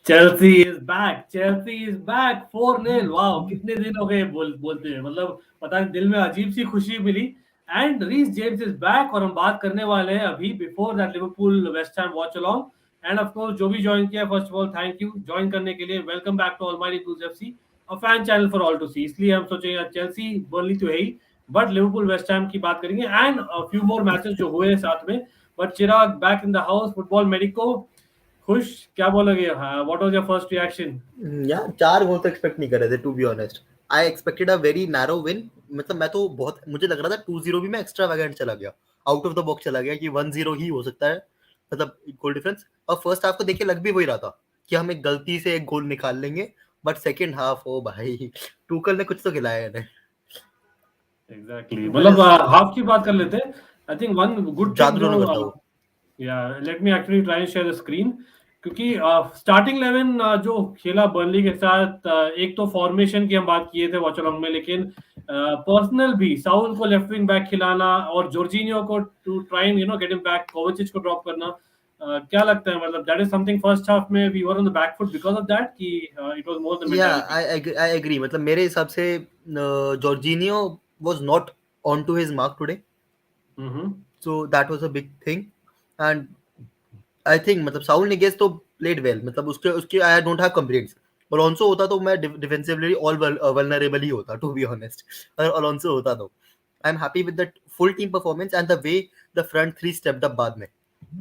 Chelsea is back, Chelsea is back 4-0। Wow, कितने दिन हो गए बोलते हैं, मतलब पता नहीं, दिल में अजीब सी खुशी मिली। And Reece James is back, और हम बात करने वाले हैं अभी before that Liverpool West Ham watch along. And of course जो भी ज्वाइन किया, first of all thank you join करने के लिए। Welcome back to Almighty Blues FC, a fan channel for all to see. इसलिए हम सोचे यार चेल्सी बर्नली तो है ही, बट लिवरपूल वेस्ट हैम की बात करेंगे एंड फ्यू मोर मैचेस जो हुए साथ में। But Chirag back in the house, football medico, खुश, क्या बोलोगे? What was your first reaction? यार 4 गोल तो एक्सपेक्ट नहीं कर रहे थे, to be honest. I expected a very narrow win. मतलब मैं तो बहुत, मुझे लग रहा था 2-0 भी मैं एक्स्ट्रा वैगेंट चला गया, आउट ऑफ द बॉक्स चला गया कि 1-0 ही हो सकता है, मतलब गोल डिफरेंस। और फर्स्ट हाफ को देख के लग भी वही रहा था कि हम एक गलती से एक गोल निकाल लेंगे, बट सेकेंड हाफ ओ भाई, टूकल ने कुछ तो खिलाया है। एग्जैक्टली, मतलब हाफ की बात कर लेते हैं। I think one good thing जादू जो, दोनों करता वो। या late me actually try and share the screen, क्योंकि स्टार्टिंग 11 जो खेला बर्नली के साथ, एक तो फॉर्मेशन की हम बात किए थे वॉच अलोंग में, लेकिन पर्सनल भी साउल को लेफ्ट विंग बैक खिलाना और जॉर्जिनियो को to try and get him back, Kovacic को ड्रॉप करना, क्या लगता है? मतलब that is something first half में we were on the back foot because of that, कि इट वाज मोर द या मेंटालिटी। आई एग्री, मतलब मेरे हिसाब से Jorginho was not on to his mark today, hmm. So that was a big thing. And I think मतलब Saul Niguez तो played well, मतलब उसके उसके I don't have complaints. Alonso होता तो मैं डिफेंसिवली ऑल वल्नरेबल ही होता, टू बी ऑनेस्ट। अगर अलोंसो होता तो I am happy with the full team performance and the way the front three stepped up बाद में।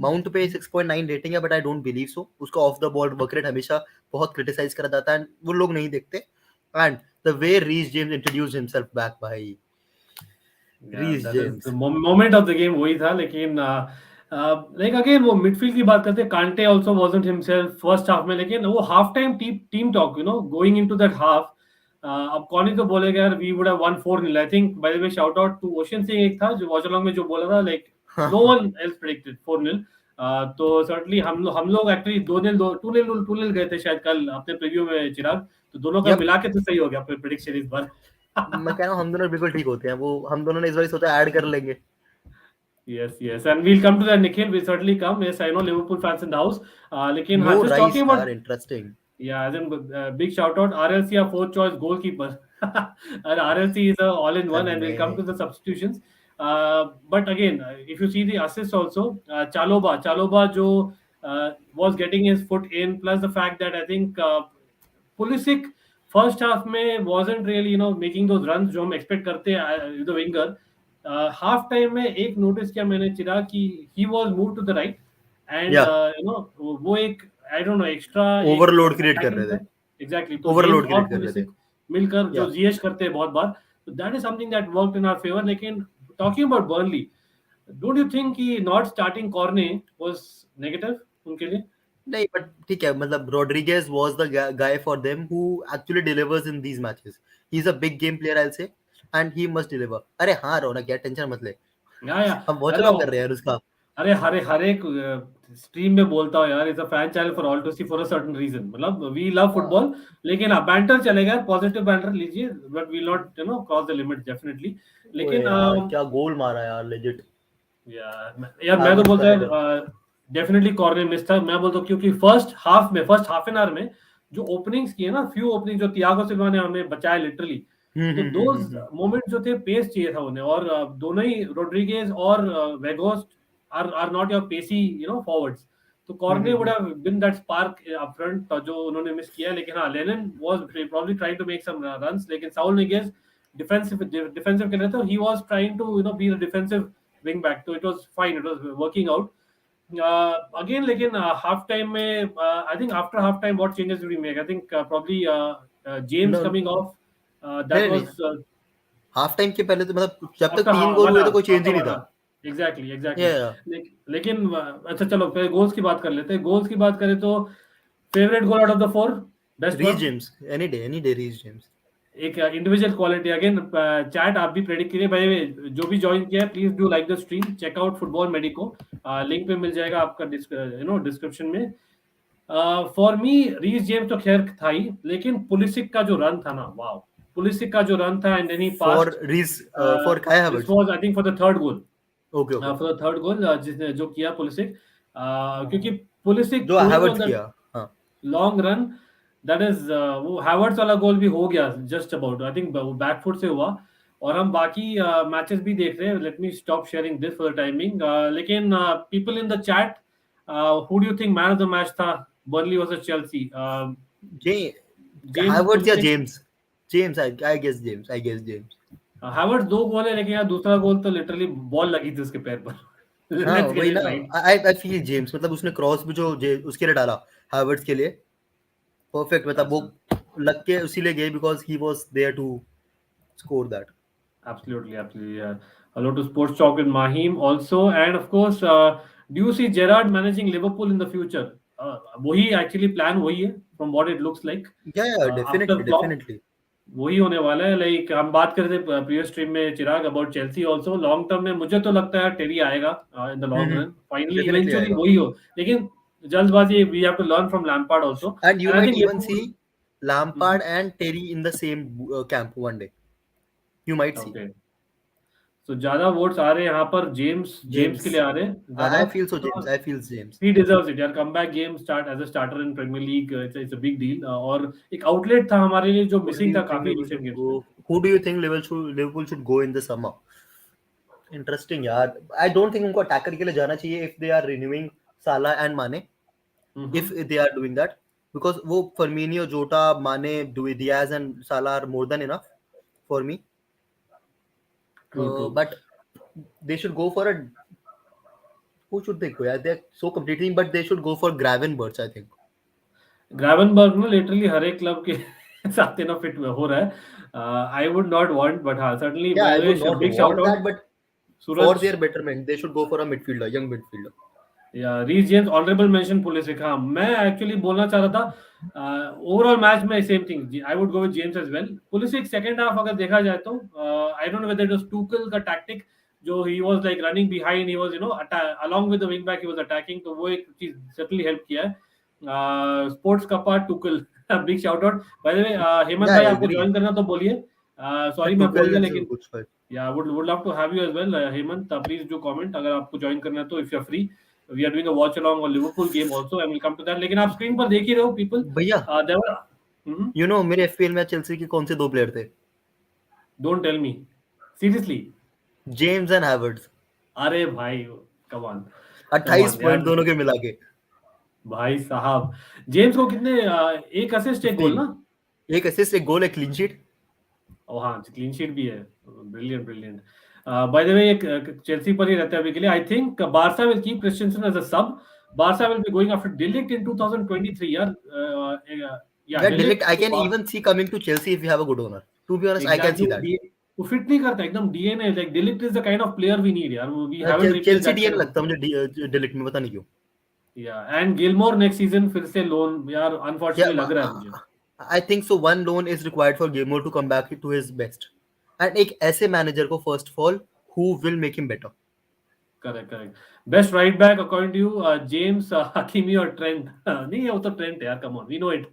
माउंट पे 6.9 रेटिंग है, but I don't believe so. उसका off the ball work rate हमेशा बहुत क्रिटिसाइज करा जाता है, वो लोग नहीं देखते। And the way Reece James introduce himself back भाई, Reece that is the James. Moment of the game, वही था। लेकिन लाइक अगेन वो मिडफील्ड की बात करते हैं, Conte also wasn't himself first half में, लेकिन वो half time team talk, going into that half, अब कौन ही तो बोलेगा यार we would have won 4-0। I think by the way shout out to Ocean Singh, एक था जो वॉच अलोंग में जो बोला था, like no one else predicted 4-0। तो सर्टनली हम लोग एक्चुअली 2-0 2-0 गए थे शायद कल अपने प्रीव्यू में, चिराग। तो दोनों का यप, मिला के तो सही हो गया प्रेडिक्शन इस बार। मैं कह रहा हूँ हम दोनों बिल्कुल ठीक होते हैं, वो हम दोनों ने इस बार सोचा ऐड कर लेंगे। Yes, yes, and we'll come to that, Nikhil. We'll certainly come. Yes, I know Liverpool fans in the house. लेकिन नो हाँ, just talking राइस about, यार, interesting. yeah, as in big shout out RLC, our fourth choice goalkeeper. And RLC is a all in one, and we'll come अरे to the substitutions. But again, if you see the assists also, Chaloba जो was getting his foot in, plus the fact that I think Pulisic first half में wasn't really making those runs जो हम expect करते हैं the winger. Half time में एक notice किया मैंने, चिरा, कि he was move to the right, and या वो एक, आई डोंट नो, एक्स्ट्रा एक ओवरलोड क्रिएट कर अटैकिंग रहे था। थे, एग्जैक्टली, तो जेम्स ओवरलोड और क्रिएट कर रहे थे। पुलिसिक मिलकर जो या जीएश करते हैं बहुत बार, तो that is something that worked in our favour. लेकिन talking about Burnley, don't you think कि not starting Cornet was negative उनके लिए? नहीं, बट ठीक है, मतलब Rodriguez was the guy for them who actually delivers in these matches. He is a big game player, I will say, and he must deliver. अरे हाँ रौनक यार, tension मत ले, या हम वॉच अरे अलॉन्ग कर रहे हैं यार उसका। अरे हर एक स्ट्रीम में बोलता हूँ यार, is a fan channel for all to see for a certain reason. मतलब वी लव फुटबॉल, लेकिन हाँ बैंटर चलेगा, पॉजिटिव बैंटर लीजिए, but we not cross the limit definitely. ओए लेकिन यार क्या गोल मारा यार, लेजिट। यार मैं तो हैवर्ट्स का बोलता हेडर। है डेफिनेटली कॉर्नर मिस था। मैं बोलता हूँ क्योंकि फर्स्ट हाफ एन आवर में जो ओपनिंग्स किए ना, फ्यू ओपनिंग जो तियागो सिल्वा ने हमें बचाया लिटरली, तो दोज मोमेंट जो थे, पेस चाहिए था उन्हें, और दोनों ही रोड्रिगेज और Weghorst are not your pacey forwards. तो Cornet would have been that spark up front जो उन्होंने मिस किया। लेकिन हाँ, Lennon was probably trying to make some runs, लेकिन साउल निगेस डिफेंसिव खेल रहे थे, he was trying to be the defensive wing back, so it was fine, it was working out again. लेकिन हाफ टाइम में I think after half time what changes did we make? I think probably James no coming off, that नहीं नहीं, was half time के पहले तो मतलब जब तक आफ्टर 3 गोल वन हुए तो कोई चेंज आफ्टर ही नहीं वन था। Exactly exactly. या लेकिन अच्छा चलो पहले गोल्स की बात कर लेते हैं। गोल्स की बात करें तो favourite goal out of the four, best Reece one, James, any day Reece James. एक इंडिविजुअल क्वालिटी। अगेन चैट आप भी प्रेडिक्ट करिए भाई, जो भी ज्वाइन किया है please do like the stream, check out football medico, link पे मिल जाएगा आपका डिस्क्रिप्शन में। फॉर मी रीस जेम्स तो खैर था ही, लेकिन पुलिसिक का जो रन था ना, वाओ, पुलिसिक का जो रन था, and then he for passed, Reece, for Kai this Havertz. Was I think for the third goal, okay okay, for the third goal जिसने जो किया पुलिसिक, क्योंकि पुलिसिक जो गोइंग ऑन हैवर्ट्स दैट, किया। हाँ लॉन्ग रन दैट इज वो Havertz वाला goal भी हो गया just about, I think back foot से हुआ। और हम बाकी मैचेस भी देख रहे हैं, let me stop sharing this for the timing. लेकिन people in the chat, who do you think man of the match था Burnley versus Chelsea? James Havertz या Pulisic. James? James, I guess James. I guess James. Havertz दो goal है, लेकिन यार दूसरा गोल तो literally ball लगी थी उसके पैर पर। हाँ लेट्स गेट वही ना, it right. I feel James, मतलब उसने क्रॉस भी जो उसके लिए डाला Havertz के लिए, परफेक्ट, मतलब वो लग के उसी लिए गए because he was there to score that. Absolutely, absolutely. Yeah. Hello to Sports Talk with Mahim also, and of course, do you see Gerrard managing Liverpool in the future? वही actually plan वही है, from what it looks like. Yeah, After definitely, Klopp, definitely. वही होने वाला है। Like हम बात कर रहे थे प्रीवियस स्ट्रीम में Chirag about Chelsea also, long term में मुझे तो लगता है टेरी आएगा in the long run, finally Definitely eventually आएगा. वही हो। लेकिन जल्दबाजी, we have to learn from Lampard also, And you and I might think even Liverpool. see Lampard and Terry in the same camp one day. You might see. Okay, तो ज्यादा votes आ रहे हैं यहाँ पर, जेम्स जेम्स के लिए James. आ रहे हैं ज्यादा। I feel so James. I feel James. He deserves it यार, comeback game start as a starter in Premier League, it's a big deal. और एक आउटलेट था हमारे लिए जो Who do मिसिंग you था think काफी Liverpool रिसेंट should गेम्स में। go? Who do you think Liverpool should go in the summer? Interesting यार. I don't think उनको अटैकर के लिए जाना चाहिए if they are renewing Salah and Mane. If they are doing that, because वो Firmino, Jota, Mane, Diaz and Salah are more than enough for me. True true. But they should go for a, who should they go? Yeah, they're so completing, but they should go for Gravenberch, I think. ग्रावनबर्ग ना literally हर एक club के साथ ना fit हो रहा है। I would not want, but हाँ certainly, Yeah, by I the way would not big shout want out that, but for Suraj. their betterment, they should go for a midfielder, young midfielder. या Reece James honourable mention Pulisic. हाँ, मैं actually बोलना चाह रहा था overall match में same thing, I would go with James as well. Pulisic second half अगर देखा जाए तो I don't know whether it was Tuchel का टैक्टिक, जो he was like running behind, he was along with the wing back, he was attacking, तो वो एक चीज सर्टेनली हेल्प किया है। स्पोर्ट्स का part Tuchel, big shout out. Bye the way Hemant Yeah, भाई, I आपको agree. ज्वाइन करना तो बोलिए। सॉरी मैं बोल Tuchel गया, is a लेकिन good choice. yeah, would love to have you as well, Hemant. Please do comment अगर आपको ज्वाइन करना है तो, if you're free. We are doing a watch along on Liverpool game also, and we'll come to that. लेकिन आप screen पर देख ही रहे हो people. भैया, There were, you know मेरे FPL में चेल्सी के कौन से दो प्लेयर थे? don't tell me, seriously. James and Havertz. अरे भाई, come on, come 28 on point यार, दोनों के मिला के. भाई साहब। जेम्स को कितने, एक असिस्ट एक गोल 15. ना? एक असिस्ट, एक गोल, एक क्लीन शीट. ओ हाँ, क्लीन शीट भी है। Brilliant brilliant. By the way, एक चेल्सी पर ही रहता है अभी के लिए। I think Barca will keep Christensen as a sub. Barca will be going after de Ligt in 2023 यार। या Yeah, Delict डिलिक्ट I तो can even see coming to Chelsea if you have a good owner. To be honest, I can see that. Exactly, वो fit नहीं करता, एकदम DNA, like de Ligt is the kind of player we need यार, we haven't replaced Chelsea that DNA kind of. लगता है मुझे डिलिक्ट में, पता नहीं क्यों. या एंड गिलमोर नेक्स्ट सीजन फिर से लोन यार, Yeah, अनफॉर्चुनेटली लग रहा है मुझे। I think so. One loan is required for Gameweek to come back to his best. And एक ऐसे मैनेजर को first of all who will make him better. Correct correct. Best right back according to you, James, Hakimi और Trent? नहीं है वो तो Trent है यार, come on, we know it,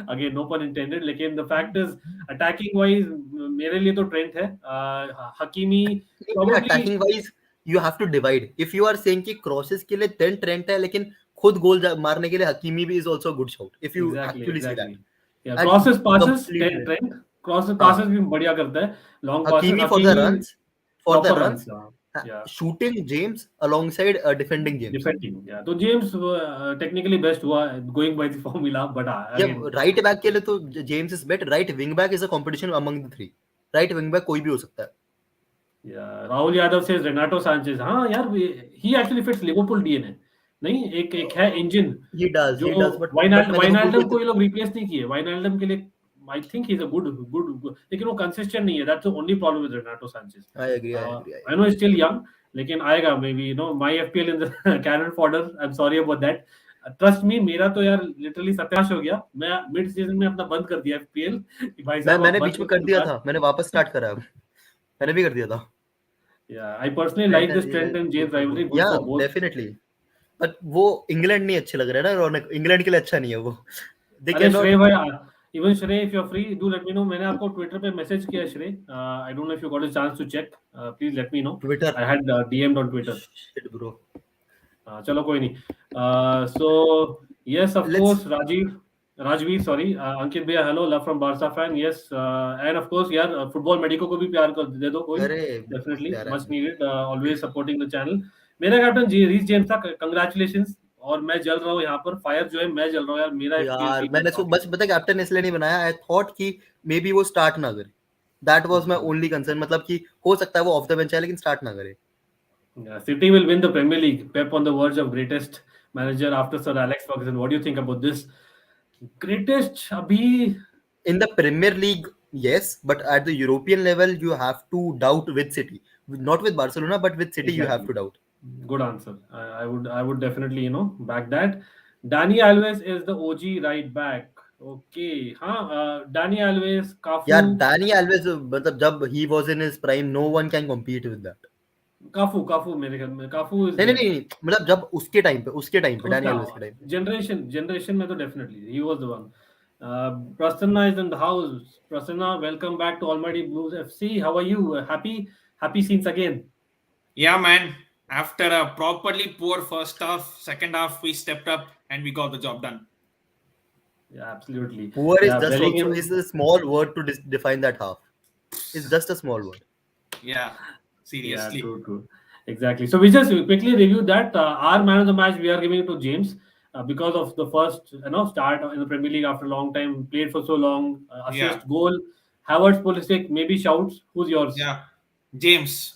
again no pun intended, लेकिन the fact is attacking wise मेरे लिए तो ट्रेंट है। हकीमी लेकिन probably, attacking wise you have to divide. If you are saying कि क्रॉसेस के लिए ट्रेंट है, लेकिन खुद गोल मारने के लिए हकीमी भी is also good shot if you exactly actually see exactly. That. या and crosses passes completely. Trent, crosses हाँ, पासेस भी बढ़िया करता है, long passes Hakimi Hakimi, for the proper runs, runs. या shooting James alongside defending James. Defending, या तो James technically best हुआ going by the formula, but या अगेन राइट बैक के लिए तो James is better. Right wing back is a competition among the three. Right wing back कोई भी हो सकता है. राहुल यादव से रेनाटो सांचेज, हाँ यार, ही एक्चुअली फिट्स लिवरपूल डीएनए। नहीं, एक है इंजन जो ही डज बट मैंने लिवरपूल वाइनल्डम के को ये लोग रिप्लेस नहीं किए। वाइनल्डम के लिए I think he is a good good, लेकिन वो कंसिस्टेंट नहीं है, that's the only problem with Renato Sanches. I agree. I know still young, लेकिन आएगा maybe, my FPL in the cannon fodder, I am sorry about that. Trust me, मेरा तो यार literally सत्यानाश हो गया, मैं मिड सीजन में अपना बंद कर दिया एफपीएल कि भाई साहब अब मैंने बंद बीच में कर करो दिया दुकान। था. मैंने वापस स्टार्ट करा अब. मैंने भी कर दिया था. Yeah, I personally like the strength and James rivalry, good या for both. डेफिनेटली. बट वो इंग्लैंड नहीं अच्छे लग रहे हैं ना. रौनक इंग्लैंड के लिए अच्छा नहीं है वो. दे अरे कैन श्रेय नॉट. भाई, even Shrey, if you are free do let me know. मैंने आपको ट्विटर पे मैसेज किया Shrey, I don't know if you got a chance to check, please let me know. Twitter. I had DMed on Twitter. Shit bro. चलो कोई नहीं। So yes of let's course Rajiv, Rajveer, sorry, Ankit भैया, hello, love from Barca fan, yes, and of course यार football medico को भी प्यार कर दे दो कोई, अरे बहुत definitely प्यारा much है needed, always supporting the channel. मेरा कैप्टन जी रीस जेम्स था, congratulations, और मैं जल रहा हूँ यहाँ पर, फायर जो है मैं जल रहा हूँ यार, मेरा FPL यार। टीम मैंने इज उसको बस रॉकिंग. पता कैप्टन इसलिए नहीं बनाया, आई थॉट कि मे बी वो स्टार्ट ना करे। That was my only concern, मतलब कि हो सकता है वो ऑफ द बेंच है लेकिन स्टार्ट ना करे। Yeah, City will win the Premier League. Pep on the verge of greatest manager after Sir Alex Ferguson. What do you think about this? Greatest अभी In the Premier League, yes, but at the European level, you have to doubt with City. Not with Barcelona, but with City, you have exactly. to doubt. Good answer. I would definitely back that. Dani Alves is the OG right back. Okay. हाँ, Dani Alves, यार Cafu, Dani Alves, मतलब जब he was in his prime, no one can compete with that. Cafu मेरे ख्याल में Cafu is नहीं नहीं there. नहीं, मतलब जब उसके टाइम पे डैनी उसका एल्वेस के टाइम पे। generation में तो definitely he was the one. Prasanna is in the house. Prasanna, welcome back to Almighty Blues FC. How are you? Happy scenes again. Yeah, man. After a properly poor first half, second half we stepped up and we got the job done. Yeah, absolutely. Poor is Yeah, just also Bellingham. is a small word to define that half. It's just a small word. Yeah, Yeah, seriously. true. Exactly. So we just quickly review that. Our man of the match we are giving it to James because of the first start in the Premier League after a long time, played for so long, Yeah, assist, goal, Havertz, Pulisic, maybe shouts. Who's yours? yeah. James,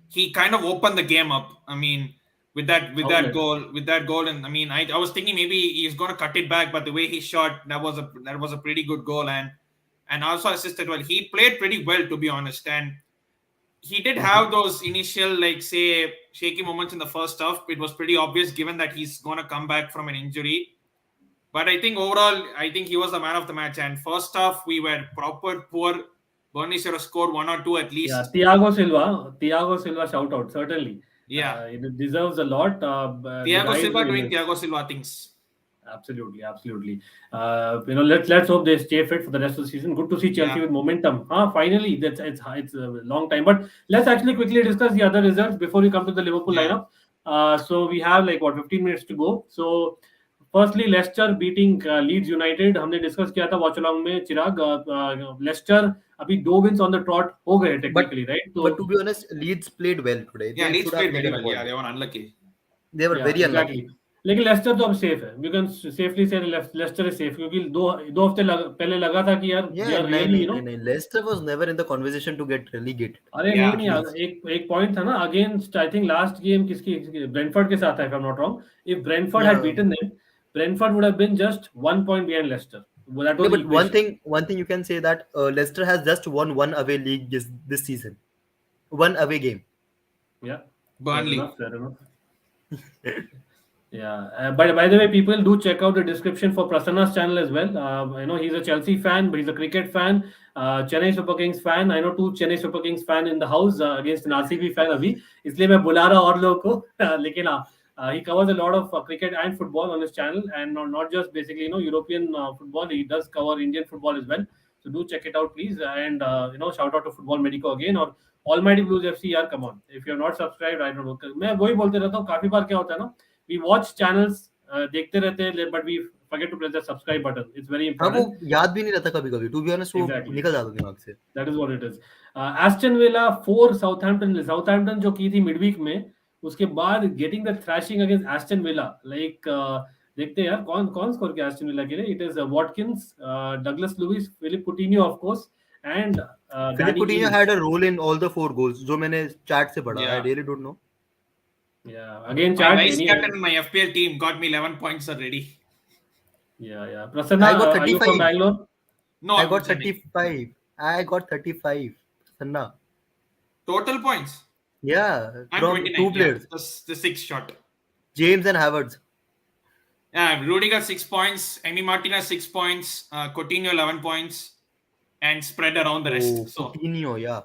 he kind of opened the game up. I mean, Outlet. with that goal, and I mean, I was thinking maybe he's gonna cut it back, but the way he shot, that was a pretty good goal, and also assisted well. He played pretty well, to be honest, and he did have those initial, like, say, shaky moments in the first half. It was pretty obvious given that he's going to come back from an injury. But I think overall, I think he was the man of the match. And first half, we were proper poor. Burnley should have scored one or two at Yeah, least. Thiago Silva shout out, certainly. Yeah. It deserves a lot. The Thiago guy is Silva an doing immense. Thiago Silva things. Absolutely. Let's hope they stay fit for the rest of the season. Good to see Chelsea Yeah. with momentum. Finally, it's a long time. But let's actually quickly discuss the other results before we come to the Liverpool Yeah. lineup. So we have 15 minutes to go. So firstly, Leicester beating Leeds United. हमने discuss किया था WatchAlong में चिराग. Leicester अभी 2 wins on the trot हो गए technically, right? But So to be honest, Leeds played well today. Yeah, They Leeds should have played very taken a well. Yeah, point. they were unlucky. They were very unlucky. Exactly. लेकिन Leicester तो अब safe है. We can safely say Leicester is safe क्योंकि दो हफ्ते पहले लगा था कि यार Yeah, they are नहीं really नहीं नहीं नहीं, Leicester was never in the conversation to get relegated. अरे Yeah. नहीं एक पॉइंट था ना against I think last game किसकी ब्रेंटफोर्ड के साथ था if I'm not wrong. If Brentford had Yeah. beaten them, Brentford would have been just 1 point behind Leicester. That was Yeah, the but equation. one thing you can say that Leicester has just won one away league this season. One away game. Yeah. Burnley. Fair enough. Yeah, but by the way, people do check out the description for Prasanna's channel as well. I know he's a Chelsea fan, but he's a cricket fan, Chennai Super Kings fan. I know 2 Chennai Super Kings fan in the house against an RCB fan अभी. इसलिए मैं बुला रहा और लोगों को. लेकिन he covers a lot of cricket and football on his channel, and not just basically European football. He does cover Indian football as well. So do check it out, please. And shout out to Football Medico again or Almighty Blues FC. यार, come on. If you're not subscribed, I don't know. मैं वही बोलते रहता हूँ. काफी बार क्या होता है ना. We watch channels, देखते रहते हैं, but we forget to press the subscribe button. It's very हाँ, वो important. याद भी नहीं रहता कभी-कभी. To be honest, वो Exactly. निकल जाता दिमाग से. That is what it is. Aston Villa 4 Southampton जो की थी midweek में, उसके बाद getting the thrashing against Aston Villa. देखते हैं यार कौन स्कोर किया Aston Villa के लिए. It is Watkins, Douglas Luiz, Philip Coutinho of course, and Philip Danny Coutinho Ings. had a role in all the 4 goals जो मैंने chat से पढ़ा. Yeah. I really don't know. Yeah, again My chat. vice captain in my FPL team got me 11 points already. Yeah. Prasanna, I got are you from 35. Bangalore? No, I I'm got from Chennai. 35. I got 35. Sanna. Total points. Yeah, I'm from 29. 2 players. Yeah, the 6 shot. James and Havertz. Yeah, Rudiger 6 points, Emi Martinez 6 points, Coutinho 11 points, and spread around the rest. So Coutinho, yeah.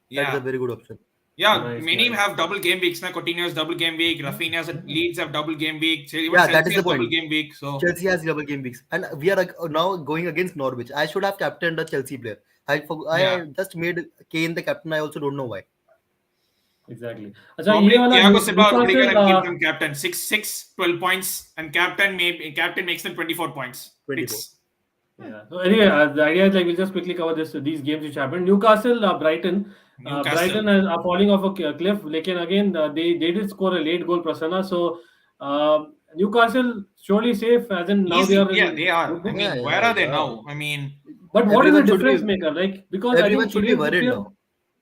yeah, That is a very good option. yeah. Nice, Many nice. have double game weeks. Now Coutinho's double game week, Rafinha's at Leeds have double game week. Even Yeah, Chelsea that is the has double point. game week. So Chelsea has double game weeks, and we are now going against Norwich. I should have captained a Chelsea player. I just made Kane the captain. I also don't know why. Exactly. अच्छा probably ये वाला Thiago Silva, Rudiger, and keep Newcastle them captain. 6, 12 points, and captain makes them 24 points. picks. Yeah. So anyway, the idea is like we'll just quickly cover these games which happened. Newcastle, Brighton. Brighton are falling off a cliff. Lekin again, they did score a late goal, Prasanna. So Newcastle surely safe, as in now Easy. they are. Yeah, they are. I mean, where are they yeah. now? I mean, But what is the Everyone should difference be- maker? Like, because I Everyone think should be Kylian worried Trippier. now.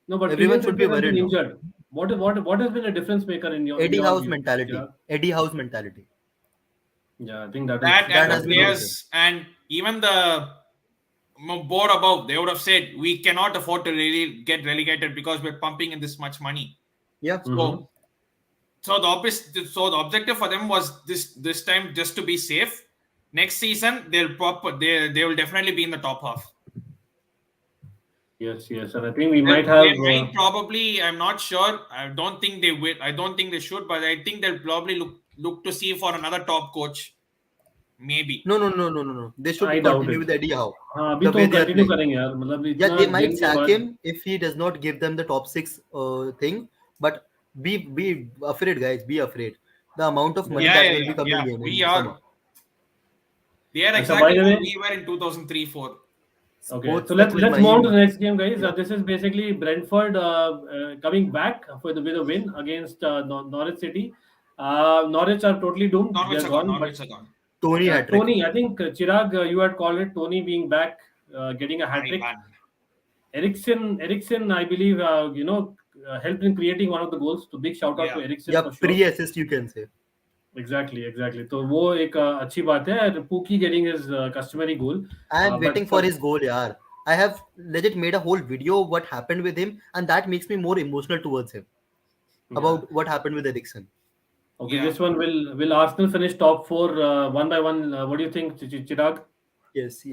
No, but Everyone Kylian should be Trippier has been worried now. injured. What has been the difference maker in your Eddie House view? mentality. Yeah. Eddie House mentality. Yeah, I think that that and has the been players and even the board above, they would have said we cannot afford to really get relegated because we're pumping in this much money. Yeah. So, so the objective for them was this time just to be safe. Next season they will definitely be in the top half. Yes, and I think we might have. They might probably. I'm not sure. I don't think they will. I don't think they should, but I think they'll probably look to see for another top coach. Maybe. No. They should I doubt continue it. with Eddie Howe. हाँ अभी The तो way they are continue playing. करेंगे यार मतलब Yeah, इतना they might game के sack बाद him if he does not give them the top 6 thing. But be afraid, guys. Be afraid. The amount of money that will be coming in We summer. are. They are by exactly the where way- we were in 2003-4. Okay, Sports so let's Talk with move on to the Mahim. next game, guys. Yeah. This is basically Brentford coming back with a win against Norwich City. Norwich are totally doomed. Norwich They're are gone. gone. Norwich are gone. Tony hat trick. Tony, I think Chirag, you had called it Tony being back, getting a hat trick. Eriksen, I believe, helped in creating one of the goals. So big shout out to Eriksen Yeah, for sure. pre-assist you can say. Exactly. तो वो एक अच्छी बात है. Pookie getting his customary goal. I am waiting for his goal, yaar. I have legit made a whole video what happened with him, and that makes me more emotional towards him about what happened with Eriksen. Okay, Yeah. this one will Arsenal finish top 4 one by one? What do you think, Chirag? Yes.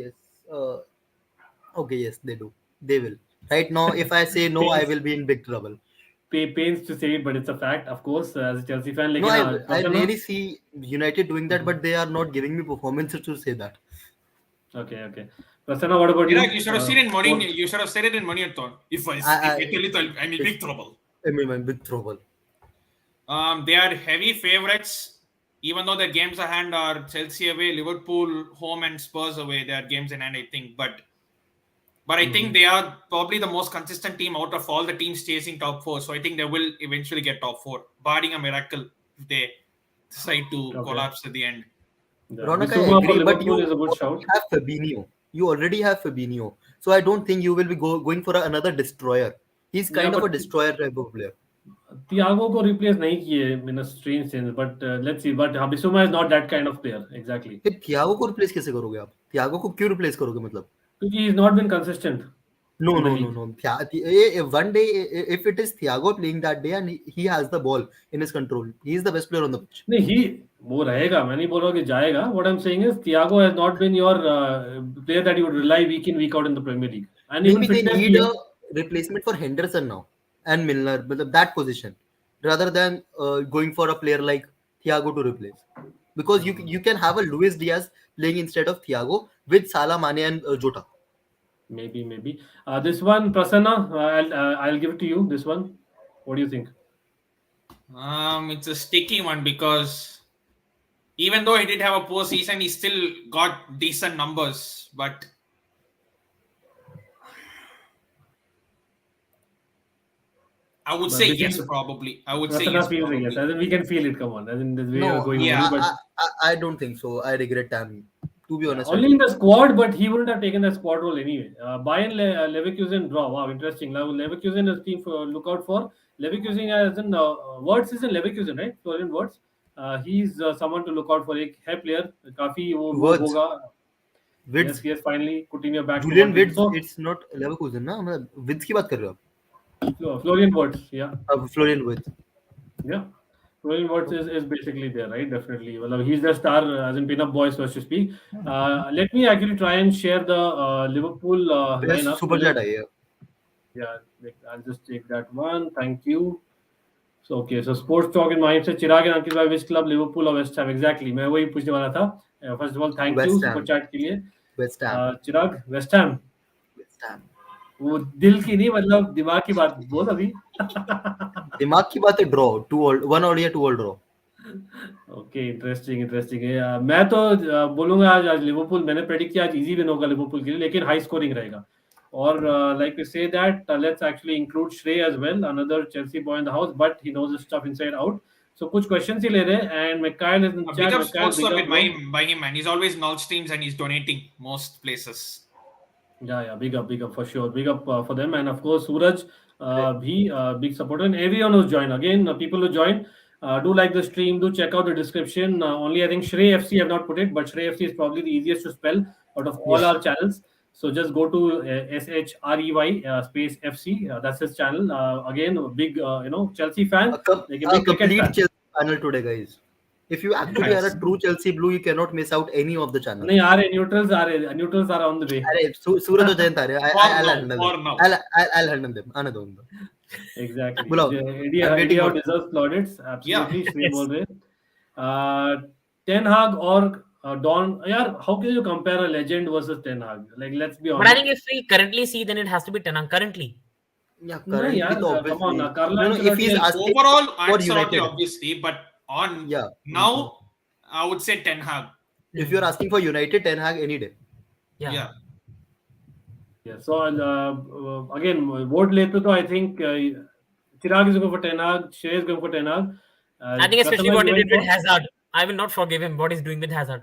Okay, yes, they do. They will. Right now, if I say no, I will be in big trouble. Pains to say it, but it's a fact, of course, as a Chelsea fan. No, लेकिन I really see United doing that, but they are not giving me performances to say that. Okay. Prasanna, what about you? You should have seen in Mourinho. You should have said it in Mourinho. If I tell it, I'm in big trouble. I'm in big trouble. They are heavy favorites, even though their games at hand are Chelsea away, Liverpool home, and Spurs away. They are games in hand, I think. But I think they are probably the most consistent team out of all the teams chasing top 4. So I think they will eventually get top 4, barring a miracle if they decide to collapse at the end. Rana, I Bissouma for agree, but Liverpool you is a good shout. already have Fabinho. You already have Fabinho. So I don't think you will be going for another destroyer. He's kind of a destroyer type of player. Thiago को replace नहीं किए in a strange sense, but let's see. But Bissouma is not that kind of player, exactly. फिर Thiago को replace कैसे करोगे आप? Thiago को क्यों replace करोगे मतलब? Because he's not been consistent. No. One day, if it is Thiago playing that day and he has the ball in his control, he is the best player on the pitch. नहीं, वो रहेगा. मैं नहीं बोल रहा कि जाएगा. What I'm saying is Thiago has not been your player that you would rely week in week out in the Premier League. And maybe they need a replacement for Henderson now and Milner, but that position, rather than going for a player like Thiago to replace. Because you can have a Luis Diaz playing instead of Thiago with Salah, Mane and Jota. Maybe. This one, Prasanna, I'll give it to you. This one, what do you think? It's a sticky one because even though he did have a poor season, he still got decent numbers. But I would say yes, probably. I would say yes. Feels yes. As in we can feel it. Come on. As in the way you're going. Yeah. But I don't think so. I regret Tammy. To be honest. Only in the squad, but he wouldn't have taken the squad role anyway. Bayern Leverkusen draw. Wow, interesting. Now Leverkusen is team for look out for. Leverkusen as in Wirtz is in Leverkusen, right? Florian Wirtz. He's someone to look out for. एक है player. काफी वो होगा. Yes, finally putting your back. Julian Wirtz, it's not Leverkusen, ना? मतलब Wirtz की बात कर रहे हो आप? Florian Wirtz, yeah. Florian Wirtz. Yeah. Florian Wirtz is basically there, right? Definitely. Well, he's the star, as in pin-up boy, so to speak. Let me actually try and share the Liverpool lineup. Super chat आई है. Yeah, I'll just take that one. Thank you. So sports talk in mind से चिराग and Ankit भाई, which club, Liverpool or West Ham? Exactly. मैं वही पूछने वाला था. First of all, thank you super chat के लिए. West Ham. चिराग, West Ham. वो दिल की नहीं मतलब दिमाग की बात बोल अभी. दिमाग की बात है draw 2-1 or 2-2 draw. Okay, interesting interesting है। मैं तो बोलूंगा आज लिवरपूल, मैंने प्रेडिक्ट किया आज इजी विन होगा लिवरपूल के लिए, लेकिन हाई स्कोरिंग रहेगा। और like we say that let's actually include Shrey as well, another Chelsea boy in the house, but he knows the stuff inside out. So कुछ क्वेश्चंस ही ले रहे हैं, and Mikail is in A big chat. up Mikail, sports big summit up bro. by him, man. He's always in all streams and he's donating most places. Yeah, big up for sure. Big up for them, and of course Suraj, bhi big supporter, and everyone who's joined. Again, people who joined, do like the stream, do check out the description. Only I think Shrey FC have not put it, but Shrey FC is probably the easiest to spell out of all Yes. our channels. So just go to SHREY space FC. That's his channel. Again, a big Chelsea fan, like a A big cricket complete fan. Chelsea panel today, guys. If you actually are a Nice. true Chelsea blue, you cannot miss out any of the channels. नहीं आ रहे neutrals आ रहे on the way. अरे सूरज और जयंत आ रहे हैं. For I'll now, handle for them. now. I'll handle them. आने दो उनको. Exactly. बुलाओ. India, I'm waiting India for deserves plaudits. Absolutely. Yeah. Shri Yes. बोल रहे. Ten Hag or Don. यार, how can you compare a legend versus Ten Hag? Like, let's be But I honest. think if we currently see, then it has to be Ten Hag currently. Yeah, नहीं currently यार, तो come on, obviously. Carlo No, if Ancelotti he's is asking Overall for Ancelotti, United. obviously, but on Yeah. now, I would say Ten Hag. If you're asking for United, Ten Hag any day. Yeah. Yeah. Yeah. So again, vote लेते तो I think Chirag is going for Ten Hag, Shrey is going for Ten Hag. I think especially Prathama what he is did going with Hazard. I will not forgive him what he's doing with Hazard.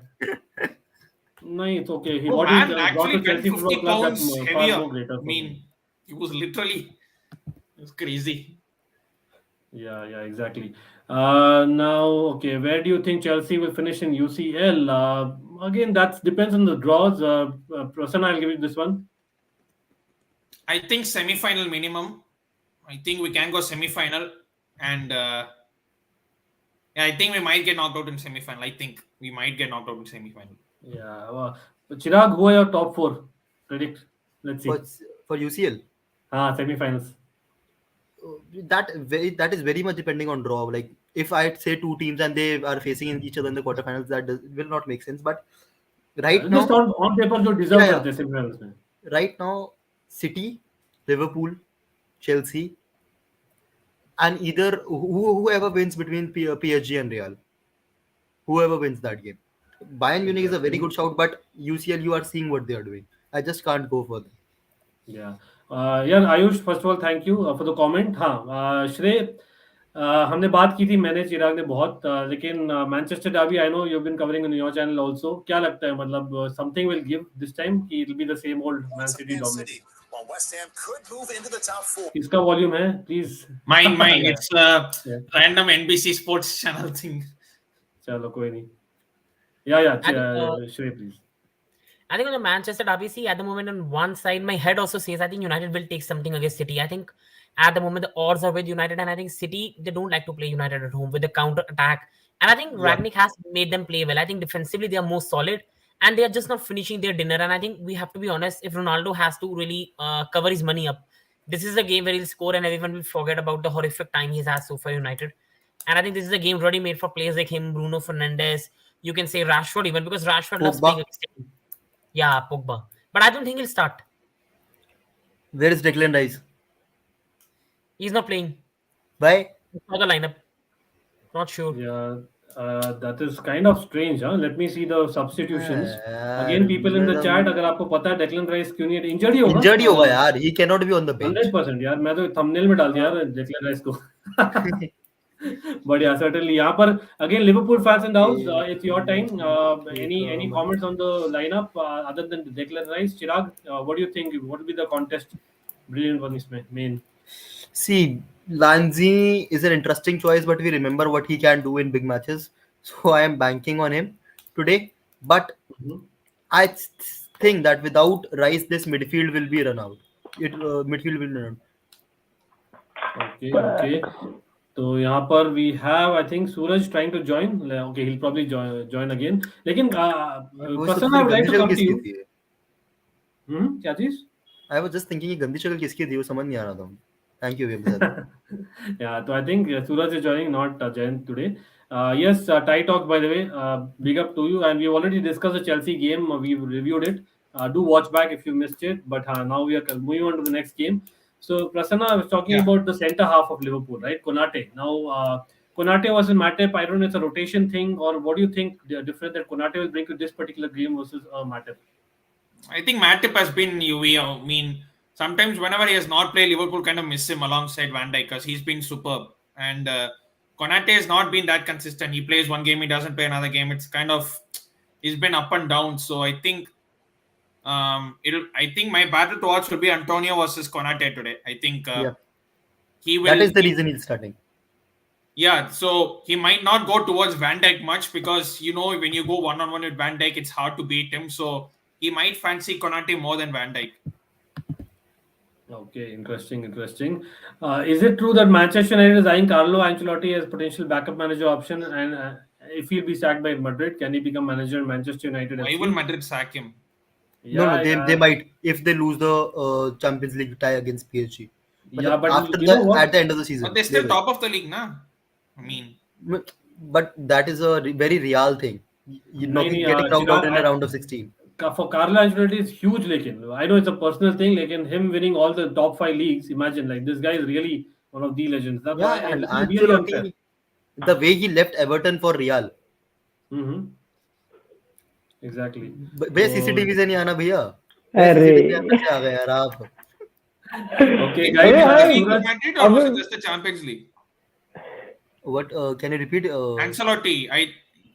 नहीं, it's okay. Oh What man, he brought actually to Chelsea 10, Football 50 Club, pounds that's far heavier. more greater I for me. mean, it was literally, it was crazy. Yeah, exactly. Now, okay, where do you think Chelsea will finish in UCL? Again, that depends on the draws. Prasanna, I'll give you this one. I think semi-final minimum. I think we can go semi-final, and yeah, I think we might get knocked out in semi-final. I think we might get knocked out in semi-final. Yeah. Chirag, who are your top four? Predict. Let's see. For UCL. Semi-finals. That is very much depending on draw. Like if I'd say two teams and they are facing each other in the quarterfinals, will not make sense. But right Just now, on paper, जो deserve Yeah, करते हैं semi-finals में. right now, City, Liverpool, Chelsea, and either whoever wins between PSG and Real, whoever wins that game. Bayern Munich is a very good shout, but UCL, you are seeing what they are doing. I just can't go further. Yeah. Ayush, first of all, thank you for the comment. हाँ, श्रेय, हमने बात की थी, मैंने चिराग ने बहुत, लेकिन Manchester derby, I know you have been covering in your channel also. क्या लगता है, मतलब something will give this time कि it will be the same old Man City dominate? किसका वॉल्यूम है, please? Mine. It's a Yeah. random NBC Sports channel thing. चलो कोई नहीं. Yeah, श्रेय please. I think on the Manchester derby, see, at the moment on one side, my head also says I think United will take something against City. I think at the moment the odds are with United, and I think City, they don't like to play United at home with the counter attack. And I think Ragnick has made them play well. I think defensively they are more solid, and they are just not finishing their dinner. And I think we have to be honest, if Ronaldo has to really cover his money up, this is a game where he'll score and everyone will forget about the horrific time he's had so far United. And I think this is a game ready made for players like him, Bruno Fernandes. You can say Rashford even, because Rashford loves Pogba. playing against him. Yeah, Pogba. But I don't think he'll start. Where is Declan Rice? He's not playing. Why? For the lineup. Not sure. Yeah, that is kind of strange. Let me see the substitutions. यार, Again, people in the मतलब- chat, अगर आपको पता है Declan Rice क्यों नहीं है, injured ही होगा. Injured ही होगा यार. He cannot be on the bench. 100% यार, मैं तो thumbnail में डाल दिया यार Declan Rice को. But yeah, certainly यहाँ पर again Liverpool fans in the house, it's your time. Any comments on the lineup other than Declan Rice? Chirag, what do you think? What will be the contest? Brilliant one इसमें main. See, Lanzini is an interesting choice, but we remember what he can do in big matches. So I am banking on him today. But I think that without Rice, this midfield will be run out. Midfield will run out. Okay. तो यहाँ पर we have, I think, Suraj trying to join. Okay, he'll probably join again. लेकिन Prasanna, I would like to come to you. क्या चीज? I was just thinking ये गंदी शक्ल किसकी थी, वो समझ नहीं आ रहा था. Thank you, Yeah, so I think Suraj is joining, not Jayant today. Yes, Tie Talk, by the way, big up to you. And we've already discussed the Chelsea game. We've reviewed it. Do watch back if you missed it. But now we are moving on to the next game. So Prasanna, I was talking about the centre half of Liverpool, right? Konate. Now, Konate versus Matip, I don't know, it's a rotation thing, or what do you think the difference that Konate will bring to this particular game versus Matip? I think Matip has been, I mean, sometimes whenever he has not played, Liverpool kind of miss him alongside Van Dijk because he's been superb. And Konate has not been that consistent. He plays one game, he doesn't play another game. It's kind of, he's been up and down. So I think I think my battle to watch will be Antonio versus Konate today. I think he will. That is the reason he's starting. Yeah, so he might not go towards Van Dijk much because when you go one-on-one with Van Dijk, it's hard to beat him. So he might fancy Konate more than Van Dijk. Okay, interesting. Is it true that Manchester United is eyeing Carlo Ancelotti as potential backup manager option? And if he'll be sacked by Madrid, can he become manager in Manchester United? Why will Madrid sack him? No, they might if they lose the Champions League tie against PSG. But after at the end of the season, but they're still top of the league, na? I mean, but that is a very real thing. Getting knocked out in a round of 16. For Carlo Ancelotti, it's huge. I know it's a personal thing. Him winning all the top 5 leagues. Imagine, this guy is really one of the legends. That's why and Ancelotti, the way he left Everton for Real. Mm-hmm. Exactly. भैया CCTV से नहीं आना भैया. अरे. आ गए यार आप. Okay, guys. Or was it just the Champions League? What? Can you repeat? Ancelotti,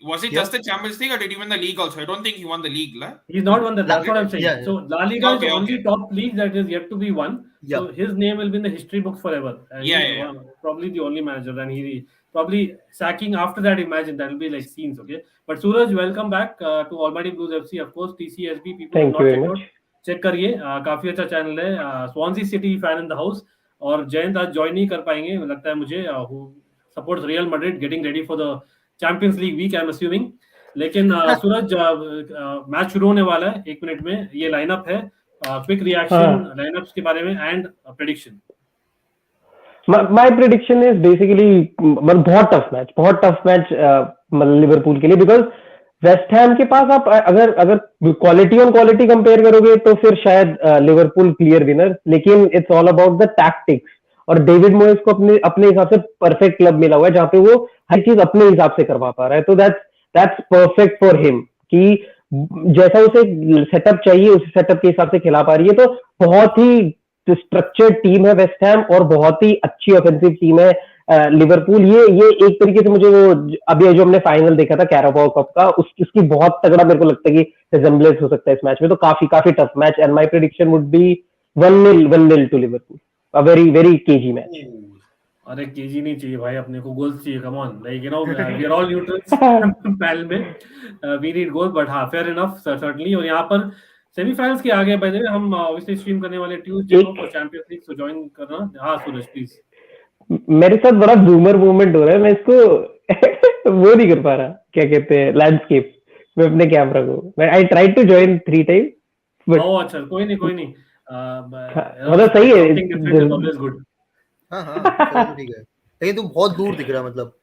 was it just the Champions League or did he win the league also? I don't think he won the league, la? He's not won that's what I'm saying. Yeah. So La Liga is the only top league that is yet to be won. Yeah. So his name will be in the history books forever. And he's probably the only manager, and he probably sacking after that. Imagine that will be scenes, okay? But Suraj, welcome back to Almighty Blues FC. Of course, TCSB people. Thank you very much. Check करिए काफी अच्छा channel है. Swansea City fan in the house. और जयंत आज join नहीं कर पाएंगे लगता है मुझे. Who supports Real Madrid getting ready for the Champions League week, I am assuming. लेकिन सूरज मैच शुरू होने वाला है 1 मिनट में. ये लाइनअप है. क्विक रिएक्शन लाइनअप्स के बारे में and prediction. My prediction is basically बहुत टफ मैच लिवरपूल के लिए, बिकॉज वेस्ट हैम के पास आप अगर क्वालिटी ऑन क्वालिटी कंपेयर करोगे तो फिर शायद लिवरपूल क्लियर विनर, लेकिन it's all about the tactics. और डेविड मोयस को अपने हिसाब से परफेक्ट क्लब मिला हुआ है जहां पे वो हर चीज अपने हिसाब से करवा पा रहा है. तो दैट्स परफेक्ट फॉर हिम कि जैसा उसे सेटअप चाहिए उस सेटअप के हिसाब से खिला पा रही है. तो बहुत ही स्ट्रक्चर्ड टीम है वेस्ट हैम और बहुत ही अच्छी ऑफेंसिव टीम है लिवरपूल. ये एक तरीके से मुझे वो अभी जो हमने फाइनल देखा था कैराबाओ कप का उसकी बहुत तगड़ा मेरे को लगता है कि रिजेम्बलेंस हो सकता है इस मैच में. तो काफी tough match and my prediction would be 1-0 to Liverpool. A very cagey match. अरे केजी नहीं चाहिए भाई, अपने को गोल्स चाहिए. Come on, we are all neutrals panel में. वी नीड गोल, बट हाँ, फेयर इनफ सर्टेनली. और यहाँ पर सेमीफाइनल्स के आगे बाय द वे हम ऑब्वियसली स्ट्रीम करने वाले ट्यूसडे को for champions league, so join करना. हाँ सूरज प्लीज. मेरे साथ बड़ा बूमर मूवमेंट हो रहा है. मैं इसको वो नहीं कर पा रहा, क्या कहते हैं, लैंडस्केप में अपने कैमरा को. I tried to join 3 time. Oh अच्छा, कोई नहीं. मतलब सही है. गुड. हाँ ठीक है. लेकिन तुम बहुत दूर दिख रहा, मतलब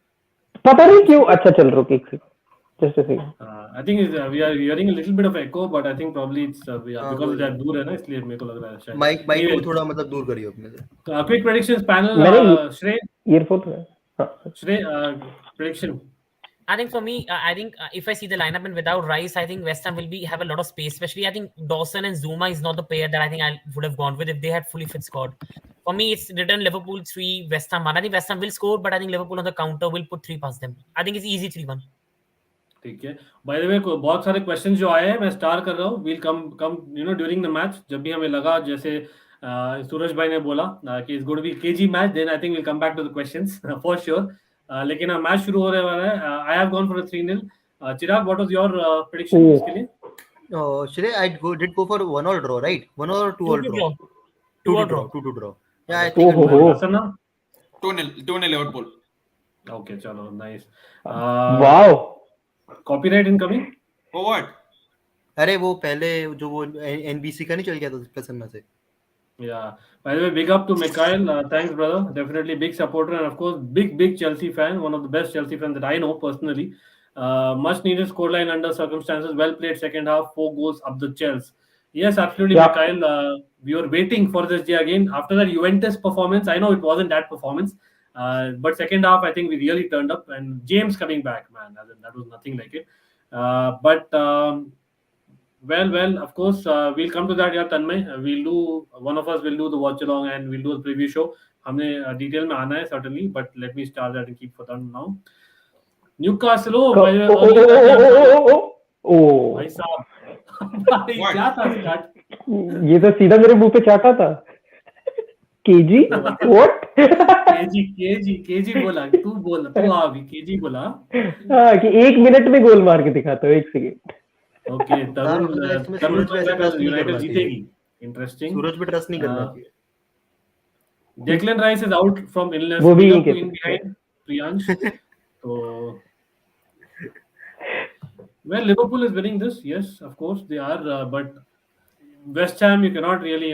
पता नहीं क्यों. अच्छा चल रहा है. Just a second. I think we are hearing a little bit of echo, but I think probably it's because that दूर है ना, इसलिए मेरे को लग रहा है शायद. माइक को थोड़ा मतलब दूर करिए अपने से. Quick predictions panel. Shrey. Earphone है. Shrey, prediction. I think for me, I think if I see the lineup and without Rice, I think West Ham will have a lot of space. Especially, I think Dawson and Zuma is not the pair that I think I would have gone with if they had fully fit squad. For me, it's written Liverpool 3, West Ham 1. I think West Ham will score, but I think Liverpool on the counter will put 3 past them. I think it's easy 3-1. ठीक है. Bye the वे बहुत सारे questions जो आए हैं मैं star कर रहा हूँ. We'll come during the match. जब भी हमें लगा, जैसे सूरज भाई ने बोला कि it's going to be cagey match, then I think will come back to the questions for sure. लेकिन मैच शुरू होने वाला है. I have gone for a 3-0. Chirag, what was your prediction इसके लिए? Should I did go for 1-1 draw, right? 1-1 or 2-1 draw? 2-2 draw. Yeah, I think 2-0 Liverpool. Okay, chalo, nice. Wow. Copyright incoming. For what? अरे वो पहले जो वो NBC का नहीं चल गया था कसम में से. Yeah. By the way, big up to Mikhail. Thanks, brother. Definitely big supporter and of course big Chelsea fan. One of the best Chelsea fans that I know personally. Much needed scoreline under circumstances. Well played second half. 4 goals up the Chelsea. Yes, absolutely, yeah. Mikhail. We were waiting for this day again. After that Juventus performance, I know it wasn't that performance. But second half, I think we really turned up, and James coming back, man, that was nothing like it. But well, of course, we'll come to that. Yeah, Tanmay, one of us will do the watch along and we'll do the preview show. हमने detail में आना है certainly, but let me start that and keep for that now. Newcastle, भाई साहब, भाई क्या था start? ये तो सीधा मेरे मुंह पे चाटा था। KG what? केजी बोला, तू अभी केजी बोला। हाँ, कि 1 मिनट में गोल मार के दिखाता हूँ, 1 सेकंड। ओके, तरुण यूनाइटेड जीतेगी। इंटरेस्टिंग। सूरज पे ट्रस्ट नहीं करना चाहिए। Declan Rice is out from illness. वो भी Liverpool in behind Priyansh. So, well, Liverpool is winning this. Yes, of course they are. But West Ham, you cannot really,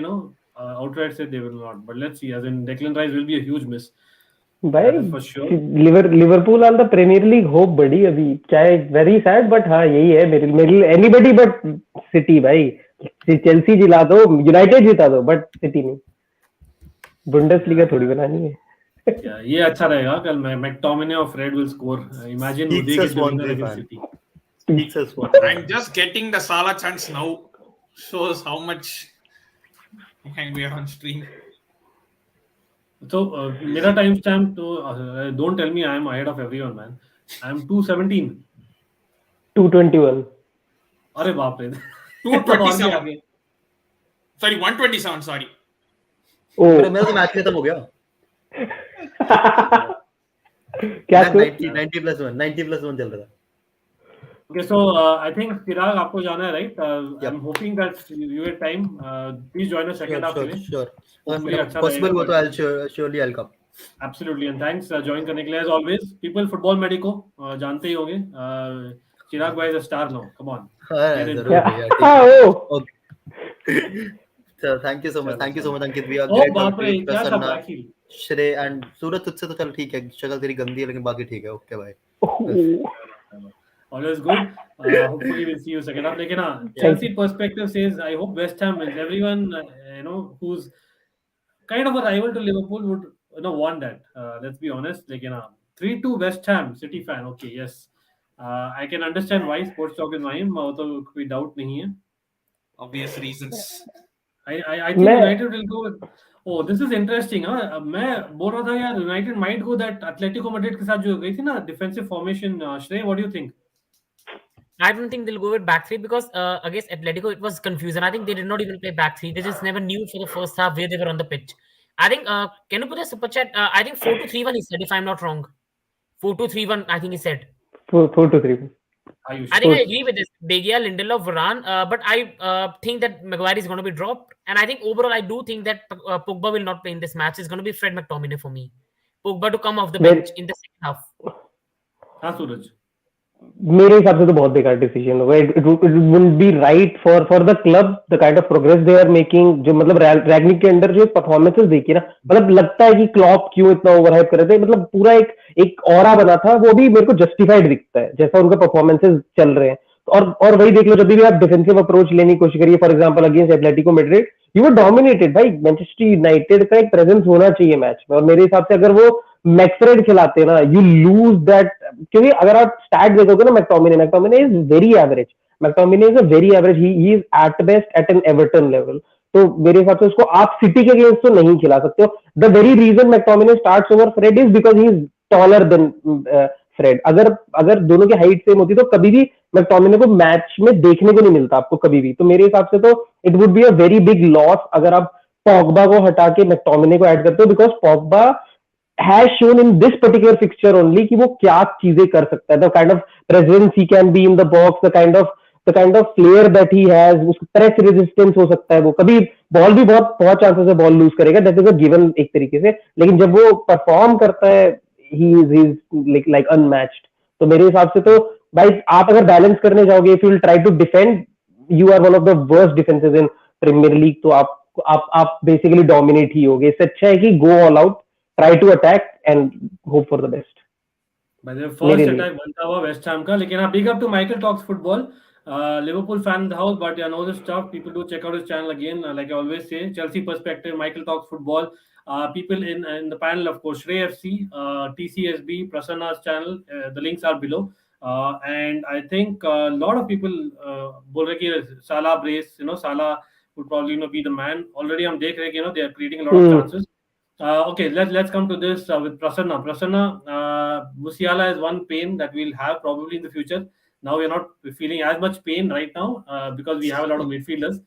outright say they will not. But let's see. As in, Declan Rice will be a huge miss. भाई for sure. Liverpool on the Premier League hope बड़ी अभी, चाहे very sad, but हाँ यही है मेरे anybody but city. भाई Chelsea जिला दो, यूनाइटेड जिता दो, बट सिटी नहीं। बुंडेसलीगा थोड़ी बनानी है। ये अच्छा रहेगा कल। मैकटोमिने और Fred will score. Imagine they get the winner against City. I'm just getting the Salah chance now. Shows how much we are on stream. So मेरा टाइम स्टैम्प तो don't tell me I am ahead of everyone, man. I am 217. 221. अरे बाप रे। 227. Sorry, 127. Sorry. मेरा तो match खत्म हो गया। क्या 90 plus 1 चल रहा था। Okay, so I think Chirag आपको जाना है, right? I'm hoping that you get time. Please join us second half में। Sure. Possible हो तो I'll come. Absolutely, and thanks join करने के लिए as always. People football medico जानते ही होंगे। Chirag भाई is a star now. Come on. So thank you so much Ankit. We are great. बाप रे, क्या था बाकी? श्रेय and सूरज तुझसे तो चल ठीक है, शक्ल तेरी गंदी है लेकिन बाकी ठीक है। ओके भाई। Always good. Hopefully we'll see you second half. लेकिन Chelsea perspective says I hope West Ham wins. Everyone who's kind of a rival to Liverpool would want that. Let's be honest. लेकिन 3-2 West Ham City fan. Okay, yes. I can understand why sports talk is mine. तो कोई doubt नहीं है. Obvious reasons. I think United will go with. Oh, this is interesting. मैं बोल रहा था यार United might go that Atletico Madrid के साथ जो गई थी ना defensive formation. Shrey, what do you think? I don't think they'll go with back three because against Atletico it was confusion. I think they did not even play back three. They just never knew for the first half where they were on the pitch. I think can you put a super chat? I think 4-2-3-1 he said, if I'm not wrong. 4-2-3-1 I think he said. 4-2-3-1. I think I agree with this. De Gea, Lindelof, Varane, but I think that Maguire is going to be dropped, and I think overall I do think that Pogba will not play in this match. It's going to be Fred McTominay for me. Pogba to come off the bench in the second half. हाँ सूरज, मेरे हिसाब से तो बहुत बेकार decision होगा। It would be right for the club, the kind of progress they are making. जो मतलब रैगनिक के अंदर जो परफॉर्मेंसेस देखी ना, मतलब लगता है कि क्लॉप क्यों इतना ओवरहाइप कर रहे थे, मतलब पूरा एक ऑरा बना था, वो भी मेरे को जस्टिफाइड दिखता है जैसा उनका परफॉर्मेंसेस चल रहे हैं। और वही देख लो, जब भी आप डिफेंसिव अप्रोच लेने की कोशिश करिए, for example against Atletico Madrid you were dominated. भाई मैनचेस्टर यूनाइटेड का एक प्रेजेंस होना चाहिए मैच में, और मेरे हिसाब से अगर वो मैक्सरेड खिलाते ना, यू लूज दैट। क्योंकि अगर आप स्टैट देखोगे ना, McTominay is very average. McTominay is a very average, he is at best at an Everton level. तो मेरे हिसाब से उसको आप सिटी के अगेंस्ट तो नहीं खिला सकते हो। The very reason McTominay starts over Fred is because he is taller than Fred. अगर दोनों की हाइट सेम होती तो कभी भी मैकटोमिने को मैच में देखने को नहीं मिलता आपको कभी भी। तो मेरे हिसाब से तो it would be a very big loss अगर आप पॉग्बा को हटा के मैकटोमिने को ऐड करते हो, because Pogba has shown in this particular fixture only कि वो क्या चीजें कर सकता है। The kind of presence he can be in the box, the kind of flair that he has, उसको press resistance हो सकता है। वो कभी बॉल भी बहुत चांसेस है बॉल लूज करेगा, that is a given एक तरीके से, लेकिन जब वो परफॉर्म करता है he is like unmatched। तो मेरे हिसाब से तो भाई आप अगर बैलेंस करने जाओगे, if you will try to defend, you are one of the worst defenses in Premier League। तो आप basically dominate ही होगे। इससे अच्छा है कि go all out, try to attack and hope for the best। by the first attack बनता हुआ waste Ham का। लेकिन big up to Michael talks football. Liverpool fan in the house, but yeah, know this stuff. People do check out his channel again. Like I always say, Chelsea perspective. Michael talks football. People in the panel, of course, Shrey FC, TCSB, Prasanna's channel. The links are below. And I think a lot of people बोल रहे कि Salah brace, Salah would probably be the man. Already हम देख रहे हैं कि they are creating a lot of chances. Okay, let's come to this with Prasanna. Prasanna, Musiala is one pain that we'll have probably in the future. Now we're not feeling as much pain right now because we have a lot of midfielders.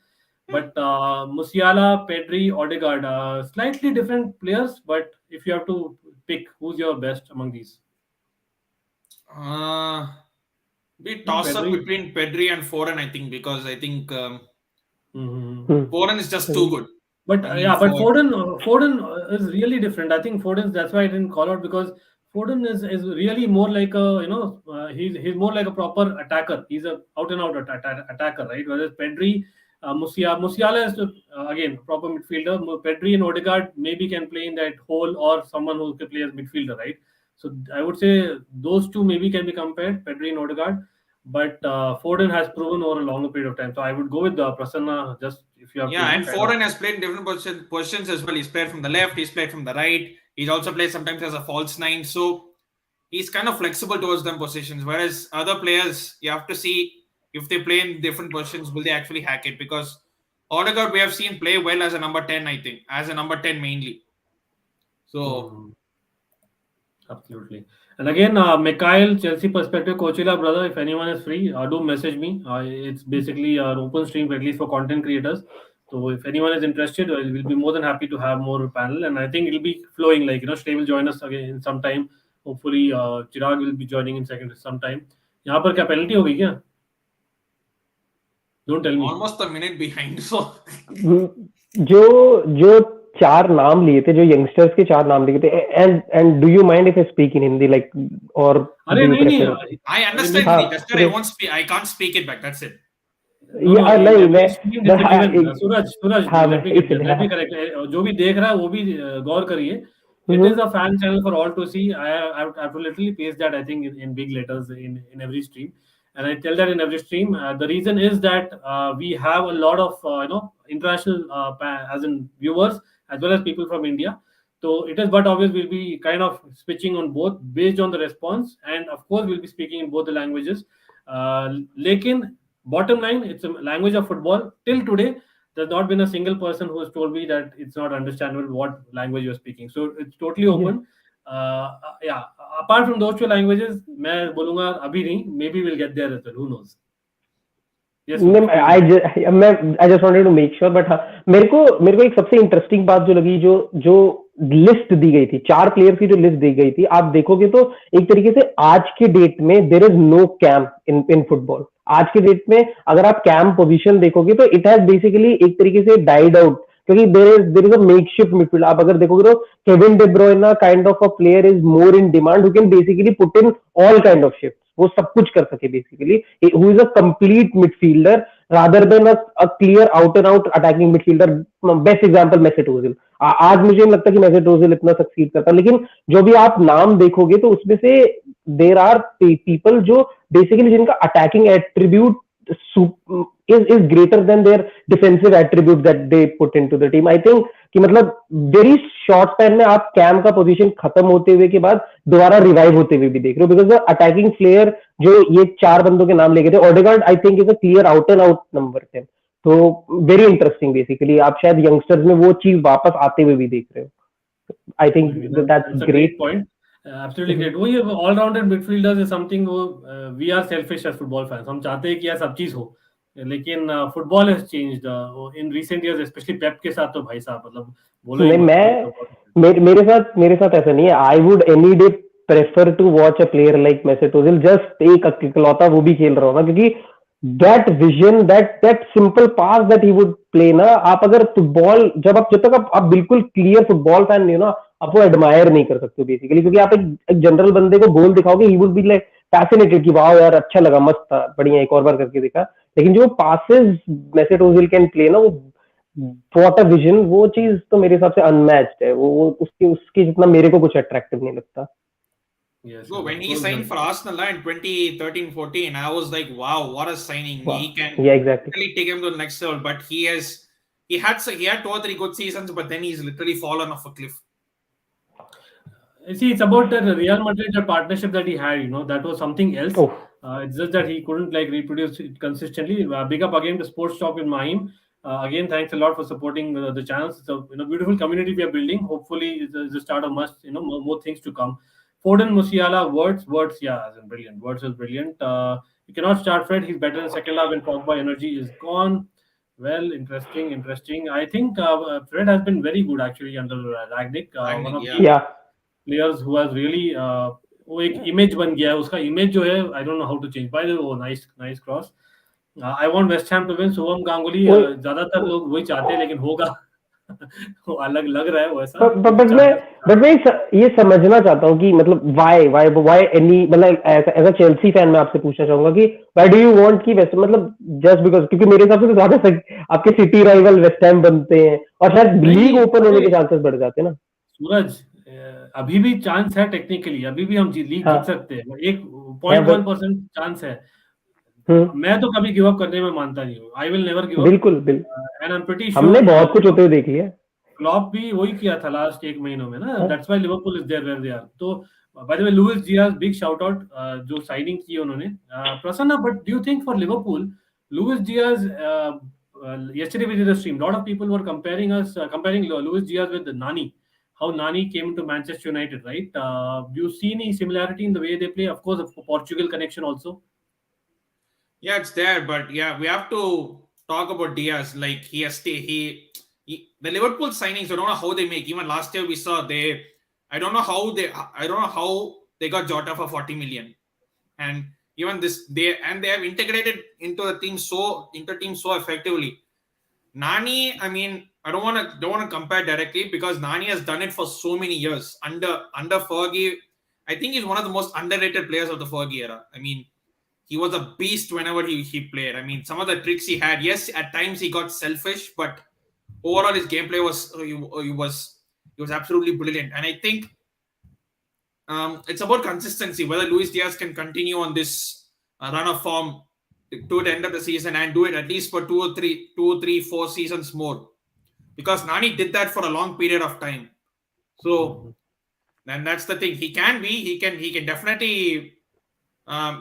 But Musiala, Pedri, Odegaard, slightly different players. But if you have to pick, who's your best among these? We toss up between Pedri and Foden, I think, because I think Foden is just too good. But Foden is really different. I think that's why I didn't call out, because Foden is really more like a he's more like a proper attacker. He's a out and out attacker, right? Whereas Pedri, Musiala is again proper midfielder. Pedri and Odegaard maybe can play in that hole, or someone who can play as midfielder, right? So I would say those two maybe can be compared, Pedri and Odegaard. But Foden has proven over a longer period of time. So I would go with Prasanna, just if you have. Yeah, and Foden has played in different positions as well. He's played from the left, he's played from the right. He's also played sometimes as a false nine. So he's kind of flexible towards them positions. Whereas other players, you have to see if they play in different positions, will they actually hack it? Because Odegaard, we have seen play well as a number 10, I think. As a number 10 mainly. So... Absolutely. And again, Mikhail, Chelsea perspective, Coachella brother, if anyone is free, do message me. It's basically an open stream, at least for content creators. So if anyone is interested, we'll be more than happy to have more panel. And I think it'll be flowing, like, Shrey will join us again in some time. Hopefully, Chirag will be joining in some time. यहाँ पर क्या penalty हो गई क्या? Don't tell me. Almost a minute behind. So जो चार नाम लिए थे, जो यंगस्टर्स के चार नाम लिए थे, and do you mind if I speak in Hindi, like, or अरे नहीं, I understand Hindi, just that I won't speak, I can't speak it back, that's it. Yeah, नहीं मैं सूरज let me correct, जो भी देख रहा है वो भी गौर करिए. It is a fan channel for all to see. I have to literally paste that, I think, in big letters in every stream. And I tell that in every stream. The reason is that we have a lot of international as in viewers, as well as people from India. So it is but obvious we'll be kind of switching on both based on the response, and of course we'll be speaking in both the languages. Lekin bottom line, it's a language of football. Till today, there's not been a single person who has told me that it's not understandable what language you're speaking. So it's totally open. Yeah. Apart from those two languages, मैं बोलूँगा अभी नहीं. Maybe we'll get there as well. Who knows? Yes. I just wanted to make sure, but हाँ, मेरे को एक सबसे interesting बात जो लगी, जो लिस्ट दी गई थी, 4 प्लेयर्स की जो लिस्ट दी गई थी, आप देखोगे तो एक तरीके से आज के डेट में there is no calm in football. आज के डेट में अगर आप कैम पोजीशन देखोगे तो इट हैज बेसिकली एक तरीके से डाइड आउट, क्योंकि there is a makeshift midfield. आप अगर देखोगे तो Kevin De Bruyne kind of a player is more in demand, who can basically put in all kind of shift. वो सब कुछ कर सके basically, who is a complete midfielder rather than a clear out and out attacking midfielder. Best example Mesut Ozil. आज मुझे नहीं लगता कि मेसेट ओजिल इतना सक्सीड करता, लेकिन जो भी आप नाम देखोगे तो उसमें से देयर आर पीपल जो बेसिकली जिनका attacking attribute is greater than their defensive attributes that they put into the team. I think कि मतलब very short time में आप कैम का पोजीशन खत्म होते हुए के बाद दोबारा रिवाइव होते हुए भी देख रहे हो, बिकॉज अटैकिंग प्लेयर जो ये 4 बंदों के नाम लेके थे, Odegaard I think is a clear out and out number 10. तो वेरी इंटरेस्टिंग. बेसिकली आप शायद यंगस्टर्स में वो चीज वापस आते हुए भी देख रहे हो. I think that's great point. Absolutely great. वही all-rounded midfielders is something we are selfish as football fans. हम चाहते हैं कि यह सब चीज हो, लेकिन football has changed in recent years, especially पेप के साथ. तो भाई साहब मतलब बोलो नहीं, मैं मेरे साथ ऐसा नहीं है. I would any day prefer to watch a player like Mesut Ozil just एक इकलौता वो भी खेल रहा होगा, क्योंकि that vision, that simple pass that he would play ना, आप अगर फुटबॉल जब तक आप बिल्कुल क्लियर फुटबॉल फैन नहीं हो ना, आप वो एडमायर नहीं कर सकते बेसिकली, क्योंकि आप एक जनरल बंदे को गोल दिखाओगे, he would be like fascinated कि वाओ यार अच्छा लगा, मस्त था, बढ़िया, एक और बार करके देखा. लेकिन जो पासेस मेसेट ओजिल कैन प्ले ना, वो व्हाट अ विजन, वो चीज तो मेरे हिसाब से अनमैच्ड है. वो उसके जितना मेरे को कुछ अट्रैक्टिव नहीं लगता. Yes, So yes, when of he course. signed for Arsenal in 2013-14, I was like, wow, what a signing. Wow. He can Yeah, exactly. really take him to the next level. But he had 2 or 3 good seasons, but then he's literally fallen off a cliff. You see, it's about the Real Madrid partnership that he had. That was something else. Oh, It's just that he couldn't reproduce it consistently. Big up again to Sports Talk with Mahim. Again, thanks a lot for supporting the channels. It's a beautiful community we are building. Hopefully, it's the start of much more things to come. Foden, Musiala, words, yeah, as in brilliant. Words is brilliant. You cannot start Fred. He's better in second half when Pogba energy is gone. Well, interesting. I think Fred has been very good actually under Ragnick. One Rangnick, of yeah. the yeah. Players who has really वो एक image बन गया है उसका image जो है I don't know how to change by the वो nice cross I want West Ham to win Shubham Ganguly वो ज्यादातर लोग वही चाहते हैं लेकिन होगा वो अलग लग रहा है वैसा बट मैं ये समझना चाहता हूँ कि मतलब व्हाई एनी मतलब एज अ चेल्सी फैन मैं आपसे पूछना चाहूंगा कि व्हाई डू यू वांट कि वेस्ट मतलब जस्ट बिकॉज क्योंकि मेरे हिसाब से तो ज्यादा आपके सिटी राइवल वेस्ट हैम बनते हैं और शायद लीग ओपन होने के चांसेस बढ़ जाते हैं ना सूरज अभी भी चांस है टेक्निकली अभी भी हम लीग हाँ जीत सकते हैं 1.1% चांस है मैं तो कभी गिव अप करने में मानता नहीं हूँ I will never give up बिल्कुल एंड आई एम प्रीटी हमने श्योर बहुत कुछ होते हुए देख लिया क्लॉप भी वही किया था लास्ट एक महीनों में ना हाँ। That's why Liverpool is there where they are तो by the way Luis Diaz big shout out जो साइनिंग की उन्होंने Prasanna but do you think for Liverpool Luis Diaz yesterday we did a stream lot of people were comparing Luis Diaz with Nani how Nani came to Manchester United right do you see any similarity in the way they play of course a Portugal connection also Yeah, it's there, but yeah, we have to talk about Diaz. Like he the Liverpool signings. I don't know how they make. Even last year we saw I don't know how they got Jota for 40 million, and even they have integrated into the team so effectively. Nani, I mean, I don't want to compare directly because Nani has done it for so many years under Fergie. I think he's one of the most underrated players of the Fergie era. I mean, he was a beast whenever he played. I mean, some of the tricks he had, yes, at times he got selfish, but overall his gameplay was absolutely brilliant. And I think it's about consistency, whether Luis Diaz can continue on this run of form to the end of the season and do it at least for 4 seasons more. Because Nani did that for a long period of time. So then that's the thing. He can definitely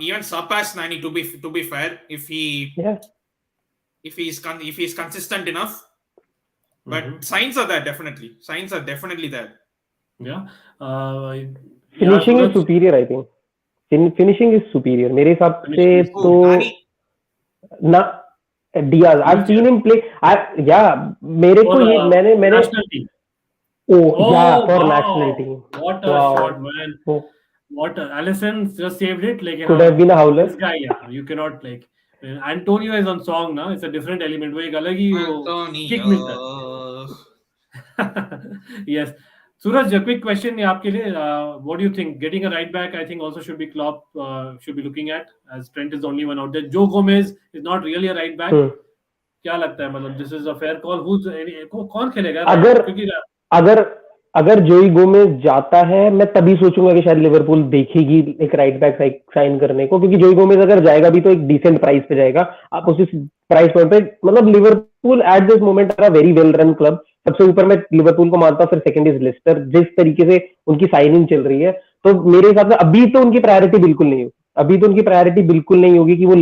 even surpass Nani to be fair if he's consistent enough. But signs are there definitely. Signs are definitely there. yeah finishing is superior I think finishing is superior मेरे हिसाब से तो ना Diaz I have seen him play या मेरे को ये मैंने national team या for national team what a shot man what Alisson just saved it like could have been a howler this guy yeah you cannot like Antonio is on song now it's a different element वो एक अलग ही kick मिलता है yes Suraj a quick question है आपके लिए what do you think getting a right back I think also should be Klopp should be looking at as Trent is the only one out there Joe Gomez is not really a right back क्या लगता है मतलब this is a fair call कौन खेलेगा अगर जोई Gomez जाता है मैं तभी सोचूंगा कि शायद लिवरपूल देखेगी एक राइट बैक साइन करने को क्योंकि जोई गोमेज अगर जाएगा भी तो एक डिसेंट प्राइस पे जाएगा आप उसी प्राइस पॉइंट पे मतलब Liverpool at this moment are a very well run club सबसे ऊपर मैं लिवरपूल को मानता हूँ फिर सेकंड इज लेस्टर जिस तरीके से उनकी साइनिंग चल रही है तो मेरे हिसाब से अभी तो उनकी प्रायोरिटी बिल्कुल नहीं होगी कि वो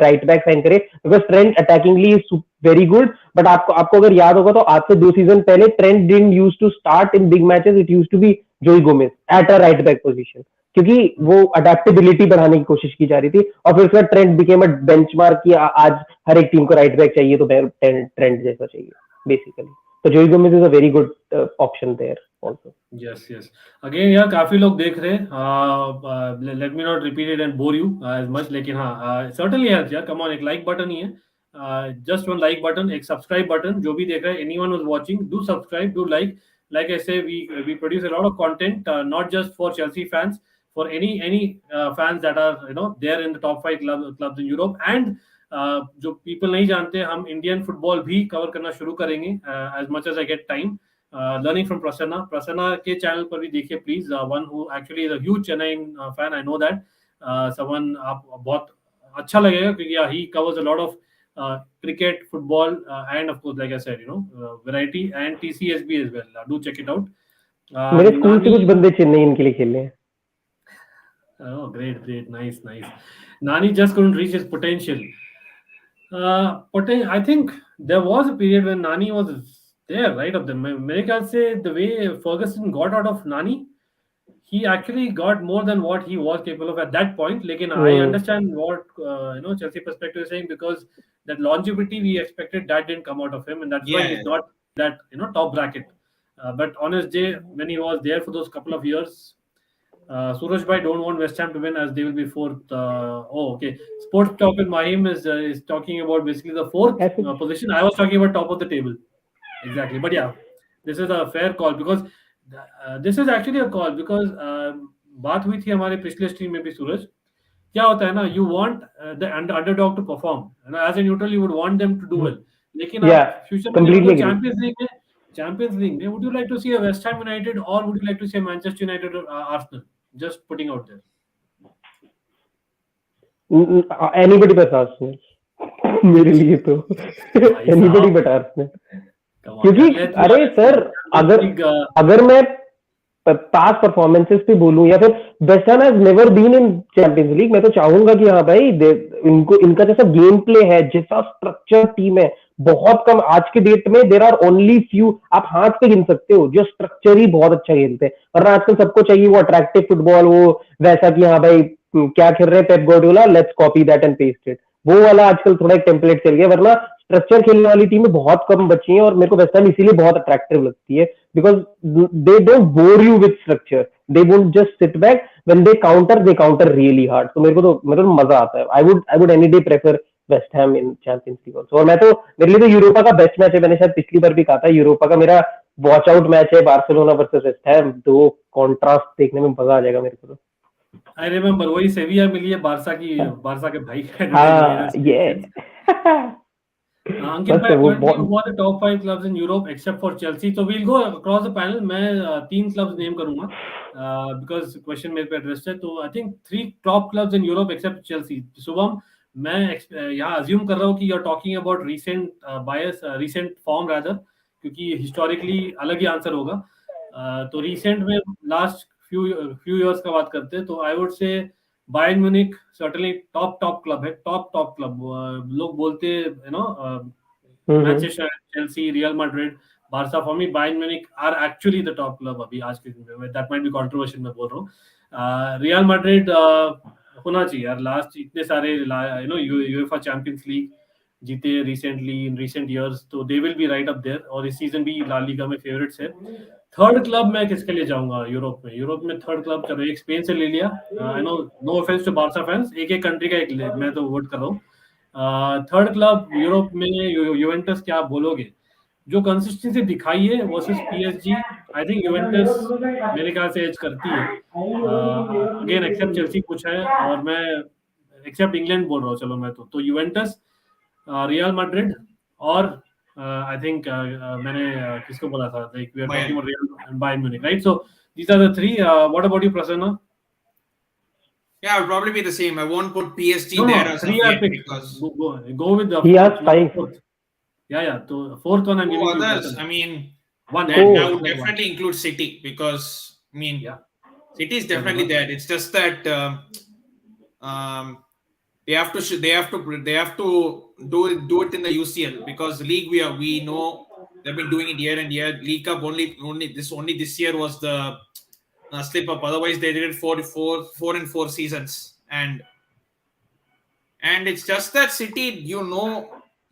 राइट बैक साइन करे because Trent attackingly is very good but आपको अगर याद होगा तो आज से 2 सीजन पहले Trent didn't used to start in big matches it used to be Joe Gomez at a right back position क्योंकि वो अडेप्टेबिलिटी बढ़ाने की कोशिश की जा रही थी और फिर उसका ट्रेंट बिकेम अ बेंचमार्क कि आज हर एक टीम को राइट बैक चाहिए तो ट्रेंट जैसा चाहिए बेसिकली तो Joe Gomez is a very good option there also yes again यार काफी लोग देख रहे हैं let me not repeat it and bore you as much लेकिन हाँ certainly helps यार come on एक like button ही है just one like button एक subscribe button जो भी देख रहा है anyone who's watching do subscribe do like I say we produce a lot of content not just for Chelsea fans for any fans that are there in the top 5 clubs in Europe and जो people नहीं जानते हम Indian football भी cover करना शुरू करेंगे as much as I get time learning from Prasanna के channel पर भी देखिए please. One who actually is a huge Chennai fan. I know that. Someone आप बहुत अच्छा लगेगा क्योंकि he covers a lot of cricket, football, and of course, like I said, variety and TCSB as well. Do check it out. मेरे school से Nani, कुछ बंदे चेन्नई इनके लिए खेल रहे हैं. oh, great, nice. Nani just couldn't reach his potential. I think there was a period when Nani was there, right? Of the मेरे ख्याल से the way Ferguson got out of Nani, he actually got more than what he was capable of at that point. Lekin I understand what Chelsea perspective is saying, because that longevity we expected, that didn't come out of him, and that's why he's not that top bracket. But honest day, when he was there for those couple of years, Suraj Bhai don't want West Ham to win as they will be fourth. Okay. Sports Talk with Mahim is talking about basically the fourth position. I was talking about top of the table. Exactly. But yeah, this is a fair call, because this is actually a call, because बात हुई थी हमारे पिछले stream में भी सूरज. क्या होता है ना, you want the underdog to perform. As a neutral, you would want them to do well. लेकिन आप फ्यूचर में चैंपियंस लीग में, would you like to see a West Ham United or would you like to see a Manchester United or Arsenal? Just putting out there. Anybody but Arsenal. मेरे लिए तो anybody but Arsenal. क्योंकि अरे sir, अगर मैं पास performances पे बोलूं या फिर West Ham has never been in Champions League, मैं तो चाहूंगा कि हाँ भाई इनका जैसा गेम प्ले है, जैसा स्ट्रक्चर टीम है, बहुत कम आज के डेट में देयर आर ओनली फ्यू, आप हाथ पे गिन सकते हो जो स्ट्रक्चर ही बहुत अच्छा खेलते हैं. वरना आजकल सबको चाहिए वो अट्रैक्टिव फुटबॉल, वो वैसा कि हाँ भाई क्या खेल रहे हैं Pep Guardiola, let's copy that and paste it, वो वाला आजकल थोड़ा एक टेम्पलेट चल गया. वरना स्ट्रक्चर खेलने वाली टीमें बहुत कम बची हैं, और मेरे को वेस्ट हैम इसीलिए बहुत अट्रैक्टिव लगती है, because they don't bore you with structure, they won't just sit back, when they counter really hard. तो मेरे को मजा आता है. I would any day prefer waste Ham in Champions league also. और मैं तो, मेरे लिए तो यूरोपा का बेस्ट मैच है, मैंने शायद पिछली बार भी कहा था, यूरोपा का मेरा वॉच आउट मैच है बार्सिलोना वर्सेस वेस्ट हैम. दो कॉन्ट्रास्ट देखने में मजा आ जाएगा मेरे को. तो I remember वही सेविया मिली है बारसा के भाई का. हाँ ये Ankit bhai, who are the top 5 clubs in Europe except for Chelsea? So we'll go across the panel. मैं 3 clubs name करूंगा because question मेरे पे addressed है. तो I think 3 top clubs in Europe except Chelsea. Shubham, मैं यहाँ assume कर रहा हूँ कि you're talking about recent form rather, क्योंकि historically अलग ही आंसर होगा. तो recent में last few years का बात करते हैं, तो I would say Bayern Munich certainly top club है, top club. लोग बोलते Manchester, Chelsea, Real Madrid, Barca. For me, Bayern Munich are actually the top club अभी आज के दिन में. That might be controversial, मैं बोल रहा हूँ. Real Madrid होना चाहिए यार. लास्ट इतने सारे UEFA Champions League जीते recently in recent years, तो they will be right up there. और इस सीजन भी ला लीगा में फेवरेट्स है. थर्ड क्लब मैं किसके लिए जाऊंगा यूरोप में थर्ड क्लब, चलो एक स्पेन से ले लिया. I know, no offence to Barca fans, एक कंट्री का एक मैं तो वोट कर रहा हूँ. थर्ड क्लब यूरोप में यूवेंटस. क्या आप बोलोगे, जो कंसिस्टेंसी दिखाई है versus PSG, I think Juventus मेरे ख्याल से एज करती है. अगेन एक्सेप्ट चेल्सी कुछ है, और मैं एक्सेप्ट इंग्लैंड बोल रहा हूँ. चलो मैं तो यूवेंटस, रियल मैड्रिड, और I think मैंने किसको बोला था, like we are talking about Real and Bayern Munich, right? So these are the 3. What about you, Prasanna? Yeah, I'll probably be the same. I won't put PSG there as 3 are picked. because go with the he has 5. Yeah. So fourth one I'm giving you. Others, I mean, one. I would definitely include City, because I mean, City is definitely there. It's just that they have to do it in the UCL, because league we know they've been doing it year and year. League Cup only this year was the slip up. Otherwise they did it 4 and 4 seasons, and it's just that City,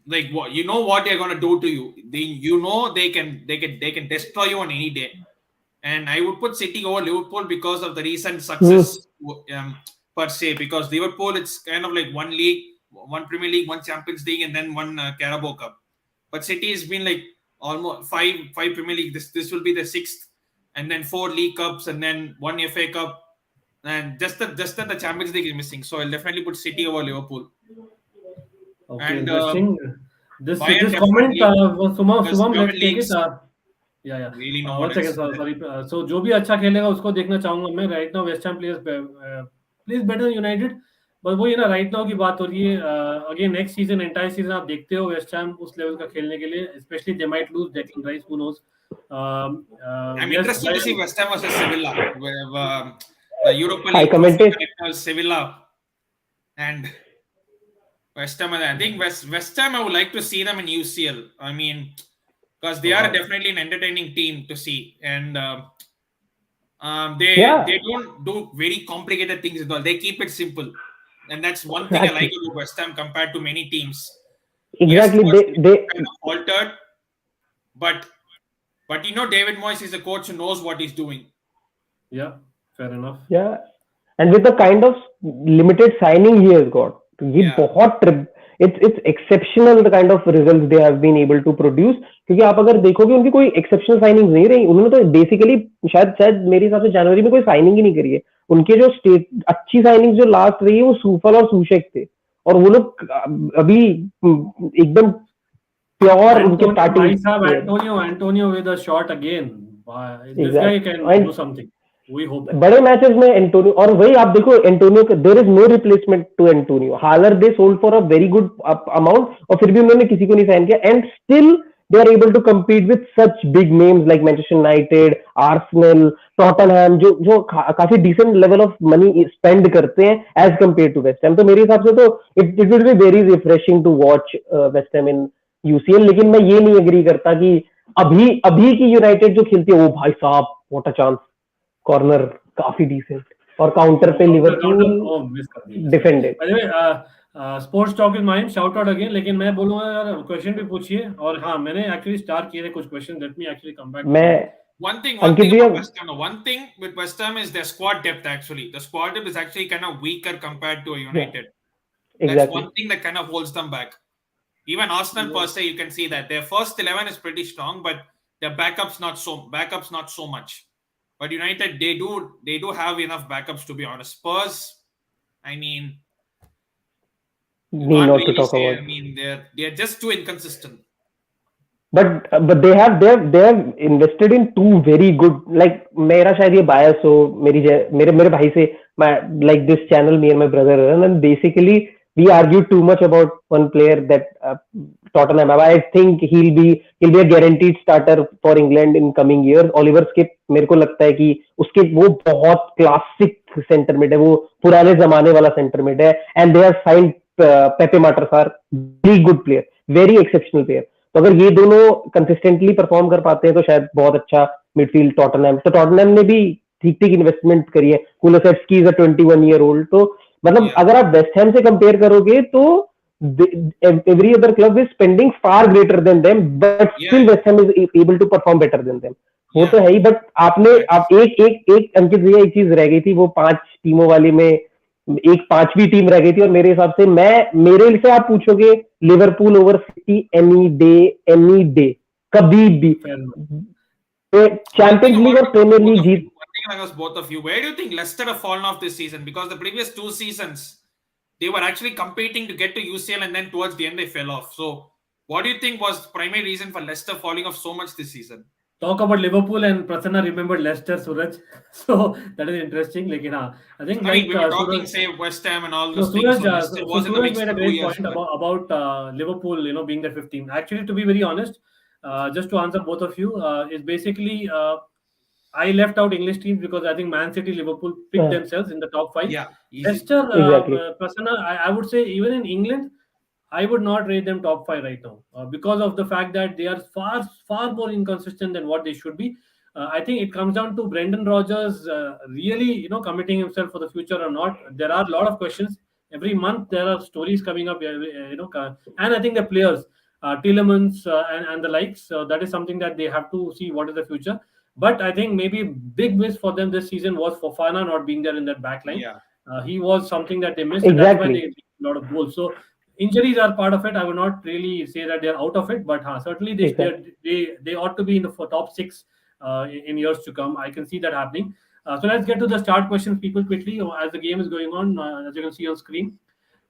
like what they're going to do to you. They can destroy you on any day. And I would put City over Liverpool because of the recent success per se, because Liverpool, it's kind of like one league, one Premier League, one Champions League, and then one Carabao Cup. But City has been like almost five Premier League. This will be the 6th, and then 4 League Cups, and then 1 FA Cup, and just that the Champions League is missing. So I'll definitely put City over Liverpool. Okay, and interesting. This comment, Sumam, let's take it. Yeah. Really no One one second, else. sorry. So जो भी अच्छा खेलेगा उसको देखना चाहूंगा मैं. Right now West Ham plays better than United. बस वही है ना, राइट नाउ की बात हो रही है. Again next season, entire season आप देखते हो वेस्ट हैम उस लेवल का खेलने के लिए, specially they might lose Declan rice, who nose. I'm interested to see West Ham versus Sevilla, where the Europa I League commented. Sevilla and West Ham. I think West Ham, I would like to see them in UCL. I mean, because they are definitely an entertaining team to see, and they don't do very complicated things at all. They keep it simple, and that's one thing I like about West Ham compared to many teams. Exactly, Yes, they kind of altered, but David Moyes is a coach who knows what he's doing. Yeah, fair enough. Yeah, and with the kind of limited signing he has got, it's exceptional the kind of results they have been able to produce. क्योंकि आप अगर देखोगे उनकी कोई exceptional signing नहीं रही, उन्होंने तो बेसिकली शायद मेरे हिसाब से जनवरी में कोई साइनिंग ही नहीं करी है. उनके जो अच्छी साइनिंग जो लास्ट रही है वो सूफल और सूशेक थे, और वो लोग अभी एकदम प्योर उनके starting. Antonio with a shot again. This guy can do something. We hope. बड़े मैचेस में एंटोनियो, और वही आप देखो एंटोनियो का there is no replacement to Antonio. Haller they sold for a very good amount, और फिर भी उन्होंने किसी को नहीं साइन किया, and still they are able to compete with such big names like Manchester United, Arsenal, Tottenham, जो काफी decent level of money spend करते हैं as compare to West Ham. तो मेरे हिसाब से तो it will be very refreshing to watch West Ham in UCL. लेकिन मैं ये नहीं एग्री करता कि अभी की यूनाइटेड जो खेलती है वो भाई साहब व्हाट अ चांस, कॉर्नर काफी डिसेंट, और काउंटर पे Liverpool defended. Sports talk is mine, shout out again. लेकिन मैं बोलूंगा यार क्वेश्चन भी पूछिए, और हाँ मैंने एक्चुअली स्टार्ट किए थे कुछ question. Late me actually come back. One thing about West Ham, one thing with West Ham is their squad depth. Actually, the squad depth is actually kind of weaker compared to United. Exactly. That's one thing that kind of holds them back. Even Arsenal per se, you can see that their first 11 is pretty strong, but their backups not so much. But United, they do have enough backups, to be honest. Spurs, I mean, not really to talk about. I mean, they're just too inconsistent. But they have invested in two very good, like मेरा शायद ये bias हो मेरे भाई से, like this channel, me and my brother, and basically we argue too much about one player that Tottenham. I think he'll be a guaranteed starter for England in coming years. Oliver Skip, मेरे को लगता है कि उसके वो बहुत classic centre mid है, वो पुराने जमाने वाला सेंटर मिड है. And they have signed Pape Matar Sarr, very good player, very exceptional player. तो अगर ये दोनों कंसिस्टेंटली परफॉर्म कर पाते हैं तो शायद बहुत अच्छा मिडफील्ड टॉटनहम ने भी ठीक इन्वेस्टमेंट करी है. कुलसेट्स्की इज अ 21 ईयर ओल्ड. तो मतलब अगर आप वेस्ट हैम से कंपेयर करोगे तो every other club is spending far greater than them, but still West Ham is able to perform better than them. वो तो है ही. बट आप एक अंकित भैया एक चीज रह गई थी, वो 5 टीमों वाली में एक 5वीं टीम रह गई थी, और मेरे हिसाब से मेरे से आप पूछोगे Liverpool over City any day कभी भी. चैंपियंस लीग और प्रीमियर लीग जीत. Both of you, where do you think Leicester have fallen off this season? Because the previous 2 seasons they were actually competing to get to UCL, and then towards the end they fell off. So what do you think was the primary reason for Leicester falling off so much this season? Talk about Liverpool and Prasanna remembered Leicester, Suraj. So that is interesting. Like, I think we were talking, say, West Ham and all those things. Suraj made a great point about Liverpool, being the 5th team. Actually, to be very honest, just to answer both of you, is basically I left out English teams because I think Man City, Liverpool picked themselves in the top 5. Yeah, Leicester, exactly. Prasanna, I would say even in England, I would not rate them top 5 right now because of the fact that they are far more inconsistent than what they should be. I think it comes down to Brendan Rodgers really, committing himself for the future or not. There are a lot of questions. Every month there are stories coming up, and I think the players, Tielemans and the likes, that is something that they have to see what is the future. But I think maybe big miss for them this season was Fofana not being there in that back line. Yeah. He was something that they missed, exactly. And that's why they did a lot of goals. So injuries are part of it. I would not really say that they're out of it, but certainly they ought to be in the top 6 in years to come. I can see that happening. So let's get to the start questions, people, quickly as the game is going on. As you can see on screen,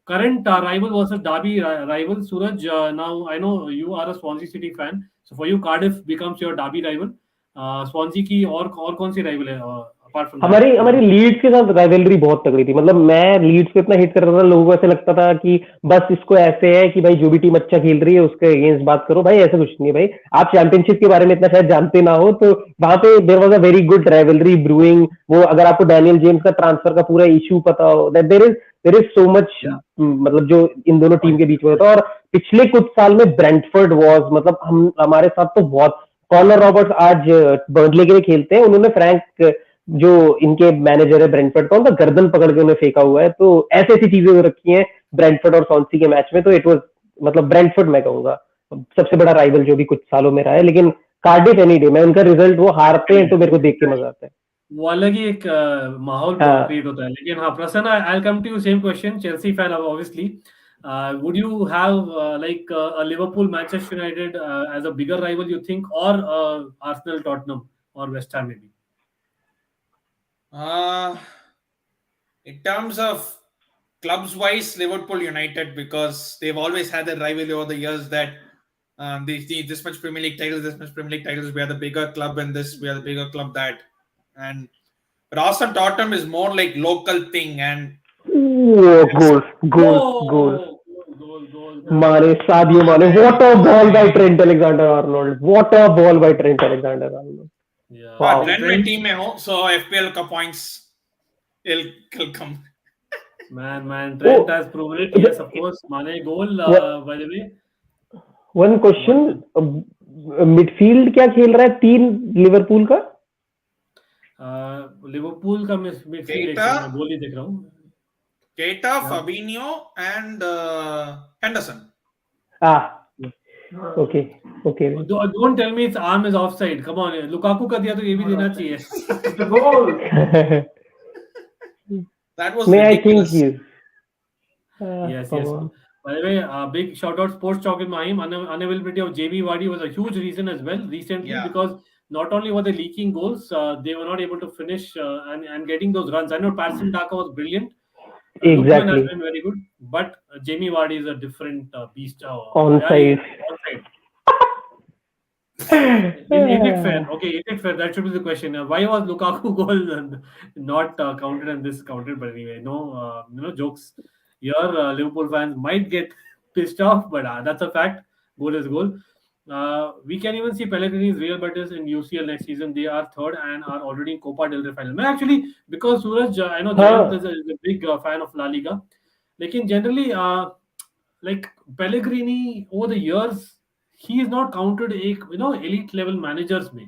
current rival versus Derby rival. Suraj, now I know you are a Swansea City fan, so for you Cardiff becomes your Derby rival. Swansi की और कौन सी rival है apart from हमारी Leeds के साथ rivalry बहुत तगड़ी थी। मतलब मैं लीड्स को इतना हिट कर रहा था, लोगों को ऐसे लगता था कि बस इसको ऐसे है कि भाई जो भी टीम अच्छा खेल रही है उसके अगेंस्ट बात करो। भाई ऐसा कुछ नहीं है भाई, आप चैंपियनशिप के बारे में इतना शायद जानते ना हो, तो वहां पे there was a very good rivalry brewing. वो अगर आपको डैनियल जेम्स का ट्रांसफर का पूरा इशू पता हो, that there is so much, मतलब जो इन दोनों टीम के बीच में होता है। और पिछले कुछ साल में ब्रेंटफोर्ड वॉज, मतलब हमारे साथ तो बहुत, कॉनर रॉबर्ट्स आज बर्नली के लिए खेलते हैं, उन्होंने फ्रैंक जो इनके मैनेजर है ब्रेंटफोर्ड का, उनका गर्दन पकड़ के उन्हें फेंका हुआ है। तो ऐसी ऐसी चीजें हो रखी हैं ब्रेंटफोर्ड और सॉन्सी के मैच में। तो इट वाज, मतलब ब्रेंटफोर्ड मैं कहूंगा सबसे बड़ा राइवल जो भी कुछ सालों में रहा है। लेकिन कार्डिफ एनी डे, मैं उनका रिजल्ट, वो हारते हैं तो मेरे को देख के मजा आता है। वो अलग ही एक माहौल हाँ। क्रिएट होता है। लेकिन हाँ Prasanna, I will come to you, same question, Chelsea fan obviously, would you have like a Liverpool Manchester United as a bigger rival, you think, or Arsenal Tottenham or West Ham maybe? In terms of clubs wise, Liverpool United, because they've always had that rivalry over the years that they need this much Premier League titles, this much Premier League titles. We are the bigger club in this, we are the bigger club that. And but Arsenal Tottenham is more like local thing. And Goals. Mane, Sadio Mane, what a ball by Trent Alexander-Arnold. What a ball by Trent Alexander-Arnold. Yeah. Wow. Trent में team में हो, so FPL का points will come. Man, Trent has proven it. Yes, of course. Mane goal, by the way. One question, midfield क्या खेल रहा है तीन Liverpool का? लिवरपूल का मिडफील्ड गोल ही देख रहा हूँ। Keita, Fabinho, and Henderson. Okay. Don't tell me its arm is offside. Come on, Lukaku का दिया तो ये भी देना चाहिए। That was ridiculous. I think Yes. By the way, big shout out Sports Chalk in Mahim. Unavailability of Jamie Vardy was a huge reason as well recently, because not only were they leaking goals, they were not able to finish and getting those runs. I know Patson Daka was brilliant. Lookman has been very good, but Jamie Vardy is a different beast. Onside. Is it fair? Okay, is it fair? That should be the question. Why was Lukaku goal not counted and this counted? But anyway, no jokes. Here, Liverpool fans might get pissed off, but that's a fact. Goal is goal. We can even see Pellegrini's Real Betis in UCL next season. They are third and are already in Copa del Rey final. Actually, because Suraj, I know Jayant is a big fan of La Liga. Lekin generally, like Pellegrini over the years, he is not counted elite level managers में।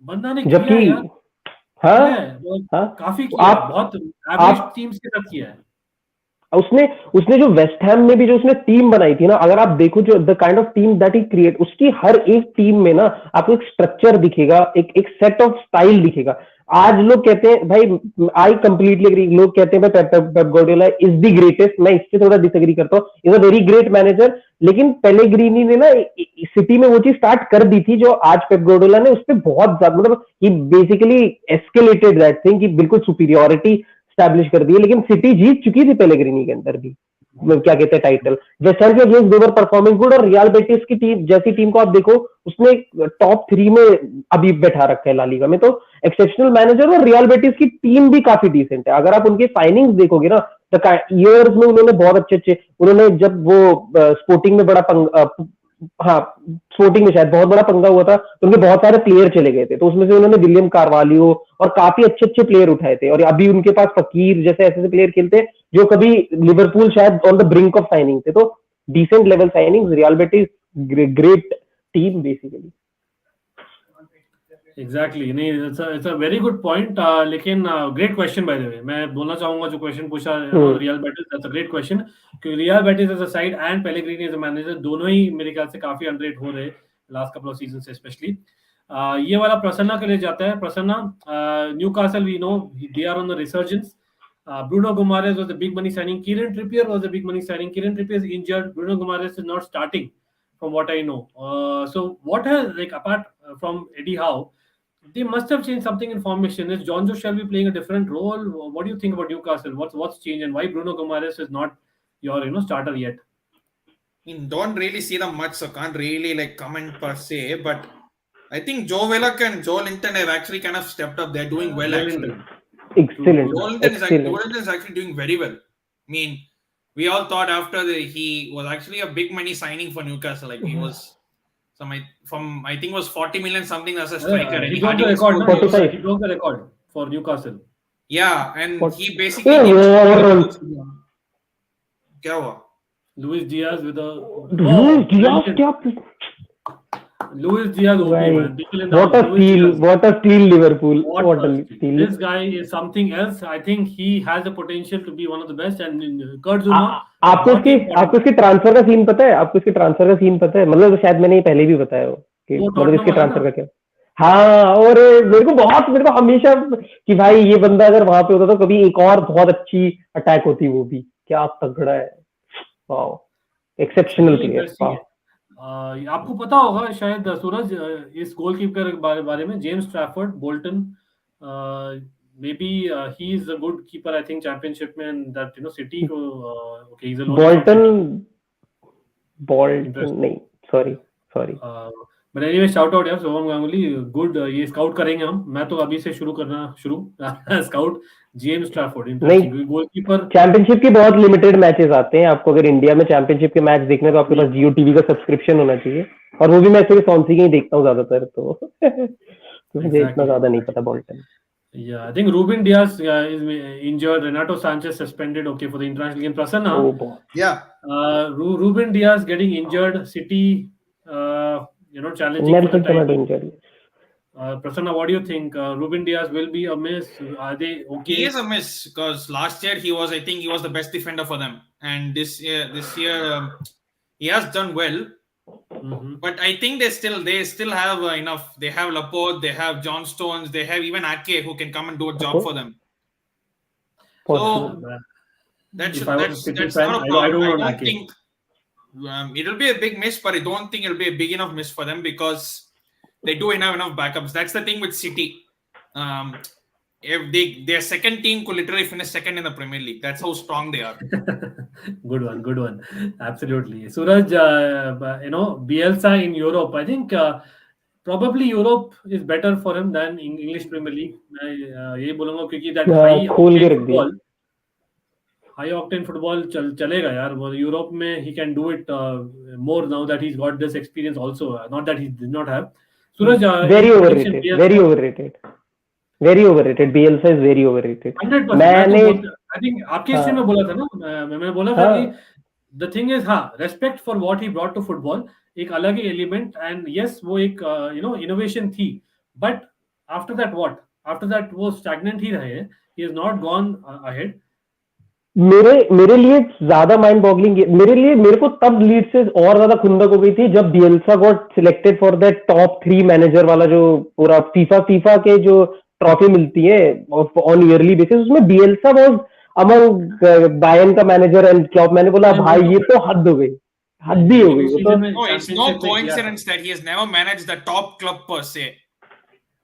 बंदा ने किया है यार, काफी किया है, बहुत एवरेज टीम्स के साथ किया है। उसने जो वेस्ट हैम में भी जो उसने टीम बनाई थी ना, अगर आप देखो जो the kind of team that he create, उसकी हर एक टीम में ना आपको एक स्ट्रक्चर दिखेगा, एक सेट ऑफ स्टाइल दिखेगा। आज लोग कहते हैं भाई, आई कंप्लीटली एग्री, लोग कहते हैं भाई Pep Guardiola is the greatest, मैं इससे थोड़ा डिसएग्री करता हूँ, is a very great manager. लेकिन पेलेग्रीनी ने ना सिटी में वो चीज स्टार्ट कर दी थी जो आज पेप गार्डियोला ने उस पर बहुत ज्यादा, मतलब ही बेसिकली एस्केलेटेड दैट थिंग, कि बिल्कुल सुपीरियरिटी स्टैब्लिश कर दी है। लेकिन सिटी जीत चुकी थी पेलेग्रीनी के अंदर भी, क्या कहते हैं, टाइटल। वेस्ट हैम के against they were performing good, और रियल बेटिस की टीम जैसी टीम को आप देखो, उसने टॉप 3 में अभी बैठा रखा है ला लीगा में। तो एक्सेप्शनल मैनेजर, और रियल बेटिस की टीम भी काफी डिसेंट है। अगर आप उनके साइनिंग्स देखोगे ना, ईयर्स में उन्होंने बहुत अच्छे, उन्होंने जब वो स्पोर्टिंग में स्पोर्टिंग में शायद बहुत बड़ा पंगा हुआ था, तो उनके बहुत सारे प्लेयर चले गए थे, तो उसमें से उन्होंने विलियम कार्वालियो और काफी अच्छे प्लेयर उठाए थे। और अभी उनके पास फकीर जैसे ऐसे प्लेयर खेलते हैं जो कभी लिवरपूल शायद on the brink of signing थे। तो decent level signings, Real Betis great team basically. Exactly, नहीं, it's a very good point. लेकिन great question by the way. मैं बोलना चाहूंगा जो क्वेश्चन पूछा Real Betis, that's a great question, क्योंकि Real Betis as a side and Pellegrini as a manager दोनों ही मेरे ख्याल से काफी अनरेट हो रहे लास्ट कपल ऑफ सीजन से स्पेशली। ये वाला प्रसन्ना के लिए जाता है। Prasanna, Newcastle we know they are on the resurgence. Bruno Guimaraes was a big money signing. Kieran Trippier was a big money signing. Kieran Trippier is injured. Bruno Guimaraes is not starting, from what I know. So what has, like, apart from Eddie Howe, they must have changed something in formation. Is John Joe Shelby playing a different role? What do you think about Newcastle? What's changed, and why Bruno Guimaraes is not your starter yet? I mean, don't really see them much, so can't really like comment per se. But I think Joe Willock and Joe Linton have actually kind of stepped up. They're doing well, actually. Excellent. Joe Linton is actually doing very well. I mean, we all thought after he was actually a big money signing for Newcastle. Like he was I think it was 40 million something as a striker. He broke the record. No? He broke the record for Newcastle. Yeah, and he basically क्या हुआ? Luis Diaz with a Luis Diaz OP, man. What a steal Liverpool. What a steal. This guy is something else. I think he has the potential to be one of the best. And Kurt Zouma, आपको इसकी transfer का scene पता है? मतलब शायद मैंने पहले भी बताया हो कि मतलब इसके ट्रांसफर का क्या। हाँ, और मेरे को हमेशा कि भाई ये बंदा अगर वहां पे होता तो कभी एक और बहुत अच्छी अटैक होती, वो भी क्या तगड़ा है। Wow, exceptional player. आपको पता होगा शायद सूरज इस गोलकीपर के बारे में, James Trafford Bolton, maybe he is a good keeper I think championship में, and that City को okay he's a Bolton नहीं, sorry but anyway shout out यार सोहम गांगुली, good, ये स्काउट करेंगे हम। मैं तो अभी से शुरू scout James Trafford goalkeeper. Championship की बहुत लिमिटेड मैचेस आते हैं, आपको अगर इंडिया में चैंपियनशिप के मैच देखने तो आपके पास जियो टीवी का सब्सक्रिप्शन होना चाहिए, और वो भी मैं सिर्फ सॉन्सी के ही देखता हूँ ज्यादातर, तो मुझे इतना ज्यादा नहीं पता Bolton. Yeah, I think Ruben Diaz is injured. Renato Sanchez suspended. Okay, for the international game. Prasanna. Yeah. Ruben Diaz getting injured. City, challenging for the title. Prasanna, what do you think? Ruben Diaz will be a miss. Are they okay? He is a miss because last year I think he was the best defender for them, and this year he has done well. Mm-hmm. But I think they still have enough. They have Laporte, they have John Stones, they have even Ake who can come and do a job for them. So that's not a problem. I don't think it'll be a big miss, but I don't think it'll be a big enough miss for them because they do have enough backups. That's the thing with City. If their second team could literally finish second in the Premier League. That's how strong they are. Good one. Absolutely. Suraj, Bielsa in Europe, I think probably Europe is better for him than English Premier League. मैं यही बोलूँगा क्योंकि that high octane football चलेगा यार। वो Europe में he can do it more now that he's got this experience also. Not that he did not have. Suraj, very overrated. Bielsa is very overrated. 100%. I think आपके हिस्से में बोला था ना, मैं बोला था कि the thing is, respect for what he brought to football, एक अलग ही element, and yes वो एक innovation थी, but after that वो stagnant ही रहे। He has not gone ahead. मेरे लिए ज्यादा माइंड बॉगलिंग, मेरे को तब लीड से और ज्यादा खुंदक हो गई थी जब Bielsa got selected for that top 3 manager वाला जो पूरा फीफा के जो ट्रॉफी मिलती है ऑन ईयरली बेसिस, उसमें बिएल्सा वाज अमंग बायर्न का मैनेजर एंड क्लब। मैंने बोला भाई ये तो हद हो गई। No, it's no coincidence that he has never managed the top club per se.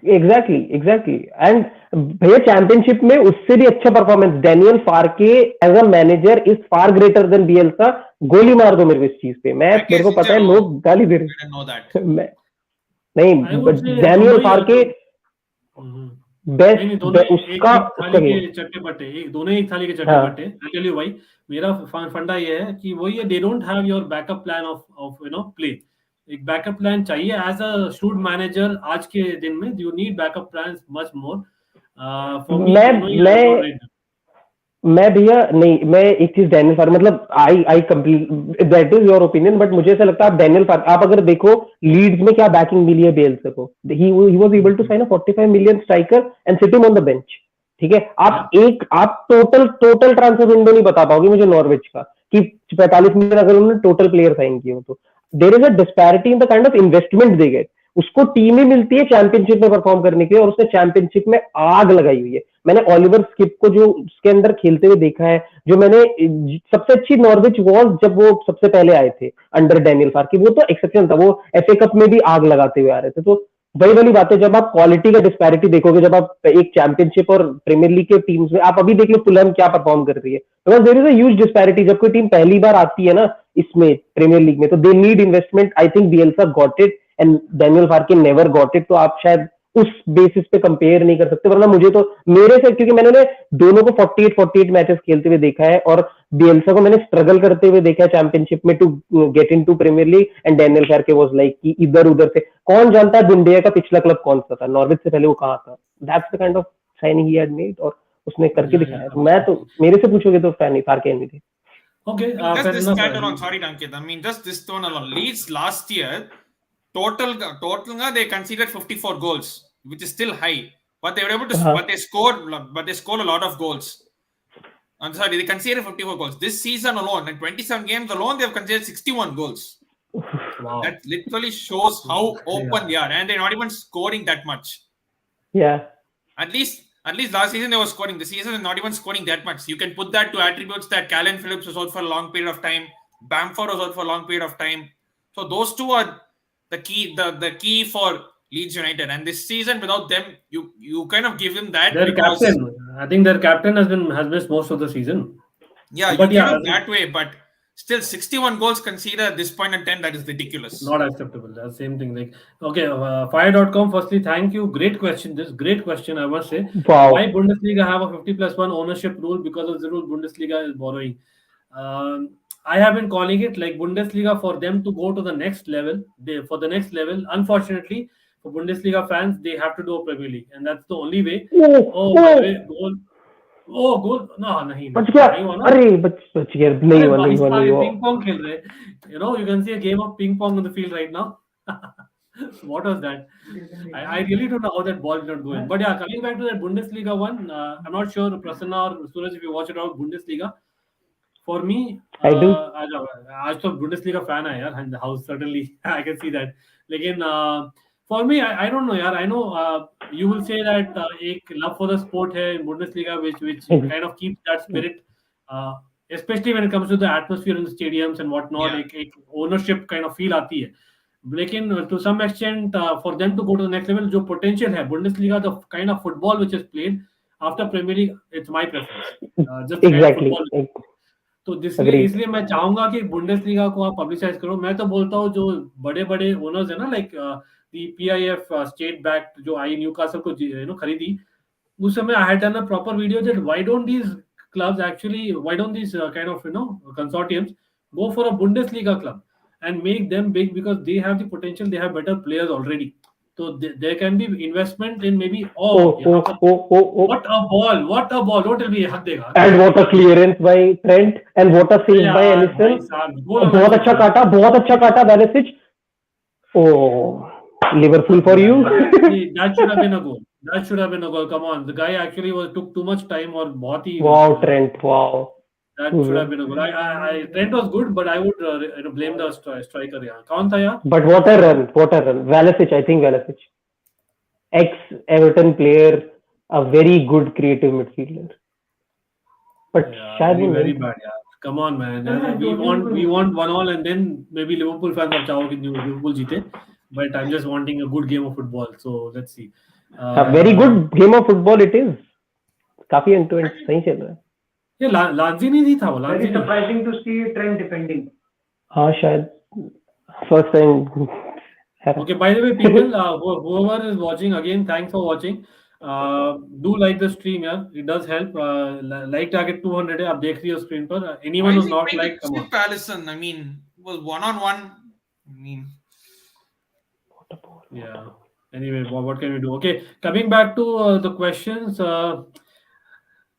Exactly. And भैया चैंपियनशिप में उससे भी अच्छा performance Daniel Farke as a manager is far greater than Bielsa. गोली मार दो मेरे को इस चीज पे, मेरे को पता है लोग गाली दे रहे हैं, नहीं डैनियल फार्के बेस्ट उसका दोनों एक थाली के चट्टे बट्टे। आई टेल यू भाई, मेरा फंडा ये है कि वही है, they don't have your backup plan of play. एक बैकअप प्लान चाहिए एज अ शूट मैनेजर आज के दिन में। You need backup plans much more. मैं भैया नहीं, मैं एक चीज डैनियल फार्क, मतलब आई complete that is your opinion, but मुझे ऐसा लगता है आप डैनियल फार्क, आप अगर देखो लीड्स में क्या बैकिंग मिली है बिएल्सा को, he was able to sign a 45 million striker and sit him on the bench. ठीक है, आप टोटल ट्रांसफर विंडो नहीं बता पाओगे मुझे नॉर्विच का कि 45 मिलियन अगर उन्होंने टोटल प्लेयर साइन किए हो तो there is a disparity in the kind of investment they get. उसको टीम ही मिलती है चैंपियनशिप में परफॉर्म करने के लिए, और उसने चैंपियनशिप में आग लगाई हुई है। मैंने ओलिवर स्किप को जो उसके अंदर खेलते हुए देखा है, जो मैंने सबसे अच्छी नॉर्विच वॉज जब वो सबसे पहले आए थे अंडर डैनियल फार्के, वो तो एक्सेप्शन था, वो एफए कप में भी आग लगाते हुए आ रहे थे। तो वही वाली बात है, जब आप क्वालिटी का डिस्पैरिटी देखोगे, जब आप एक चैंपियनशिप और प्रीमियर लीग के टीम्स में, आप अभी देख लो फुलहम क्या परफॉर्म कर रही है, because there is a huge disparity. जब कोई टीम पहली बार आती है ना इसमें प्रीमियर लीग में, तो they need investment. I think Bielsa got it and Daniel Farke never got it, तो आप शायद उस बेसिस पे कंपेयर नहीं कर सकते। वरना मुझे तो मेरे से, क्योंकि मैंने दोनों को 48 मैचेस खेलते हुए देखा है और बियल्सा को मैंने स्ट्रगल करते हुए देखा है चैंपियनशिप में to get into Premier League, and Daniel Farke was like कि इधर उधर से कौन जानता है बुंडिया का पिछला क्लब कौन सा था, नॉर्विच से पहले वो कहाँ था। That's the kind of signing he had made, और उसने करके दिखाया। तो मैं तो, मेरे से पूछोगे तो फैन फार्के नहीं थे। Okay, just fair this enough. stat alone, sorry Ankit, I mean just this turn alone. Leeds last year total they conceded 54 goals, which is still high, but they were able to but they scored a lot of goals. I'm sorry, they conceded 54 goals. This season alone, in 27 games alone, they have conceded 61 goals. Wow. That literally shows how open they are, and they're not even scoring that much. Yeah. At least last season they were scoring. This season is not even scoring that much. You can put that to attributes that Calvin Phillips was out for a long period of time. Bamford was out for a long period of time. So those two are the key for Leeds United. And this season, without them, you kind of give him that. Their captain, I think their captain has missed most of the season. Yeah, but you give it that way, but still 61 goals conceded at this point in time, that is ridiculous. Not acceptable. That's the same thing. Like, okay, fire.com, firstly, thank you. Great question. This great question, I must say. Wow. Why Bundesliga have a 50+1 ownership rule? Because of the rule, Bundesliga is borrowing. I have been calling it like Bundesliga, for them to go to the next level. Unfortunately, for Bundesliga fans, they have to do a Premier League, and that's the only way. Goal. No, नहीं बच गया, अरे बच गया, नहीं हुआ। Ping pong खेल रहे, you can see a game of ping pong on the field right now. What was that? I really don't know how that ball did not go in. But yeah, coming back to that Bundesliga one, I'm not sure Prasanna or Suraj if you watch it out, Bundesliga. For me, I do. आज तो Bundesliga fan है यार, and the house certainly I can see that. लेकिन for me, I don't know, yaar. I know you will say that एक love for the sport है in Bundesliga, which kind of keeps that spirit, especially when it comes to the atmosphere in the stadiums and whatnot. एक ownership kind of feel आती है. लेकिन to some extent, for them to go to the next level, जो potential है Bundesliga, the kind of football which is played after Premier League, it's my preference. Just exactly. तो इसलिए मैं चाहूंगा कि बुंडेसलीगा को आप पब्लिसाइज करो। मैं तो बोलता हूँ जो बड़े ओनर्स है ना, लाइक PIF स्टेट बैक जो आई न्यूकासल को खरीदी, उस समय I had done a proper video that why don't these clubs actually, why don't these kind of consortiums go for a Bundesliga club and make them big, because they have the potential, they have better players already. So there can be investment in maybe what a ball, don't tell me हक देगा. And what a clearance by Trent, and what a save by Alisson. बहुत अच्छा काटा Velicic. Oh, Liverpool for you. That should have been a goal. Come on, the guy actually took too much time, और बहुत ही. Wow, Trent, wow. That should have been a goal. Trent was good, but I would blame the striker. Yeah, कौन था यार? But what a run! Velicic, I think Velicic, ex-Everton player, a very good creative midfielder. But very bad. Yeah, come on, man. We want 1-1, and then maybe Liverpool fans are चाहो कि Liverpool जीते. But I'm just wanting a good game of football. So let's see. A very good game of football it is. काफी end-to-end सही चल रहा है. ये लांजीनी नहीं था वो. Very surprising to see Trent defending. हाँ शायद first time. Okay, by the way, people, whoever is watching, again, thanks for watching. Do like the stream, yeah. It does help. Like target 200 है, आप देख रही हो screen पर. Anyone who's not like, come on. Alisson, I mean, was one-on-one. I mean, yeah. Anyway, what can we do? Okay, coming back to the questions.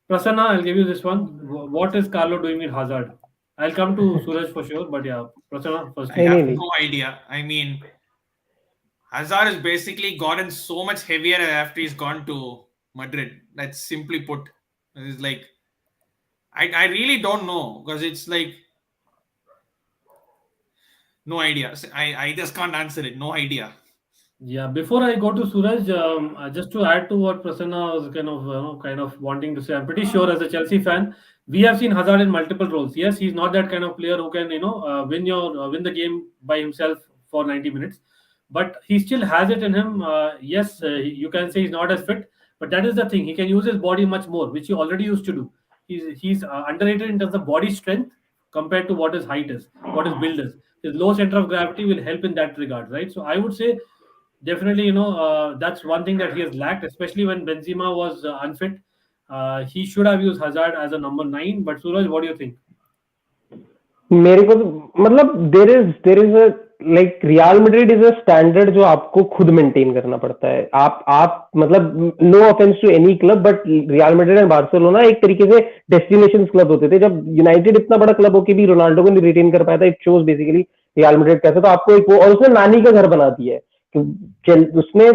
Prasanna, I'll give you this one. What is Carlo doing with Hazard? I'll come to Suraj for sure, but yeah, Prasanna first. I have no idea. I mean, Hazard has basically gotten so much heavier after he's gone to Madrid. That's simply put. It's like, I really don't know, because it's like, no idea. I just can't answer it. No idea. Yeah, before I go to Suraj, just to add to what Prasanna was kind of wanting to say, I'm pretty sure as a Chelsea fan, we have seen Hazard in multiple roles. Yes, he's not that kind of player who can win the game by himself for 90 minutes, but he still has it in him. Yes, you can say he's not as fit, but that is the thing. He can use his body much more, which he already used to do. He's underrated in terms of body strength compared to what his height is, what his build is. His low center of gravity will help in that regard, right? So I would say definitely, that's one thing that he has lacked, especially when Benzema was unfit. He should have used Hazard as a number 9. But Suraj, what do you think? मेरे को तो मतलब there is a like Real Madrid is a standard जो आपको खुद maintain करना पड़ता है. आप मतलब no offence to any club, but Real Madrid and Barcelona एक तरीके से डेस्टिनेशन क्लब होते थे. जब यूनाइटेड इतना बड़ा क्लब होके भी रोनाल्डो को नहीं रिटेन कर पाया था, it shows basically real Madrid कैसे. तो आपको एक वो, और उसने नानी का घर बना दिया है, उसने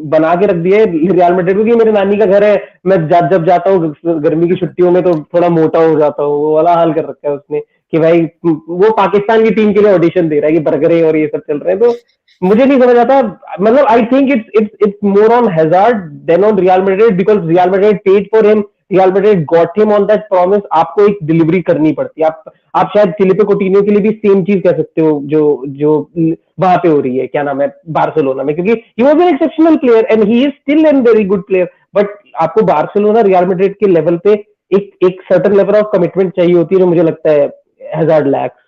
बना के रख दिया है रियल मैड्रिड को कि मेरे नानी का घर है, मैं जब जाता हूँ गर्मी की छुट्टियों में तो थोड़ा मोटा हो जाता हूँ. वो वाला हाल कर रखा है उसने कि भाई वो पाकिस्तान की टीम के लिए ऑडिशन दे रहा है कि बर्गरे और ये सब चल रहे हैं. तो मुझे नहीं समझ आता. मतलब I think it's more on Hazard than on Real Madrid, because Real Madrid paid for him, Real Madrid got him on that promise. आपको एक डिलीवरी करनी पड़ती है. आप शायद फिलिपे कोटिन्हो के लिए भी सेम चीज कह सकते हो जो वहां पे हो रही है, क्या नाम है, बार्सिलोना में, क्योंकि he was an exceptional player and he is still an very good player. But आपको बार्सिलोना रियल मैड्रिड के लेवल पे एक सर्टेन लेवल ऑफ कमिटमेंट चाहिए होती है, जो मुझे लगता है हैजार्ड लैक्स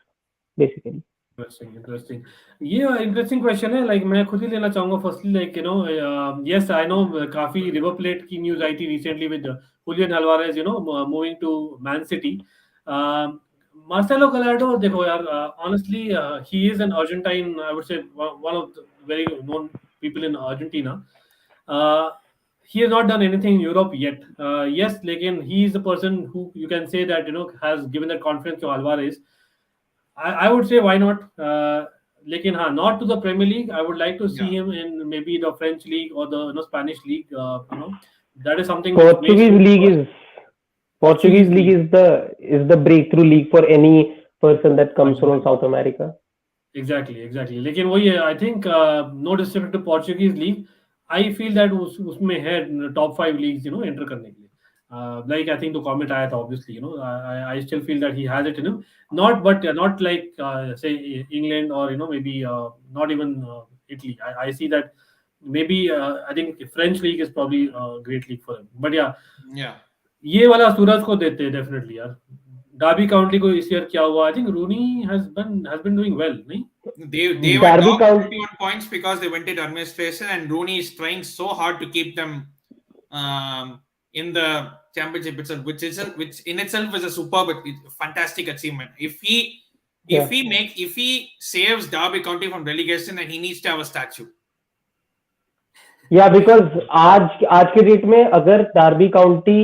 बेसिकली. इंटरेस्टिंग. ये इंटरेस्टिंग क्वेश्चन है. लाइक मैं खुद ही लेना चाहूंगा. Firstly, like yes I know, काफी रिवर प्लेट की न्यूज आई थी recently with Julian Alvarez moving to Man City. Marcelo Gallardo, देखो यार, honestly, he is an Argentine, I would say one of the very known people in Argentina. He has not done anything in Europe yet. Yes, लेकिन he is the person who you can say that has given that confidence to Alvarez. I would say why not. लेकिन हाँ, not to the Premier League. I would like to see him in maybe the French league or the Spanish league. That is something. Portuguese league is the breakthrough league for any person that comes from South America. Exactly. लेकिन वही है, I think no disrespect to Portuguese league, I feel that उसमें है top 5 leagues enter करने के लिए. Like I think the comment आया था, obviously I still feel that he has it in him. Not like say England or maybe not even Italy. I see that maybe I think French league is probably a great league for him. But yeah. ये वाला सूरज को देते हैं definitely यार. Derby county को इस year क्या हुआ? I think Rooney has been doing well, नहीं? They were down 21 points because they went into administration, and Rooney is trying so hard to keep them in the championship itself, which in itself is a superb, fantastic achievement. If he saves Derby County from relegation, then he needs to have a statue. Yeah, because आज के date में अगर Derby county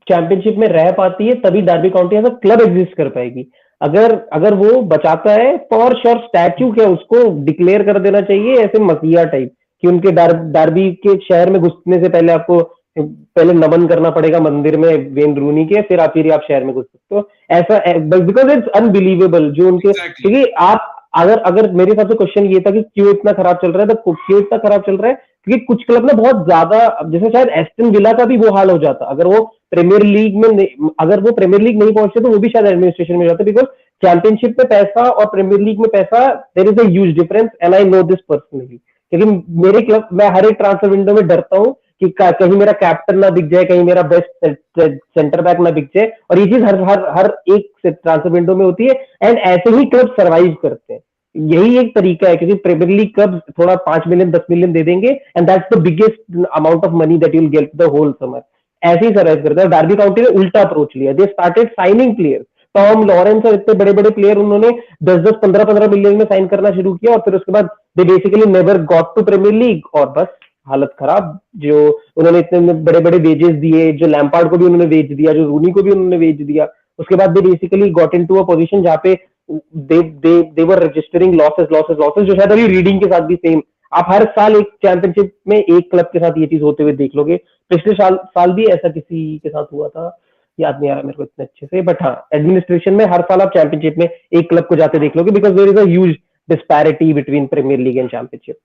championship में रह पाती है, तभी Derby County as a club exist कर पाएगी. अगर वो बचाता है, फॉर श्योर स्टैच्यू क्या उसको डिक्लेयर कर देना चाहिए ऐसे मसीहा टाइप, कि उनके डार्बी के शहर में घुसने से पहले आपको पहले नमन करना पड़ेगा मंदिर में वेन रूनी के, फिर आप शहर में घुस सकते हो. ऐसा बिकॉज इट्स अनबिलीवेबल जो उनके, क्योंकि आप अगर मेरे हिसाब से क्वेश्चन ये था कि क्यों इतना खराब चल रहा है, तो क्यों इतना खराब चल रहा है क्योंकि कुछ क्लब में बहुत ज्यादा, जैसे शायद एस्टन विला का भी वो हाल हो जाता अगर वो प्रीमियर लीग नहीं पहुंचते, तो वो भी शायद एडमिनिस्ट्रेशन में जाते. बिकॉज चैंपियनशिप में पैसा और प्रीमियर लीग में पैसा, there is a huge difference and I know this personally. क्योंकि मेरे क्लब, मैं हर एक ट्रांसफर विंडो में डरता हूँ कि कहीं मेरा कैप्टन ना दिख जाए, कहीं मेरा बेस्ट सेंटर बैक ना दिख जाए, और ये चीज हर एक ट्रांसफर विंडो में होती है. एंड ऐसे ही क्लब सर्वाइव करते हैं. यही एक तरीका है, क्योंकि प्रीमियर लीग क्लब थोड़ा 5 मिलियन 10 मिलियन दे देंगे and that's the biggest amount of money that you will get the whole summer. ऐसे ही सर्वाइव करते हैं. डार्बी काउंटी ने उल्टा अप्रोच लिया. They started signing players. Tom Lawrence और इतने बड़े बड़े प्लेयर उन्होंने 10-10 15-15 मिलियन में साइन करना शुरू किया, और फिर उसके बाद they basically never got to Premier League, और बस हालत खराब. जो उन्होंने इतने बड़े बड़े वेजेस दिए, जो लैम्पार्ड को भी उन्होंने वेज दिया, जो रूनी को भी उन्होंने वेज दिया, उसके बाद they basically got into a position जहाँ पे they were registering losses, जो शायद अभी रीडिंग के साथ भी सेम. आप हर साल एक चैंपियनशिप में एक क्लब के साथ ये चीज होते हुए देख लोगे. पिछले साल भी ऐसा किसी के साथ हुआ था, याद नहीं आ रहा मेरे को इतने अच्छे से, बट हाँ, एडमिनिस्ट्रेशन में हर साल आप चैंपियनशिप में एक क्लब को जाते देख लोगे, because there is a huge disparity between Premier League and Championship.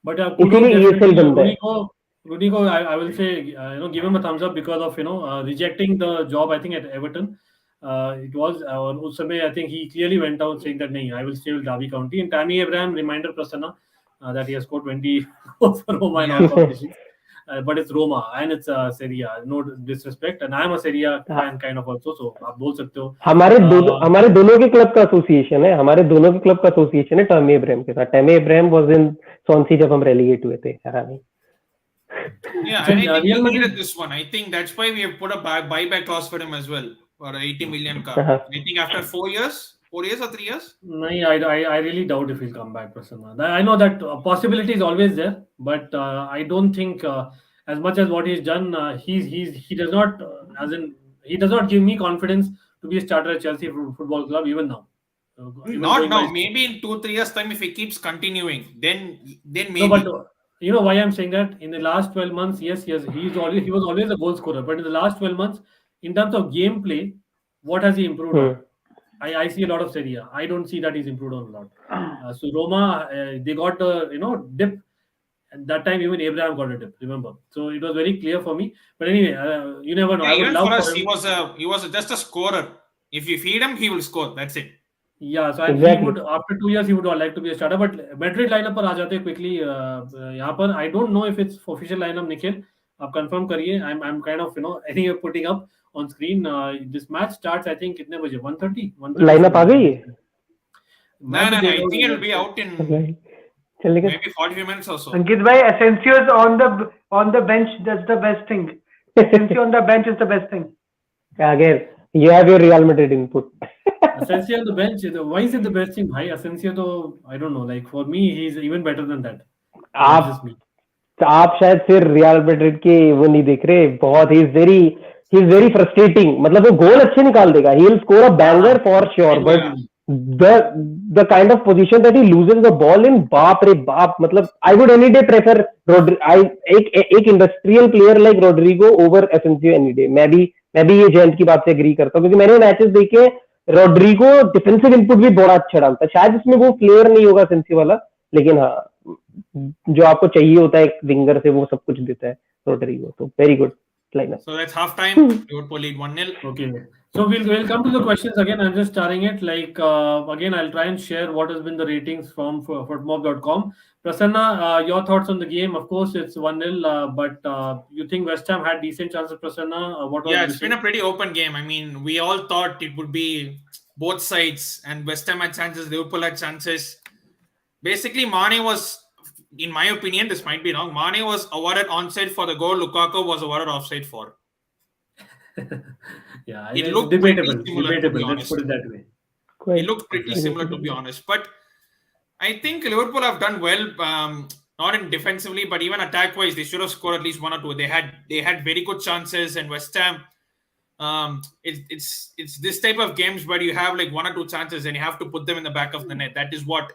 But इसीलिए ये सेल बनता है. Rooney को I will say give him a thumbs up because of rejecting the job I think at Everton. It was और उस समय I think he clearly went out saying that नहीं, I will stay with Derby County. And Tammy Abraham reminder Prasanna that he has scored 20 goals for Roma in all competitions. but it's Roma and it's Serie A. No disrespect, and I'm a Serie A fan kind of also. So आप बोल सकते हो. हमारे दोनों के club का association है. हमारे दोनों के क्लब का एसोसिएशन है टर्मी इब्राहिम के साथ. टर्मी इब्राहिम वाज इन सोंसी जब हम रेलीगेट हुए थे. Yeah, I think Real Madrid needed this one. I think that's why we have put a buyback clause for him as well, for 80 million car. I think after 4 years or 3 years. No, I really doubt if he'll come back, Prasanna. I know that possibility is always there, but I don't think as much as what he's done, he does not he does not give me confidence to be a starter at Chelsea Football Club even now. Not now. Maybe in 2-3 years time, if he keeps continuing, then maybe. No, but you know why I'm saying that? In the last 12 months, yes, he was always a goal scorer, but in the last 12 months, in terms of gameplay, what has he improved on? I see a lot of Serie A. I don't see that he's improved on a lot. So Roma, they got a dip. And that time even Abraham got a dip. Remember, so it was very clear for me. But anyway, you never know. Yeah, even for us, he was just a scorer. If you feed him, he will score. That's it. Yeah, so exactly. He would after 2 years he would like to be a starter. But Madrid lineup पर आ जाते हैं quickly. यहाँ पर I don't know if it's official lineup. Nikhil, आप confirm करिए. I'm kind of anyway putting up on screen. This match starts I think कितने बजे? 1:30. Lineup आ गई है? No. I think it will be out in maybe 45 minutes or so. Ankit bhai, Asensio is on the bench. That's the best thing. Asensio on the bench is the best thing. Again, you have your Real Madrid input. Asensio on the bench. Why is it the best thing? Bhai, Asensio तो I don't know. Like for me, he's even better than that. आप शायद फिर real Madrid के वो नहीं देख रहे. बहुत ही इज वेरी फ्रस्ट्रेटिंग. मतलब वो गोल अच्छे निकाल देगा. He will score a banger for sure, but the kind of position that he loses the ball in, बाप रे बाप. मतलब I would any day prefer एक industrial player like Rodrygo over Asensio any day. मैं भी ये जयंत की बात से एग्री करता हूँ, क्योंकि मैंने मैचेस देखे. रोड्रिगो डिफेंसिव इनपुट भी बड़ा अच्छा डालता है. शायद इसमें वो प्लेयर नहीं होगा एसेंसियो वाला, लेकिन हाँ, जो आपको चाहिए होता है एक विंगर से, वो सब कुछ देता है रोड्रिगो. तो very good lineup. So that's half time. Liverpool lead 1-0. Okay. So we'll come to the questions again. I'm just starting it. Like again, I'll try and share what has been the ratings from footmob.com. Prasanna, your thoughts on the game? Of course, it's 1-0, but you think West Ham had decent chances, Prasanna? It's been a pretty open game. I mean, we all thought it would be both sides, and West Ham had chances, Liverpool had chances. Basically, Mane was, in my opinion, this might be wrong, Mane was awarded onside for the goal. Lukaku was awarded offside for. Yeah, it looked debatable. Let's put it that way. It looked pretty similar, to be honest. But I think Liverpool have done well, not in defensively, but even attack-wise, they should have scored at least 1 or 2. They had very good chances, and West Ham, it's this type of games where you have like 1 or 2 chances and you have to put them in the back of the net. That is what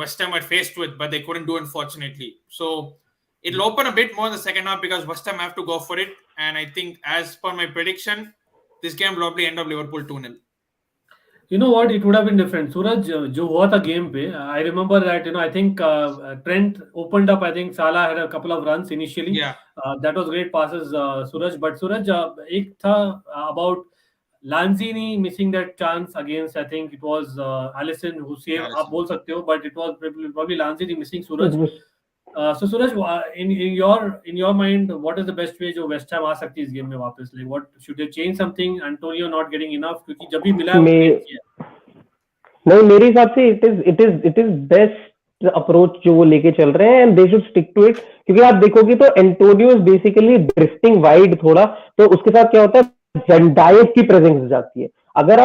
West Ham were faced with, but they couldn't do, unfortunately. So it'll open a bit more in the second half because West Ham have to go for it. And I think, as per my prediction, this game will probably end up Liverpool 2-0. You know what? It would have been different. Suraj, जो हुआ था game पे, I remember that, I think Trent opened up. I think Salah had a couple of runs initially. Yeah. That was great passes, Suraj. But Suraj, एक था about Lanzini missing that chance against, I think it was Alisson who saved. आप बोल सकते हो, but it was probably Lanzini missing, Suraj. So Suraj, in your mind, what is the best way जो West Ham आ सकती है इस game में वापस? Like, what should they change something? Antonio not getting enough, क्योंकि जब भी मिला नहीं, मेरे हिसाब से it is best approach जो वो लेके चल रहे हैं, and they should stick to it. क्योंकि आप देखोगे तो Antonio is basically drifting wide थोड़ा, तो उसके साथ क्या होता है, वैन डाइक की प्रेजेंस जाती है. अगर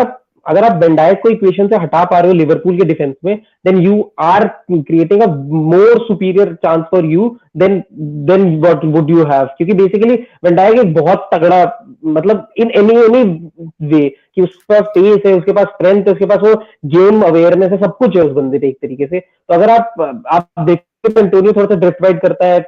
आप वैन डाइक को इक्वेशन से हटा पा रहे हो लिवरपूल के डिफेंस में, then you are creating a more superior chance for you than what would you have. क्योंकि बेसिकली वैन डाइक एक बहुत तगड़ा, मतलब इन एनी वे कि उसका पेस है, उसके पास स्ट्रेंथ है, उसके पास वो गेम अवेयरनेस है, सब कुछ है उस बंदे पे एक तरीके से. तो अगर आप देखते हो एंटोनियो थोड़ा सा ड्रिफ्ट वाइड करता है,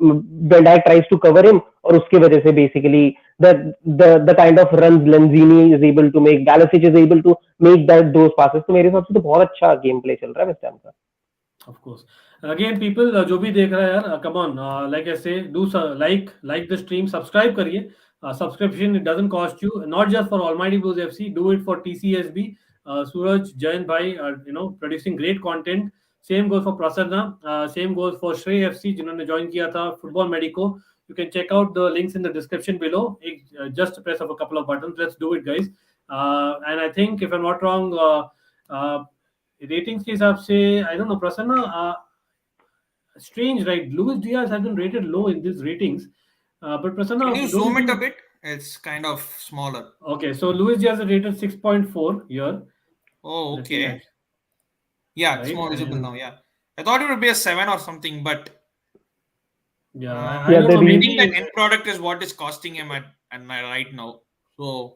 van Dijk tries to cover him, और उसके वजह से basically the kind of runs Lanzini is able to make, Galasic is able to make those passes. तो मेरे हिसाब से तो बहुत अच्छा गेम प्ले चल रहा है वेस्ट हैम का. Of course. Again, people जो भी देख रहा है यार, come on, like I say, do like the stream, subscribe करिए. Subscription, it doesn't cost you, not just for Almighty Blues FC, do it for TCSB. Suraj, Jayant bhai are producing great content. Same goes for Prasanna. Same goes for Shrey FC जिन्होंने join किया था Football Medico. You can check out the links in the description below. Just a press of a couple of buttons. Let's do it, guys. And I think if I'm not wrong, ratings के हिसाब से I don't know Prasanna. Strange, right? Luis Diaz has been rated low in these ratings. But Prasanna, Can you zoom it a bit? It's kind of smaller. Okay, so Luis Diaz is rated 6.4 here. Oh, Let me okay. add. Yeah, it's Right, more visible and- now. Yeah, I thought it would be a 7 or something, but Yeah, I I don't they know. I Maybe think that end product is what is costing him at right now. So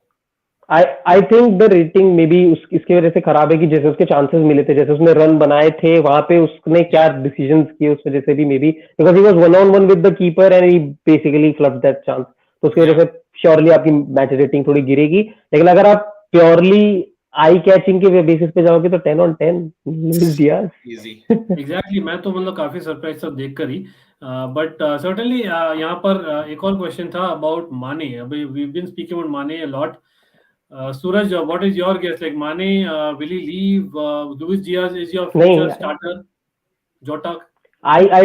I think the rating may be इसकी वजह से खराब है कि जैसे उसके chances मिले थे, जैसे उसने रन बनाए थे वहां पे उसने क्या डिसीजंस किए उस वजह से भी may be because he was one on one with the keeper and he basically flood that chance, तो उसकी वजह से श्योरली आपकी मैच रेटिंग थोड़ी गिरेगी. लेकिन अगर आप प्योरली आई कैचिंग के बेसिस पे जाओगे तो 10 on 10 दिया. easy. एग्जैक्टली मैं तो मतलब काफी सरप्राइज सब देख कर ही. बट सर्टेनली यहाँ पर एक और क्वेश्चन था अबाउट माने. अभी वी बीन स्पीकिंग अबाउट माने a lot. Suraj, what is your guess? Like Mane, will he leave? Luis Diaz is your future starter. Jota. I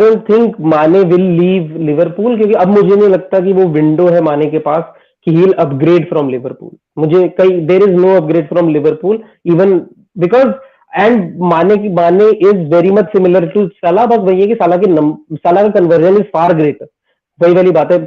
don't think माने will leave लिवरपूल, क्योंकि अब मुझे नहीं लगता कि वो विंडो है माने के पास कि he'll upgrade from लिवरपूल. मुझे कहीं there is no upgrade from Liverpool even because and माने is very much similar to साला. बस वही है कि साला का conversion is far greater. वही वाली बात है.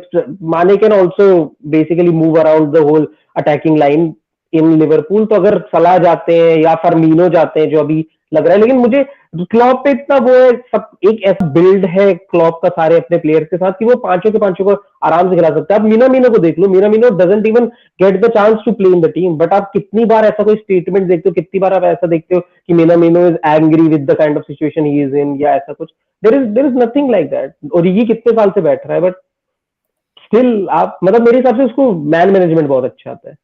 Mane can also basically move around the whole attacking line in Liverpool. तो अगर सलाह जाते हैं या फर्मीनो जाते हैं जो अभी लग रहा है, लेकिन मुझे क्लॉप पे इतना वो है, सब एक ऐसा बिल्ड है क्लॉप का सारे अपने प्लेयर्स के साथ कि वो पांचों के पांचों को आराम से खिला सकता है. आप मीना को देख लो, Mina doesn't even get the chance to play in the team, but आप कितनी बार ऐसा कोई स्टेटमेंट देखते हो, कितनी बार आप ऐसा देखते हो कि Mina is angry with the kind of situation he is in या ऐसा कुछ. There is nothing like that. और ये कितने साल से बैठ रहा है, बट स्टिल आप मतलब मेरे हिसाब से उसको मैन मैनेजमेंट बहुत अच्छा आता है.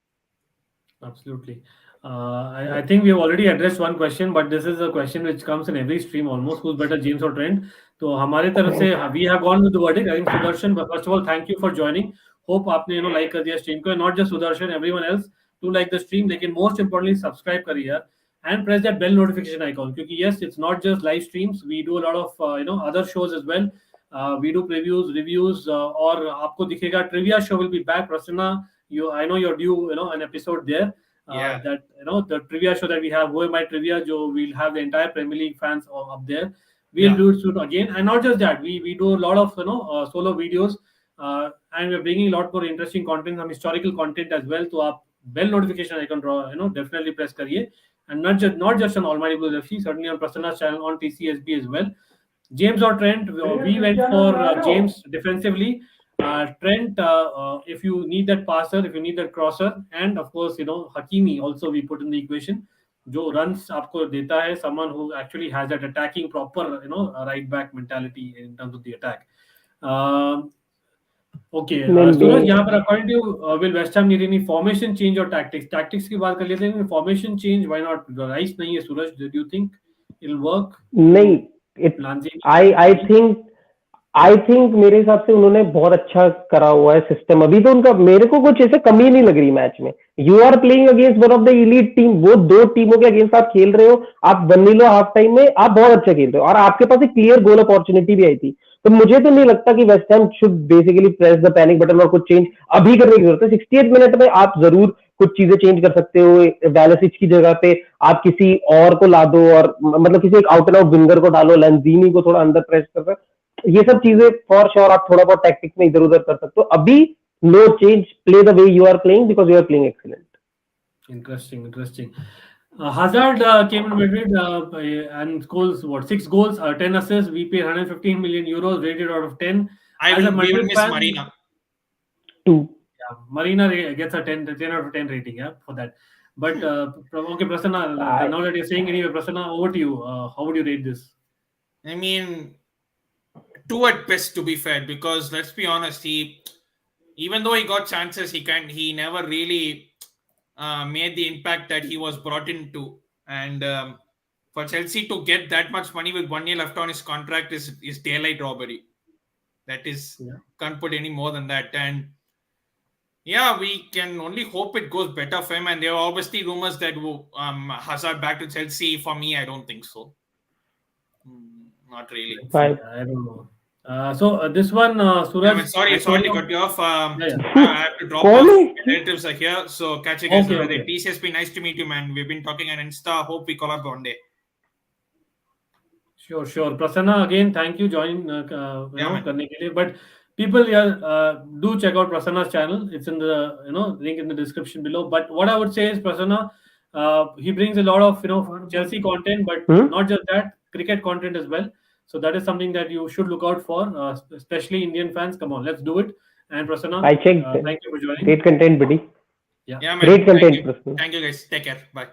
Absolutely. I think we have already addressed one question, but this is a question which comes in every stream almost. Who's better, James or Trent? तो हमारे तरफ से we have gone with the verdict. I think Sudarshan, but first of all, thank you for joining. Hope आपने like कर दिया stream को. Not just Sudarshan, everyone else to like the stream. लेकिन most importantly, subscribe करिए यार and press that bell notification icon. क्योंकि yes, it's not just live streams. We do a lot of other shows as well. We do previews, reviews, और आपको दिखेगा trivia show will be back. Prasanna, I know you're due an episode there. Yeah. That the trivia show that we have, Who Am I Trivia, we'll have the entire Premier League fans up there. We'll do it soon again, and not just that, we do a lot of solo videos, and we're bringing a lot more interesting content, some historical content as well. So आप bell notification icon definitely press करिए, and not just on Almighty Blues FC, certainly on Prasanna's channel on TCSB as well. James or Trent, we went for James defensively. Trent, if you need that passer, if you need that crosser, and of course, Hakimi also we put in the equation. जो runs आपको देता है, someone who actually has that attacking proper, right back mentality in terms of the attack. Okay, Suraj, यहाँ पर according to you, will West Ham need any formation change or tactics? Tactics की बात कर लेते हैं. Formation change, why not? Rice नहीं है, Suraj. Do you think it'll work? नहीं, आई थिंक मेरे हिसाब से उन्होंने बहुत अच्छा करा हुआ है सिस्टम. अभी तो उनका मेरे को कुछ ऐसे कमी नहीं लग रही मैच में. You are playing against one of the elite team. वो दो टीमों के अगेंस्ट आप खेल रहे हो, आप 1-0 हाफ टाइम में आप बहुत अच्छा खेल रहे हो, और आपके पास एक क्लियर गोल अपॉर्चुनिटी भी आई थी. तो मुझे तो नहीं लगता कि West ham should basically press the panic button और कुछ चेंज अभी करने की जरूरत है. 68 मिनट में आप जरूर कुछ चीजें चेंज कर सकते हो. वैलेसिच की जगह पे आप किसी और को ला दो, और मतलब किसी एक आउट एंड आउट विंगर को डालो, लंजीनी को थोड़ा अंदर प्रेस कर. ये सब चीजें फॉर श्योर आप थोड़ा बहुत टैक्टिक्स में इधर उधर कर सकते हो. अभी no change, play the way you are playing because you are playing excellent. Interesting. Hazard came in Madrid and scores 6 goals, 10 assists. We paid 115 million euros, rated out of 10. I will miss Marina. 2. Yeah, Marina gets a 10 out of 10 rating, for that. But okay, Prasanna, now that you're saying anyway, Prasanna, over to you. How would you rate this? I mean, 2 at best, to be fair, because let's be honest, even though he got chances, he never really made the impact that he was brought into. And for Chelsea to get that much money with 1 year left on his contract is daylight robbery. That is, can't put any more than that. And yeah, we can only hope it goes better for him. And there are obviously rumors that Hazard back to Chelsea. For me, I don't think so. Not really. Let's see, I don't know. So this one, Suraj. Sorry to Antonio- cut you off. Yeah. I have to drop कौन off. है? My relatives are here, so catch you guys Okay, another day. okay. TCSP, nice to meet you, man. We've been talking on Insta. Hope we collab one day. Sure. Prasanna, again, thank you join man. करने के लिए. But people, do check out Prasanna's channel. It's in the link in the description below. But what I would say is Prasanna, he brings a lot of Chelsea content, but not just that, cricket content as well. So that is something that you should look out for, especially Indian fans. Come on, let's do it. And Prasanna, I checked. thank you for joining. Great content, buddy. Yeah, man. Great content, Thank you. Prasanna. Thank you, guys. Take care. Bye.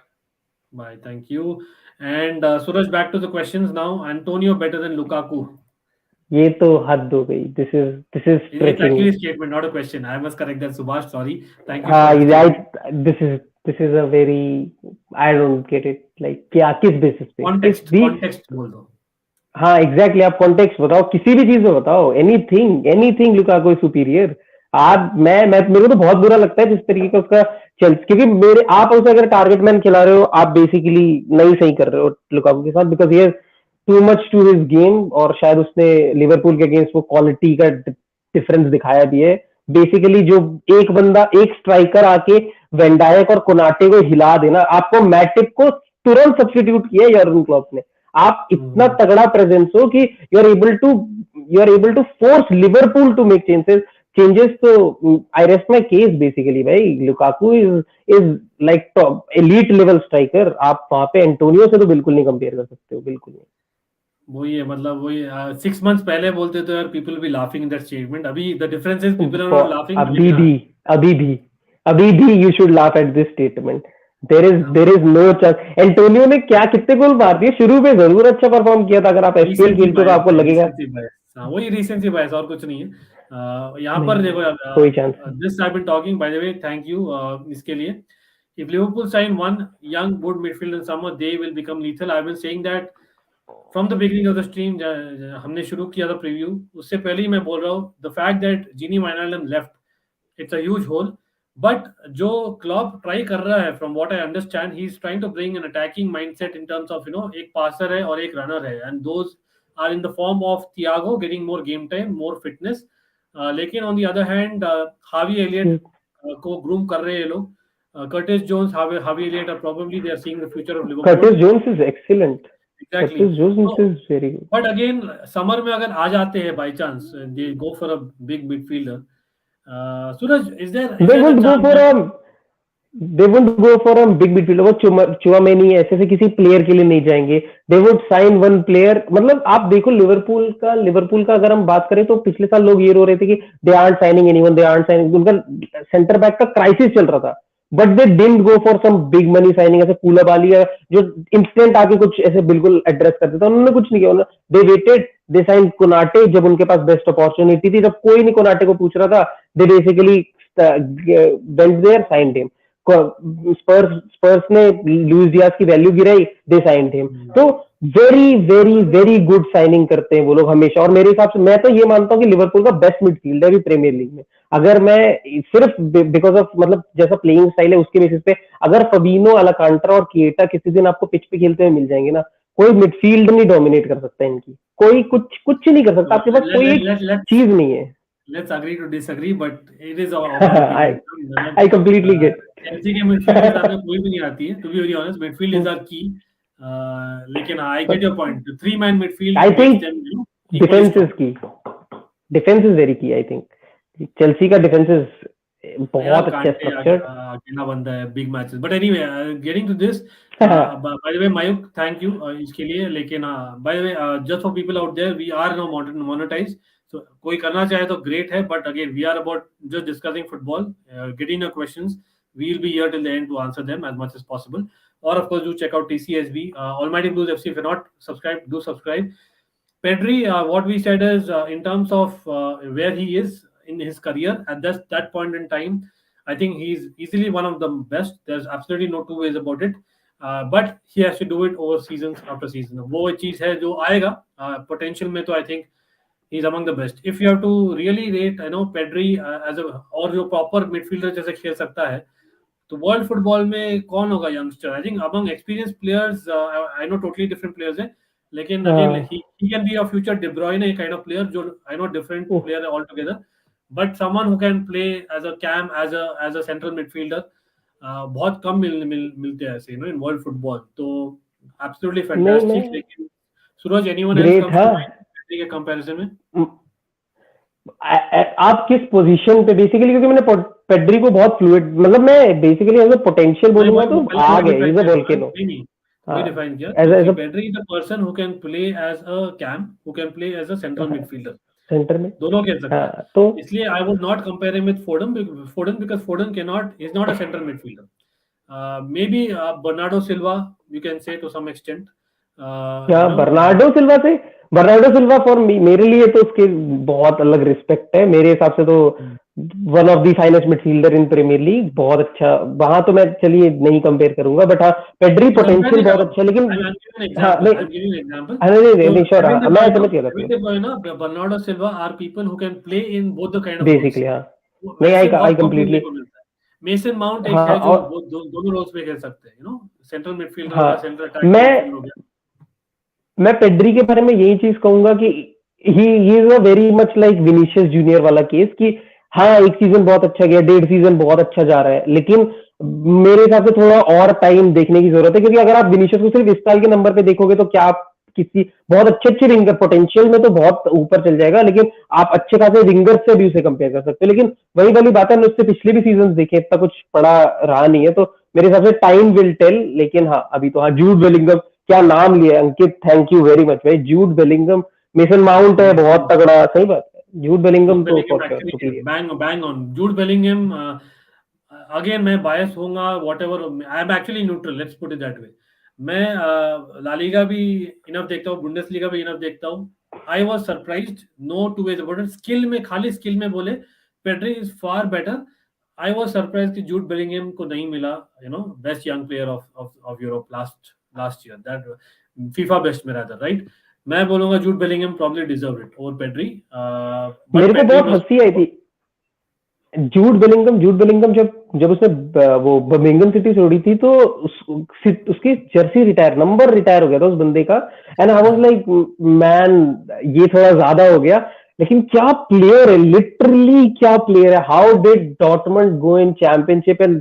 Bye. Thank you. And Suraj, back to the questions now. Antonio better than Lukaku? ये तो हद हो गई. This is It's stretching. actually a statement, not a question. I must correct that, Subhash. Sorry. Thank you. This is a very, I don't get it. Like क्या किस basis पे? Context बोल दो. हाँ, exactly. आप context बताओ, किसी भी चीज में बताओ. Anything Lukaku is superior. मेरे को तो बहुत बुरा लगता है जिस तरीके का उसका क्योंकि आप उसे अगर टारगेट मैन खिला रहे हो, आप बेसिकली नहीं सही कर रहे हो लुकाकू के साथ, because he too much to his game. और शायद उसने लिवरपूल के अगेंस्ट वो क्वालिटी का डिफरेंस दिखाया भी है. बेसिकली जो एक बंदा, एक स्ट्राइकर आके वैन डायक और कोनाटे को हिला देना, आपको मैटिप को तुरंत सब्स्टिट्यूट किया यर्गन क्लॉप ने. आप इतना तगड़ा प्रेजेंस हो कि you are able to force Liverpool to make changes. तो I rest my case basically भाई. Lukaku is like top elite level striker. आप वहां पे एंटोनियो से तो बिल्कुल नहीं कंपेयर कर सकते हो, बिल्कुल नहीं. वही है, मतलब वही 6 months पहले बोलते तो यार people be laughing in that statement. अभी the difference is people are not laughing. अभी भी you should laugh at this statement. There is no chance. Antonio ने कितने गोल मार दिए शुरू में, जरूर अच्छा परफॉर्म किया था. अगर आप एसपीएल खेलते हो तो आपको लगेगा वही रीसेंसी बायस, और कुछ नहीं है. यहाँ पर देखो, कोई chance. This I have been talking, by the way, thank you इसके लिए. If Liverpool sign one young good midfielder in summer, they will become lethal. I've been saying that from the beginning of the stream. हमने शुरू किया था preview, उससे पहले ही मैं बोल रहा हूँ, the fact that Gini Wijnaldum left, it's a huge hole. But जो Klopp try कर रहा है, from what I understand, he's trying to bring an attacking mindset in terms of एक passer है और एक runner है, and those are in the form of Thiago getting more game time, more fitness. लेकिन on the other hand, Harvey Elliott को groom कर रहे हैं ये लोग. Curtis Jones, Harvey Elliott are probably they are seeing the future of Liverpool. Curtis Jones is excellent. Exactly. Curtis Jones is very good. But again, summer में अगर आ जाते हैं by chance, they go for a big midfielder. Suraj, is there they won't go for a big midfielder. वो Tchouameni ऐसे किसी player के लिए नहीं जाएंगे. They would sign one player. मतलब आप देखो लिवरपूल का अगर हम बात करें तो पिछले साल लोग ये रो रहे थे कि they aren't signing anyone, they aren't signing. उनका सेंटर बैक का क्राइसिस चल रहा था. But they didn't go for some big money signing, ऐसे कूलाबाली जो इंस्टेंट आके कुछ ऐसे बिल्कुल एड्रेस कर देता. उन्होंने कुछ नहीं किया. They waited, they sign Konate जब उनके पास बेस्ट अपॉर्चुनिटी थी, जब कोई नहीं कोनाटे को पूछ रहा था. They basically went there, signed him. Spurs ने लुइस डियाज की वैल्यू गिराई, दे साइंड हिम. तो very very very good signing करते हैं वो लोग हमेशा. और मेरे हिसाब से मैं तो ये मानता हूँ कि लिवरपूल का बेस्ट मिडफील्ड है अभी प्रीमियर लीग में. अगर मैं सिर्फ बिकॉज ऑफ मतलब जैसा प्लेइंग स्टाइल है उसके बेसिस पे, अगर फबीनो, अलाकांट्रा और किएटा किसी दिन आपको पिच पे खेलते हुए मिल जाएंगे ना, कोई मिडफील्ड नहीं डोमिनेट कर सकता इनकी. कोई कुछ नहीं कर सकता. आपके पास कोई एक चीज नहीं है. Let's agree to disagree, but it is I completely get. Chelsea के midfield में कोई भी नहीं आती है. To be very honest, midfield is our key. लेकिन I get your point. The 3-man midfield. I think defense is key. Defense is very key. I think Chelsea का defense is बहुत अच्छा स्ट्रक्चर. अकेला बंदा है big matches. But anyway, getting to this. By the way, Mayuk, thank you इसके लिए. लेकिन by the way, just for people out there, we are now monetized. So कोई करना चाहे तो great है. But again, we are about just discussing football. Getting your questions. We'll be here till the end to answer them as much as possible. Or of course, do check out TCSB. Almighty Blues FC. If you're not subscribed, do subscribe. Pedri, what we said is in terms of where he is in his career at that point in time, I think he's easily one of the best. There's absolutely no two ways about it. But he has to do it over seasons after season. वो चीज है जो आएगा potential में, तो I think he's among the best. If you have to really rate, Pedri as a और जो proper midfielder जैसे खेल सकता है, तो वर्ल्ड फुटबॉल में कौन होगा youngster? I think among experience players, I know totally different players हैं, लेकिन again he can be a future De Bruyne kind of player, जो I know different player altogether, but someone who can play as a cam, as a central midfielder, बहुत कम मिलते हैं ऐसे in world football. तो absolutely fantastic. लेकिन सूरज, anyone else comes to mind के comparison में? आप किस पोजीशन पे बेसिकली, क्योंकि मैंने पेड्री को बहुत फ्लूइड, मतलब मैं बेसिकली एज अ पोटेंशियल बोलूंगा तो आगे is a volcano we define here as Pedri is a person who can play as a cam, who can play as a central midfielder, centre में दोनों खेल सकता है. तो इसलिए I would not compare him with Foden because Foden is not a central midfielder. Maybe Bernardo Silva you can say to some extent. Bernardo Silva for मेरे लिए तो उसके बहुत अलग रिस्पेक्ट है. मेरे हिसाब से तो one of the finest midfielder in Premier League, बहुत अच्छा. वहां तो मैं चलिए नहीं कंपेयर करूंगा, बट हाँ पेड्री पोटेंशियल बहुत अच्छा है. लेकिन नहीं श्योर, मैं समझ गया. Bernardo Silva are people who can play in both the kind of basically. हाँ नहीं, आई कंप्लीटली. मेसन माउंट एक है जो दोनों रोल्स पे खेल सकते हैं, सेंट्रल मिडफील्डर या सेंटर अटैक. मैं पेड्री के बारे में यही चीज कहूंगा कि ही is a very much like Vinicius junior वाला केस, कि हाँ एक सीजन बहुत अच्छा गया, 1.5 सीजन बहुत अच्छा जा रहा है, लेकिन मेरे हिसाब से थोड़ा और टाइम देखने की जरूरत है. क्योंकि अगर आप विनीशियस को सिर्फ इस साल के नंबर पे देखोगे तो क्या आप किसी बहुत अच्छे विंगर, पोटेंशियल में तो बहुत ऊपर चल जाएगा, लेकिन आप अच्छे खासे विंगर से भी उसे कंपेयर कर सकते हो. लेकिन वही वाली बात है, उससे पिछले भी सीजन देखे, इतना कुछ पड़ा रहा नहीं है. तो मेरे हिसाब से टाइम विल टेल. लेकिन हाँ अभी तो हाँ जूड बेलिंगम, क्या नाम लिया अंकित, थैंक यू वेरी मच भाई. जूड बेलिंगम, मेसन माउंट है बहुत तगड़ा, सही बात है. जूड बेलिंगम तो bang on Jude Bellingham. Again मैं बायस होऊंगा, whatever, I am actually neutral, let's put it that way. मैं ला लीगा भी इनफ देखता हूँ, बुंडेसलीगा भी इनफ देखता हूँ. I was surprised, no two ways about it. Skill में, खाली स्किल में बोले Pedri is far better. I was surprised कि जूड बेलिंगम को नहीं मिला best young player of Europe last year, that FIFA best में रहता, राइट. मैं बोलूंगा Jude Bellingham probably deserved it over Pedri. मेरे को बहुत हंसी आई थी जूड बेलिंगम जब उसने वो बर्मिंघम सिटी छोड़ी थी तो उसकी जर्सी नंबर रिटायर हो गया था उस बंदे का. And I was like man, ये थोड़ा ज्यादा हो गया. लेकिन क्या प्लेयर है, लिटरली क्या प्लेयर है. How did Dortmund go in Championship and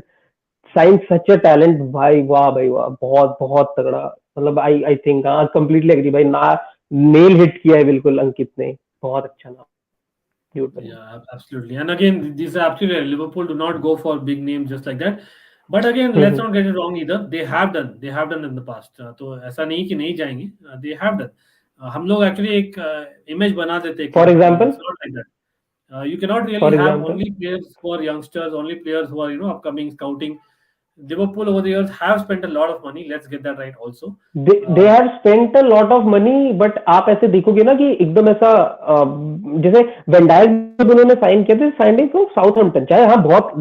sign such a talent. भाई वाह भाई वाह, बहुत बहुत तगड़ा. मतलब आई थिंक हाँ कंप्लीटली एग्री भाई, ना नेल हिट किया है बिल्कुल अंकित ने. बहुत अच्छा नाम. Yeah, absolutely. And again, these are absolutely, Liverpool do not go for big names just like that. But again, let's not get it wrong either. They have done in the past. तो ऐसा नहीं कि नहीं जाएंगे. They have done. हम लोग actually एक image बना देते हैं. For example, it's not like that. You cannot really have only players who are youngsters, only players who are upcoming scouting. Liverpool over the years have spent a lot of money. Let's get that right also. They have spent a lot of money, but आप ऐसे देखोगे ना कि एकदम ऐसा जैसे when डायक जब उन्होंने साइन किया था, साइनिंग को साउथहैम्पटन, चाहे हाँ बहुत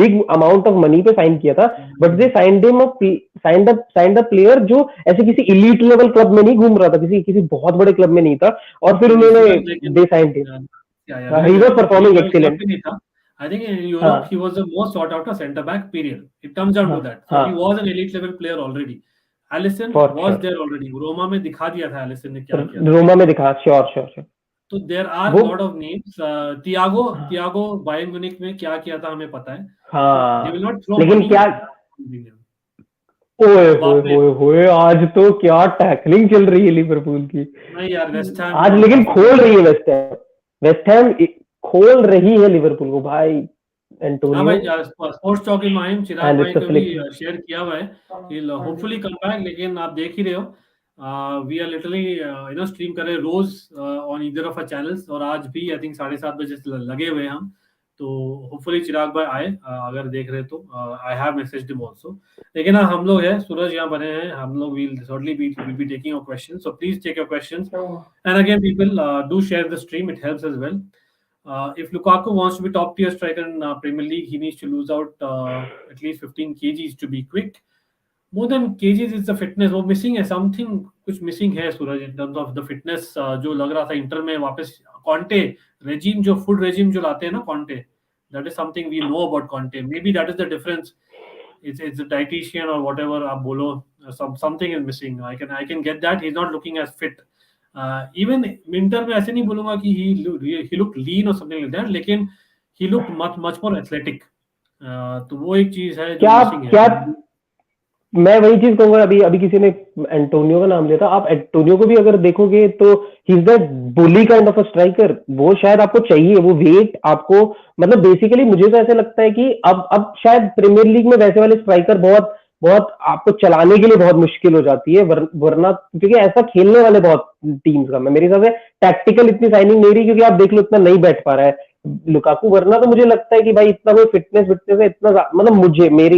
बिग अमाउंट ऑफ मनी पे साइन किया था, but they signed a player जो ऐसे किसी इलीट लेवल क्लब में नहीं घूम रहा था, किसी बहुत बड़े क्लब में नहीं था, और फिर उन्होंने they signed him. He was performing excellent. I think in Europe he was the most sought after centre back, period. It comes down to that. So he was an elite level player already. Alisson was there already. Roma में दिखा दिया था Alisson ने क्या किया. Roma में दिखा, sure. तो there are a lot of names. Thiago Bayern Munich में क्या किया था हमें पता है. हाँ. They will not throw लेकिन क्या ओए आज तो क्या टैकलिंग चल रही है लिवरपूल की. नहीं यार, वेस्ट हैम आज लेकिन खोल रही है. वेस्ट हैम खोल रही है लिवरपूल को भाई. एंटोनियो भाई स्पोर्ट्स टॉक इन माइम चिराग भाई को भी शेयर किया हुआ है. He'll hopefully come back. लेकिन आप देख ही रहे हो, वी आर लिटरली स्ट्रीम कर रहे रोज on either of a channels, और आज भी आई थिंक 7:30 बजे लगे हुए हम. तो होपफुली चिराग भाई आए, अगर देख रहे तो I have messaged him also. लेकिन हम लोग हैं, सूरज यहाँ बने हैं, हम लोग will certainly be taking your questions, so please take your questions. And again people do share the stream, it helps as well. If Lukaku wants to be top tier striker in Premier League, he needs to lose out at least 15 kgs to be quick. More than kgs is the fitness. वो missing है, something कुछ missing है सूरज in terms of the fitness. जो लग रहा था inter में वापस Conte regime, जो food regime जो लाते हैं ना Conte, that is something we know about Conte. Maybe that is the difference. It's a dietitian or whatever आप बोलो, something is missing. I can get that. He's not looking as fit. Even Minter में ऐसे नहीं बोलूँगा कि he looked lean or something like that, लेकिन he looked much more athletic. तो वो एक चीज है जो missing है. मैं वही चीज कहूंगा. अभी किसी ने एंटोनियो का नाम लिया था. आप एंटोनियो को भी अगर देखोगे तो he is that bully kind of a striker. वो शायद आपको चाहिए, वो वेट आपको, मतलब बेसिकली मुझे तो ऐसे लगता है कि अब शायद प्रीमियर लीग में वैसे वाले स्ट्राइकर बहुत आपको चलाने के लिए बहुत मुश्किल हो जाती है. वरना क्योंकि ऐसा खेलने वाले बहुत टीम्स का, मेरे हिसाब से टैक्टिकल इतनी साइनिंग नहीं रही, क्योंकि आप देख लो इतना नहीं बैठ पा रहा है लुकाकू. वरना तो मुझे लगता है कि भाई इतना कोई फिटनेस है इतना, मतलब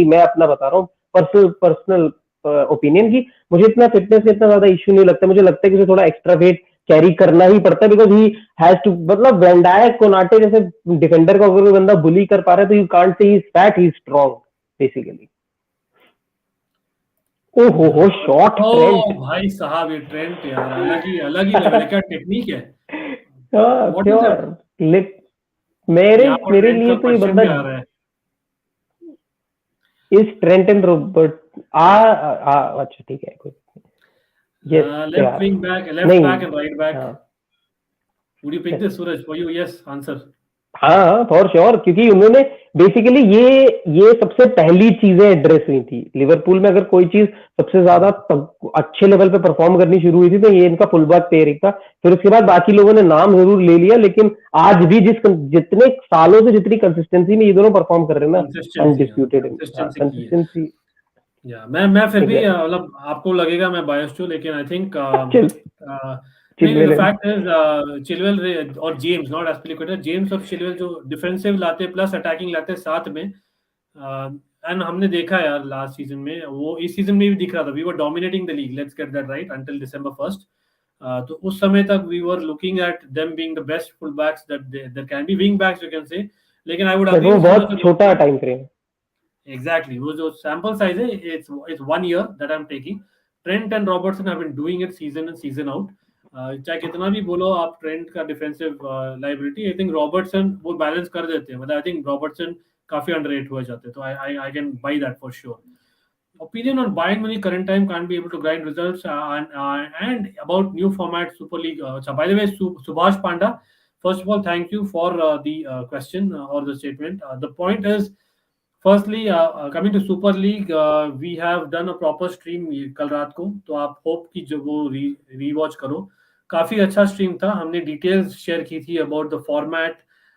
मैं अपना बता रहा हूँ पर्सनल ओपिनियन की, मुझे इतना फिटनेस में इतना ज्यादा इश्यू नहीं लगता. मुझे लगता है कि उसे थोड़ा एक्स्ट्रा वेट कैरी करना ही पड़ता है, बिकॉज ही हैज टू, मतलब वैन डायक, कोनाटे जैसे डिफेंडर को अगर कोई बंदा बुली कर पा रहा है तो you can't say he is fat, he is strong basically. ओहो शॉट ट्रेंट. भाई साहब ये ट्रेंट यार अलग ही लेवल है. क्या टेक्निक है. मेरे लिए तो ये बंदा इस ट्रेंट एंड रॉबर्ट अच्छा ठीक है. Left wing back, left back and right back. Would you pick this, Suraj? For you, yes, answer. हाँ फॉर श्योर, क्योंकि उन्होंने बेसिकली ये सबसे पहली चीजें एड्रेस हुई थी. लिवरपूल में अगर कोई चीज सबसे ज्यादा अच्छे लेवल पे परफॉर्म करनी शुरू हुई थी तो ये इनका फुल बैक पेयर था. फिर उसके बाद बाकी लोगों ने नाम जरूर ले लिया, लेकिन आज भी जितने सालों से जितनी कंसिस्टेंसी में ये दोनों परफॉर्म कर रहे हैं ना, अनडिस्प्यूटेड कंसिस्टेंसी. मैं फिर भी मतलब आपको लगेगा मैं बायस्ड हूं, लेकिन I think the fact is Chilwell और जेम्स, नॉट एस्पिलिक्वेटा, जेम्स और चिलवेल जो डिफेंसिव लाते हैं प्लस अटैकिंग लाते हैं साथ में. एंड हमने देखा यार लास्ट सीजन में, वो इस सीजन में भी दिख रहा था. We were dominating the league, let's get that right, until December 1st. तो उस समय तक we were looking at them being the best full backs that there can be, wing backs you can say. लेकिन I would agree वो बहुत छोटा time frame. Exactly, वो जो सैंपल साइज है, it's 1 year that I am taking. Trent and Robertson have been doing it season in season out. चाहे कितना भी बोलो आप ट्रेंट का defensive liability, I think Robertson वो बैलेंस कर देते हैं. मतलब आई थिंक रॉबर्टसन काफी अंडररेट हुए जाते हैं. तो I can buy that for sure. Opinion on Bayern Munich current time can't be able to grind results, and about new format Super League. By the way, Subhash Panda, first of all, thank you for the question or the statement. The point is, firstly, coming to Super League, we have done a proper stream कल रात को, तो आप hope कि जब वो rewatch करो. काफी अच्छा स्ट्रीम था. हमने डिटेल्स शेयर की थी about the format,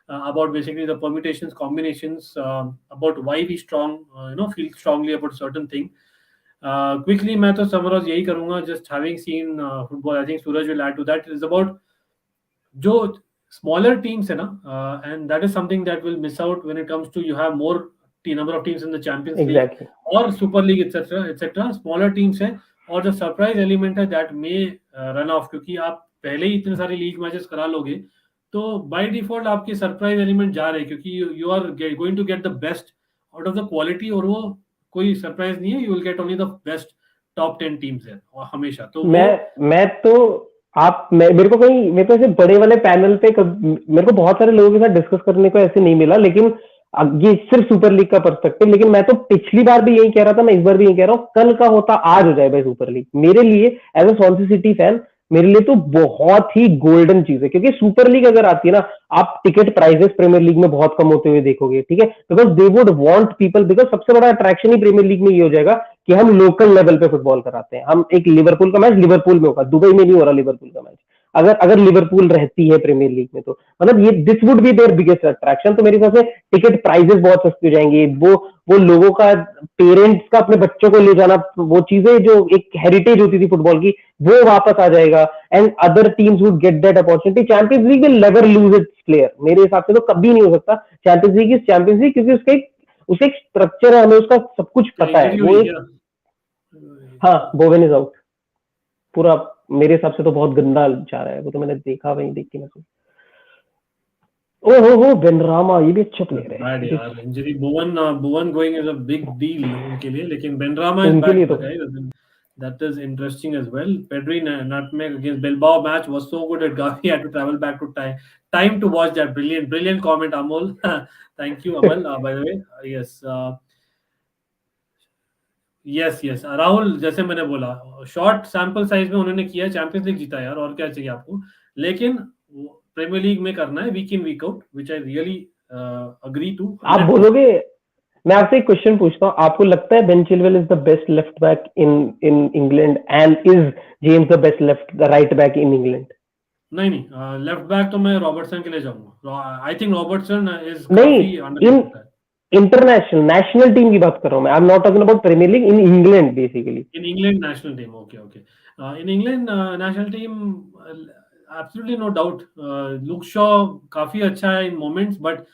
about basically the permutations, combinations, about why we feel strongly about certain thing. Quickly मैं तो summarize यही करूंगा, just having seen football. I think Suraj will add to that. It is about जो smaller teams है ना, and that is something that will miss out when it comes to you have more number of teams in the Champions League or Super League, etc. Smaller teams है, और जो surprise element है that may run of, क्योंकि आप पहले ही इतने सारे league matches करा लोगे तो बाय डिफॉल्ट आपके सरप्राइज एलिमेंट जा रहे हैं, क्योंकि you are going to get the best out of the quality, और वो कोई सरप्राइज नहीं है. You will get only the best top 10 teams है हमेशा. तो मैं तो मेरे को ऐसे बड़े वाले पैनल पे मेरे को बहुत सारे लोगों के साथ डिस्कस करने को ऐसे नहीं मिला, लेकिन ये सिर्फ सुपर लीग का पर्सपेक्टिव. लेकिन मैं तो पिछली बार भी यही कह रहा था, मैं इस बार भी यही कह रहा हूँ, कल का होता आज हो जाए भाई सुपर लीग. मेरे लिए एज अ स्वॉन्सी सिटी फैन मेरे लिए तो बहुत ही गोल्डन चीज है, क्योंकि सुपर लीग अगर आती है ना, आप टिकट प्राइसेस प्रीमियर लीग में बहुत कम होते हुए देखोगे, ठीक है, because they would want people, because सबसे बड़ा अट्रैक्शन ही प्रीमियर लीग में ये हो जाएगा कि हम लोकल लेवल पे फुटबॉल कराते हैं. हम एक लिवरपूल का मैच लिवरपूल में होगा, दुबई में नहीं हो रहा लिवरपूल का मैच. अगर लिवरपूल रहती है प्रीमियर लीग में तो मतलब ये this would be their biggest attraction. तो मेरे हिसाब से टिकट प्राइसेस बहुत सस्ते हो जाएंगे. वो लोगों का, पेरेंट्स का अपने बच्चों को ले जाना, वो चीजें जो एक हेरिटेज होती थी फुटबॉल की, वो वापस आ जाएगा. And other teams would get that opportunity. Champions league will never lose its player. मेरे हिसाब से तो कभी नहीं हो सकता champions league is champions league, क्योंकि उसका एक स्ट्रक्चर है, हमें उसका सब कुछ पता है. वो हाँ, बोवेन इज आउट पूरा. मेरे हिसाब से तो बहुत गंदा जा रहा है वो, तो मैंने देखा वहीं देख के मैं ओहो बेनरामा ये भी अच्छा प्लेयर है. यार injury, Bowen going is a big deal उनके लिए, लेकिन बेनरामा इज बैक तो that is interesting as well. Pedri nutmeg against Bilbao match was so good that Gavi had to travel back to time to watch that. Brilliant comment Amol. Thank you Amal. By the way, yes, yes yes Rahul, जैसे मैंने बोला short sample size में उन्होंने किया, champions league जीता यार, और क्या चाहिए आपको। लेकिन प्रीमियर लीग में करना है week in week out, which I really agree to. आप बोलोगे, मैं आपसे एक क्वेश्चन पूछता हूँ, आपको लगता है Ben Chilwell is the best left back in England and is James the best right back in England? नहीं नहीं, लेफ्ट बैक तो मैं रॉबर्टसन के लिए जाऊंगा। आई थिंक रॉबर्टसन इज नहीं, काफी अंडररेटेड है। इंटरनेशनल नेशनल टीम की बात कर रहा हूँ मैं, I am not talking about Premier League, in England basically. In England national team, okay, okay. In England national team, absolutely no doubt. Luke Shaw काफी अच्छा है in moments, but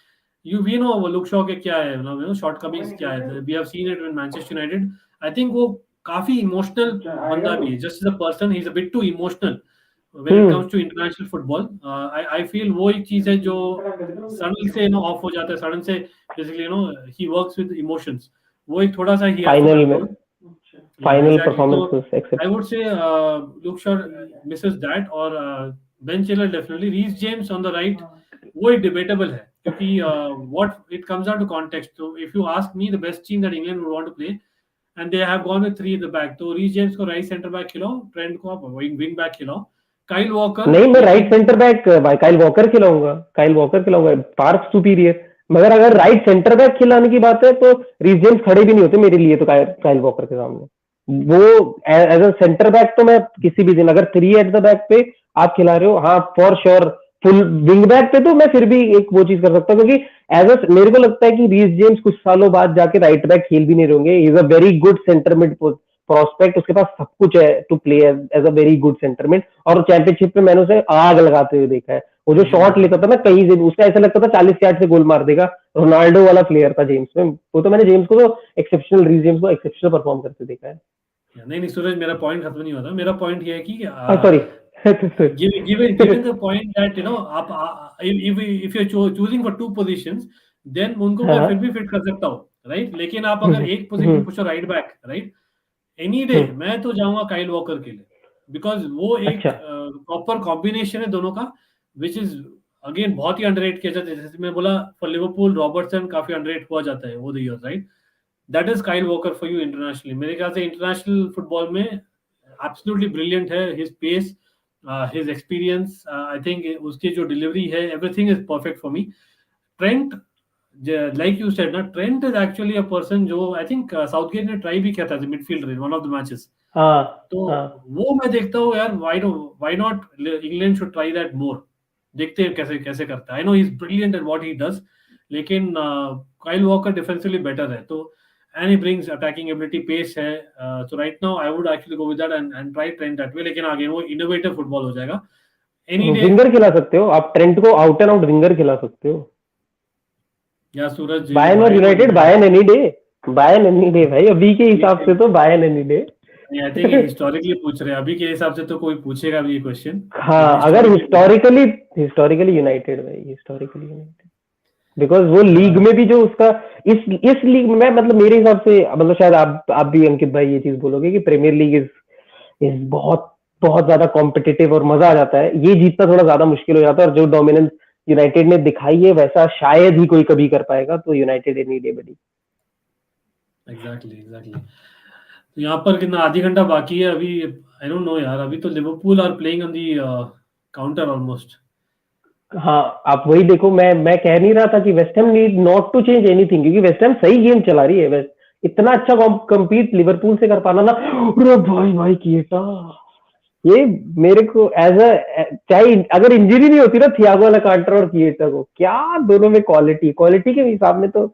we know Luke Shaw के क्या है, shortcomings क्या है. We have seen it in Manchester United. I think वो काफी emotional बंदा भी है. Just as a person, he's a bit too emotional when it comes to international football. I feel वो एक चीज है जो सडन से ऑफ हो जाता है, सडन से basically he works with emotions. वो एक थोड़ा सा he has to control. Final exactly. performance So, was exceptional. I would say Luke Shaw misses that, or Ben Chilwell definitely. Reece James on the right, वो एक debatable है, क्योंकि what it comes down to context. So if you ask me, the best team that England would want to play, and they have gone with 3 at the back. तो Reece James को right center back खिलाओ, Trent को आप wing back खिलाओ, Kyle Walker नहीं, मैं right centre back Kyle walker खिलाऊंगा, far superior. मगर अगर राइट सेंटर बैक खिलाने की बात है तो रीस जेम्स खड़े भी नहीं होते मेरे लिए तो काइल वॉकर के सामने। वो एज अ सेंटर बैक तो मैं किसी भी दिन, अगर 3 एट द बैक पे आप खिला रहे हो, हाँ for sure. Full wing back पे तो मैं फिर भी एक वो चीज कर सकता हूँ, क्योंकि एज अ मेरे को लगता है कि रीस जेम्स कुछ सालों बाद जाके राइट बैक खेल भी नहीं रहेंगे। Is a very good centre mid prospect, उसके पास सब कुछ है to play as a very good centre mid. और चैंपियनशिप में मैंने उसे आग लगाते हुए देखा है। वो जो शॉट लेता था ना कहीं से, उसका ऐसा लगता था 40 यार्ड से गोल मार देगा। रोनाल्डो वाला प्लेयर था जेम्स में वो। तो मैंने जेम्स को तो एक्सेप्शनल, रीस जेम्स को एक्सेप्शनल परफॉर्म करते देखा है। नहीं सूरज, मेरा पॉइंट खत्म नहीं होता। मेरा पॉइंट ये है कि sorry given the point that आप if you're choosing for 2 positions, then उनको मैं फिर भी फिट कर सकता हूँ, राइट। लेकिन आप अगर एक पोजीशन पूछो right back, right, any day मैं तो जाऊंगा काइल वॉकर के लिए, बिकॉज वो एक प्रॉपर कॉम्बिनेशन है दोनों का, विच इज अगेन बहुत ही अंडररेट किया जाता है। जैसे मैं बोला फॉर लिवरपूल रॉबर्टसन काफी अंडररेट हुआ जाता है वो the years, right. That is Kyle Walker for you internationally. मेरे ख्याल से इंटरनेशनल फुटबॉल में एब्सोल्युटली ब्रिलियंट है। His pace, his experience, I think उसकी जो डिलीवरी है, everything is perfect for me. Trent, like you said ना, Trent is actually a person जो I think साउथगेट ने ट्राई भी किया था midfielder in one of the matches. तो वो मैं देखता हूँ यार, why not England should try that more. देखते हैं कैसे करता है। I know he's brilliant at what he does, लेकिन काइल वॉकर डिफेंसिवली बेटर है, तो and he brings attacking ability, pace है। so right now I would actually go with that and try Trent that way। लेकिन आगे वो innovative football हो जाएगा। Any day winger खिला सकते हो आप, ट्रेंट को आउट एंड आउट विंगर खिला सकते हो। या सूरज, बायर्न और यूनाइटेड, बायर्न एनी डे भाई, अभी के हिसाब से तो Bayern any day. I think historically पूछ रहे हैं, अभी के हिसाब से तो कोई पूछेगा भी ये क्वेश्चन। हाँ, अगर हिस्टोरिकली यूनाइटेड भाई, हिस्टोरिकली यूनाइटेड, बिकॉज वो लीग में भी जो उसका इस लीग में, मतलब मेरे हिसाब से, मतलब शायद आप भी अंकित भाई ये चीज बोलोगे कि प्रीमियर लीग इज बहुत बहुत ज्यादा कॉम्पिटिटिव और मजा आ जाता है। ये जीतना थोड़ा ज्यादा मुश्किल हो जाता है, और जो डोमिनेंस यूनाइटेड ने दिखाई है वैसा शायद ही कोई कभी कर पाएगा। तो यूनाइटेड एनी डे बड़ी। एग्जैक्टली। तो यहाँ पर कितना आधी घंटा बाकी है अभी। आई डोंट नो यार, अभी तो Liverpool are playing on the counter almost. हाँ, आप वही देखो, मैं कह नहीं रहा था कि West Ham need not to change anything, क्योंकि वेस्ट हैम सही गेम चला रही है। वेस्ट इतना अच्छा कंपीट लिवरपूल से कर पाना ना, अरे भाई किएटा, ये मेरे को एज अ, चाहे अगर इंजरी नहीं होती ना थियागो अल्कांटारा और किएटा को, क्या दोनों में क्वालिटी के हिसाब में तो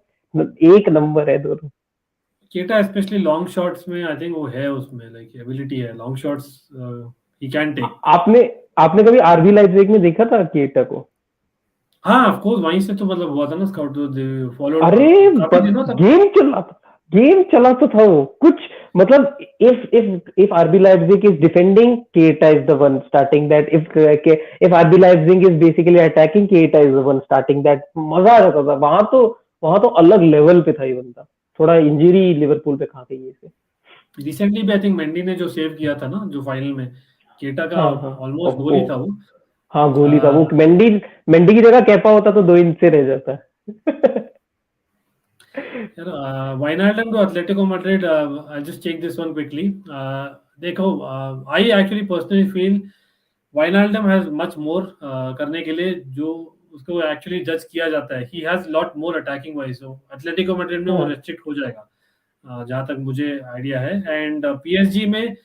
एक नंबर है दोनों। किएटा स्पेशली लॉन्ग शॉट्स में आई थिंक वो है, उसमें लाइक एबिलिटी है, long shots he can take. आपने कभी आरबी लाइप्जिग में देखा था किएटा को? हाँ ऑफ कोर्स, वहीं से तो मतलब हुआ था ना स्काउट, तो दे फॉलोड। अरे गेम चला तो था वो कुछ, मतलब if RB Leipzig is defending, Keita is the one starting that. If RB Leipzig is basically attacking, Keita is the one starting that. मजा आ जाता था वहां तो अलग लेवल पे था ये बंदा। थोड़ा इंजरी लिवरपूल पे खा गई इसे। रिसेंटली भी आई थिंक मेंडी ने जो सेव किया था ना, जो फाइनल में केटा का ऑलमोस्ट गोल ही था वो। हाँ गोली था वो। मेंडी की जगह कैपा होता तो 2 इंच से रह जाता। Wijnaldum to Atletico Madrid. I'll just take this one quickly. देखो, I actually personally feel Wijnaldum has much more करने के लिए जो उसको actually जज किया जाता है. He has lot more attacking wise. So Atletico Madrid में वो restrict हो जाएगा, जहाँ तक मुझे आइडिया है. एंड PSG में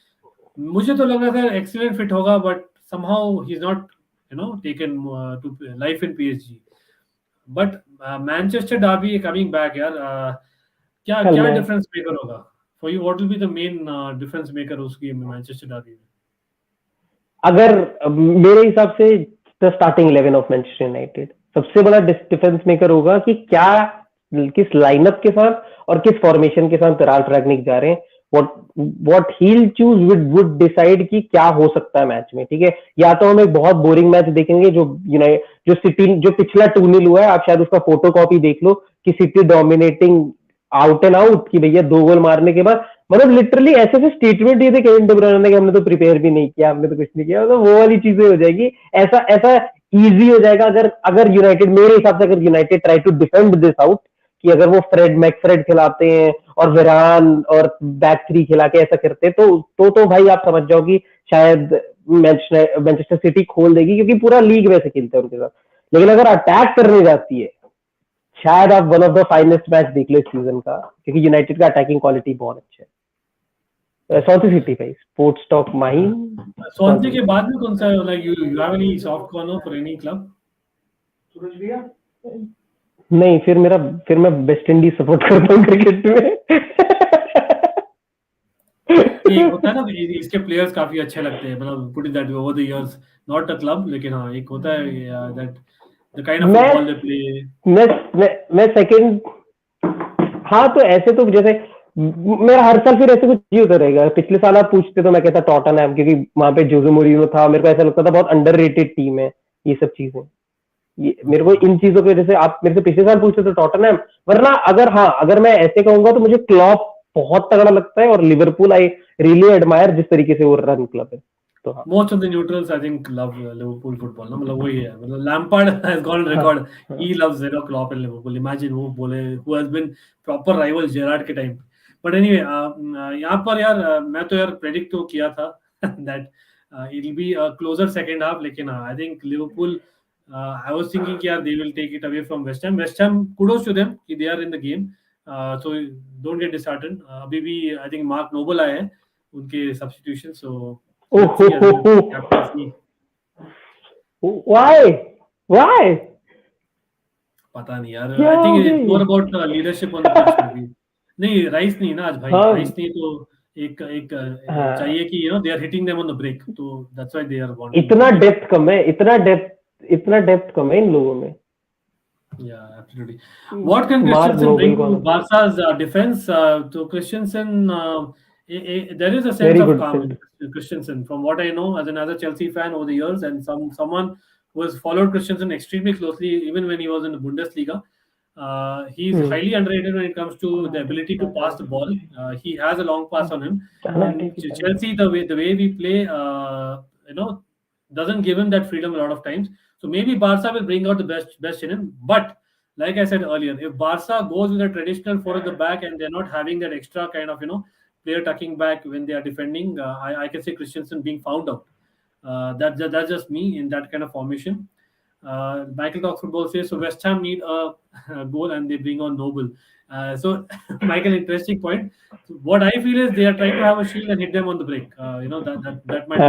मुझे तो लग रहा था एक्सीलेंट फिट होगा, but somehow he's not taken to life in PSG. But Manchester Derby coming back यार, क्या कल क्या मैं- डिफरेंस मेकर होगा for you? What will be the main difference maker उस गेम में, मैनचेस्टर डार्बी में? अगर मेरे हिसाब से the starting 11 of Manchester United सबसे बड़ा डिफरेंस मेकर होगा कि क्या किस लाइनअप के साथ और किस फॉर्मेशन के साथ राल्फ रैगनिक जा रहे हैं. What he'll choose would decide कि क्या हो सकता है मैच में. ठीक है, या तो हम एक बहुत बोरिंग मैच देखेंगे जो सिटी जो पिछला 2-0 हुआ है, आप शायद उसका फोटो कॉपी देख लो कि city dominating out and out कि भैया 2 गोल मारने के बाद, मतलब लिटरली ऐसे से स्टेटमेंट दिए थे केविन डी ब्रुयने ने कि हमने तो प्रिपेयर भी नहीं किया, हमने तो कुछ नहीं किया. मतलब वो वाली चीजें हो जाएगी. ऐसा ऐसा इजी हो जाएगा अगर यूनाइटेड, मेरे हिसाब से अगर United try to defend this out, कि अगर वो मैकफ्रेड खिलाते हैं और वेरान और बैक थ्री खिला के ऐसा करते तो भाई आप समझ जाओ कि शायद मैनचेस्टर सिटी खोल देगी, क्योंकि पूरा लीग वैसे खेलते हैं उनके साथ. लेकिन अगर अटैक करने जाती है, शायद आप one of the finest match देख लो इस सीजन का, क्योंकि यूनाइटेड का अटैकिंग क्वालिटी बहुत अच्छा है. सॉन्सी सिटी भाई, स्पोर्ट्स टॉक माइन. स्वांसी के बाद में कौन सा, like you have any soft corner for any club? Suraj भैया नहीं, फिर मैं वेस्ट इंडीज सपोर्ट करता हूँ क्रिकेट में. एक होता है ना, इसके प्लेयर्स काफी अच्छे लगते हैं, मतलब put it that way, over the years, not a club, लेकिन हाँ एक होता है that the kind of football they play. मैं सेकंड. हाँ, तो ऐसे तो जैसे मेरा हर साल फिर ऐसे कुछ ही होता रहेगा. पिछले साल आप पूछते तो मैं कहता टॉटनहैम, क्योंकि वहां पे जोसे मोरिनो था. मेरे को ऐसा लगता था बहुत अंडररेटेड टीम है ये सब चीजें. मेरे को इन चीजों की वजह से आप मेरे से पिछले साल पूछते तो टॉटनहैम. वरना अगर मैं ऐसे कहूंगा तो मुझे क्लॉप बहुत तगड़ा लगता है, और लिवरपूल आई रियली एडमायर जिस तरीके से वो रन क्लब है. तो हाँ, Most of the neutrals I think love Liverpool football ना, मतलब वही है, मतलब Lampard has gone on record, he loves Klopp and Liverpool. Imagine वो बोले who has been proper rival Gerrard के टाइम. But anyway, यहाँ पर यार मैं तो यार predict तो किया था that it will be a closer second half, लेकिन I think Liverpool, I was thinking कि यार they will take it away from West Ham. West Ham, kudos to them कि they are in the game, so don't get disheartened. अभी भी I think Mark Noble आए हैं उनके substitution, so Why? पता नहीं यार. I think it's more about leadership on the pitch maybe. नहीं, राइस नहीं ना आज भाई. राइस नहीं तो एक चाहिए कि they are hitting them on the break, तो that's why they are wanting. इतना डेप्थ कम है इन लोगों में. Yeah, absolutely. What can Christensen bring to Barca's defense? So Christensen, there is a sense of calm in Christensen, from what I know as another Chelsea fan over the years, and someone who has followed Christensen extremely closely, even when he was in the Bundesliga. He's highly underrated when it comes to the ability to pass the ball. He has a long pass on him. And Chelsea, the way we play, doesn't give him that freedom a lot of times. So maybe Barca will bring out the best in him. But like I said earlier, if Barca goes with a traditional 4 at the back and they're not having that extra kind of player tucking back when they are defending, I can say Christensen being found out. That's just me in that kind of formation. Michael Talks Football says, so West Ham need a goal and they bring on Noble. So Michael, interesting point. So what I feel is they are trying to have a shield and hit them on the break. That might be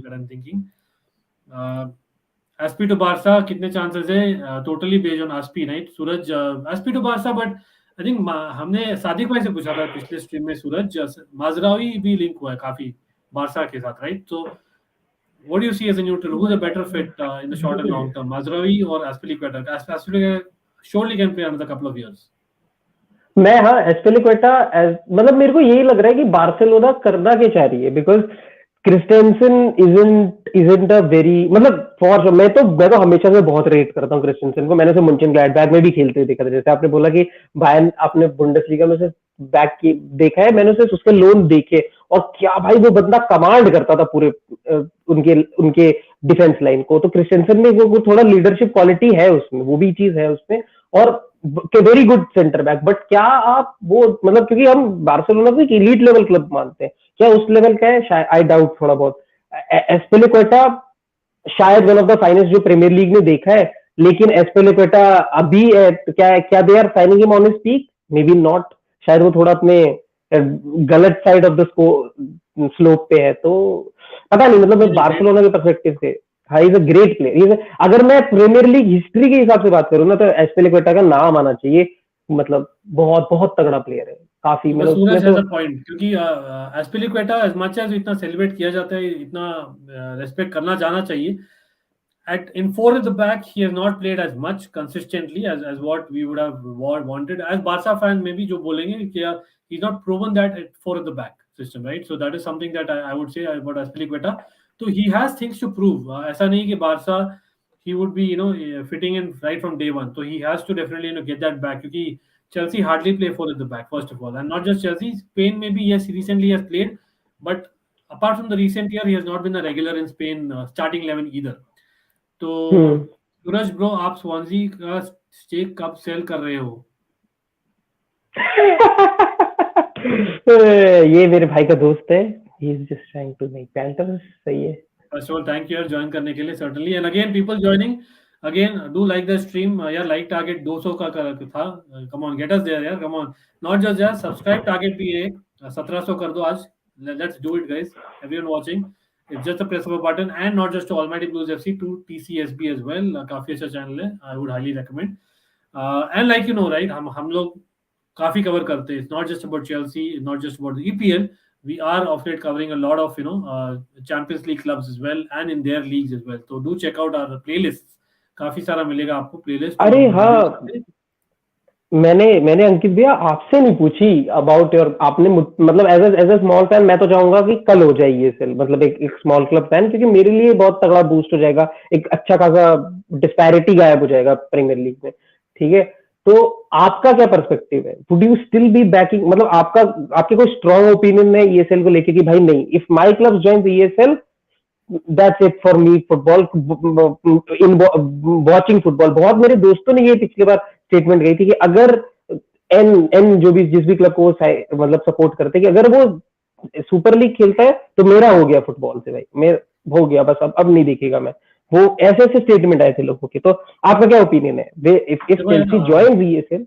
what I'm thinking. Aspi to Barca, कितने chances है? Totally based on Aspi, right? Suraj, Aspi to Barca, but I think हमने सादिक भाई से पूछा था पिछले stream में, सूरज माजरावी भी लिंक हुआ है काफी बारसा के साथ, right? So what do you see as a neutral? Who's a better fit in the short and long term, Mazraoui or Azpilicueta? Azpilicueta surely can play another couple of years. मैं एस्पिलिक्वेटा, मतलब मेरे को यही लग रहा है कि बार्सिलोना करना क्या चाह रही है, because Christensen isn't a very, मतलब फॉर मैं तो हमेशा से बहुत रेट करता हूँ क्रिस्टेंसन को. मैंने उसे मुंचेनग्लाडबैक में भी खेलते हुए देखा था. जैसे आपने बोला कि बायर्न आपने बुंडेसलीगा में से बैक की देखा है, मैंने उसे उसके लोन देखे, और क्या भाई वो बंदा कमांड करता था पूरे उनके डिफेंस लाइन को, तो क्रिस्टेंसन में वो थोड़ा लीडरशिप क्वालिटी है उसमें, वो भी चीज है उसमें, और very good centre back. But क्या आप वो मतलब, क्योंकि हम बार्सिलोना को एक एलीट लेवल क्लब मानते हैं, क्या उस लेवल का है? आई डाउट थोड़ा बहुत। एस्पिलिक्वेटा शायद वन ऑफ द फाइनेस्ट जो प्रीमियर लीग में देखा है, लेकिन एस्पिलिक्वेटा अभी क्या क्या they are signing him on his peak? Maybe not, शायद वो थोड़ा अपने गलत साइड ऑफ द स्लोप पे है, तो पता नहीं, मतलब बार्सिलोना के पर्सपेक्टिव से हाँ, इज अ ग्रेट प्लेयर। अगर मैं प्रीमियर लीग हिस्ट्री के हिसाब से बात करूँ ना, तो एस्पिलिक्वेटा का नाम आना चाहिए, मतलब बहुत बहुत तगड़ा प्लेयर है काफी, मतलब उसमें सूरज हैज तो अ पॉइंट, क्योंकि एस्पिलिक्वेटा एज मच एज इतना सेलिब्रेट किया जाता है, इतना रेस्पेक्ट करना जाना चाहिए, in four at the back he has not played as much consistently as what we would have wanted as Barca fan. Maybe जो बोलेंगे कि he's not proven that at four at the back system, right? So that is something that I would say about Aspilicueta. So he has things to prove. ऐसा नहीं कि Barca he would be fitting in right from day one. So he has to definitely get that back, क्योंकि Chelsea hardly play four at the back first of all, and not just Chelsea. Spain maybe yes recently has played, but apart from the recent year he has not been a regular in Spain starting 11 either. तो सूरज bro, आप स्वांजी का stake कब cell कर रहे हो? ये मेरे भाई का दोस्त है, he is just trying to make banter, सही है। First of all, thank you यार ज्वाइन करने के लिए, certainly, and again people joining, again do like the stream यार, like target 200 का था, come on get us there यार, come on, not just यार, subscribe target भी है 1700 कर दो आज, let's do it guys, everyone watching, it's just a press of a button, and not just to Almighty Blues FC, to TCSB as well, काफी अच्छा channel है, I would highly recommend, and like right, हम लोग काफी cover करते हैं, it's not just about Chelsea, it's not just about the EPL, we are of late covering a lot of Champions League clubs as well, and in their leagues as well, so do check out our playlists, काफी सारा मिलेगा आपको playlist. अरे हाँ, मैंने अंकित भैया आपसे नहीं पूछी अबाउट योर, आपने मतलब एज ए स्मॉल फैन मैं तो चाहूंगा कि कल हो जाए ESL, मतलब एक स्मॉल क्लब फैन, क्योंकि मेरे लिए बहुत तगड़ा बूस्ट हो जाएगा, एक अच्छा खासा डिस्पैरिटी गायब हो जाएगा प्रीमियर लीग में, ठीक है? तो आपका क्या पर्सपेक्टिव है? Would you still be banking, मतलब आपके कोई स्ट्रॉन्ग ओपिनियन है ESL को लेके कि भाई नहीं, if my club join ESL that's it for me, football in watching football. बहुत मेरे दोस्तों ने ये पिछली बार स्टेटमेंट गई थी कि अगर एन जो भी जिस भी क्लब को मतलब सपोर्ट करते कि अगर वो सुपर लीग खेलता है तो मेरा हो गया फुटबॉल से, भाई मेरा हो गया, बस अब नहीं देखेगा मैं, वो ऐसे ऐसे स्टेटमेंट आए थे लोगों के। तो आपका क्या ओपिनियन है इफ चेल्सी जॉइन ESL?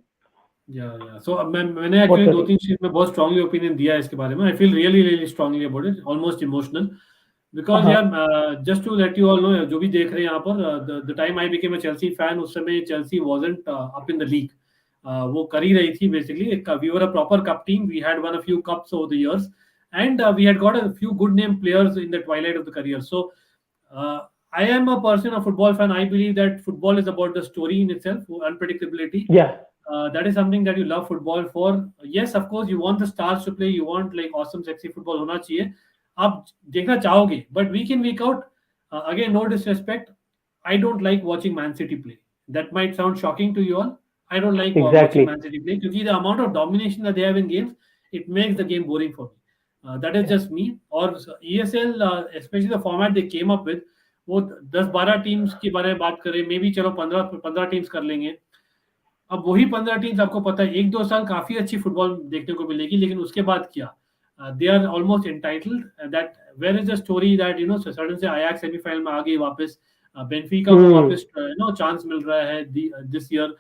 सो मैंने एक्चुअली 2-3 चीज में बहुत स्ट्रांगली ओपिनियन दिया है इसके बारे में, I feel really strongly about it, almost emotional, because यार just to let you all know, जो भी देख रहे हैं यहाँ पर, the time I became a Chelsea fan, उस समय Chelsea wasn't up in the league, वो कर ही रही थी basically, we were a proper cup team, we had won a few cups over the years, and we had got a few good name players in the twilight of the career. So I am a person, a football fan. I believe that football is about the story in itself, unpredictability. That is something that you love football for. Yes, of course, you want the stars to play. You want like awesome, sexy football होना चाहिए, आप देखना चाहोगे. But week in week out, again, no disrespect, I don't like watching Man City play. That might sound shocking to you all. I don't like watching Man City play because the amount of domination that they have in games, it makes the game boring for me. That is just me. और ESL, especially the format they came up with, वो 10-12 teams के बारे में बात करें, may be चलो 15 teams कर लेंगे, अब वही 15 टीम्स आपको पता है 1-2 साल काफी अच्छी फुटबॉल देखने को मिलेगी, लेकिन उसके बाद क्या, they are almost entitled that where is the story that sudden से आयाक्स सेमीफाइनल में आ गई वापस, बेनफिका को वापस चांस मिल रहा है this year,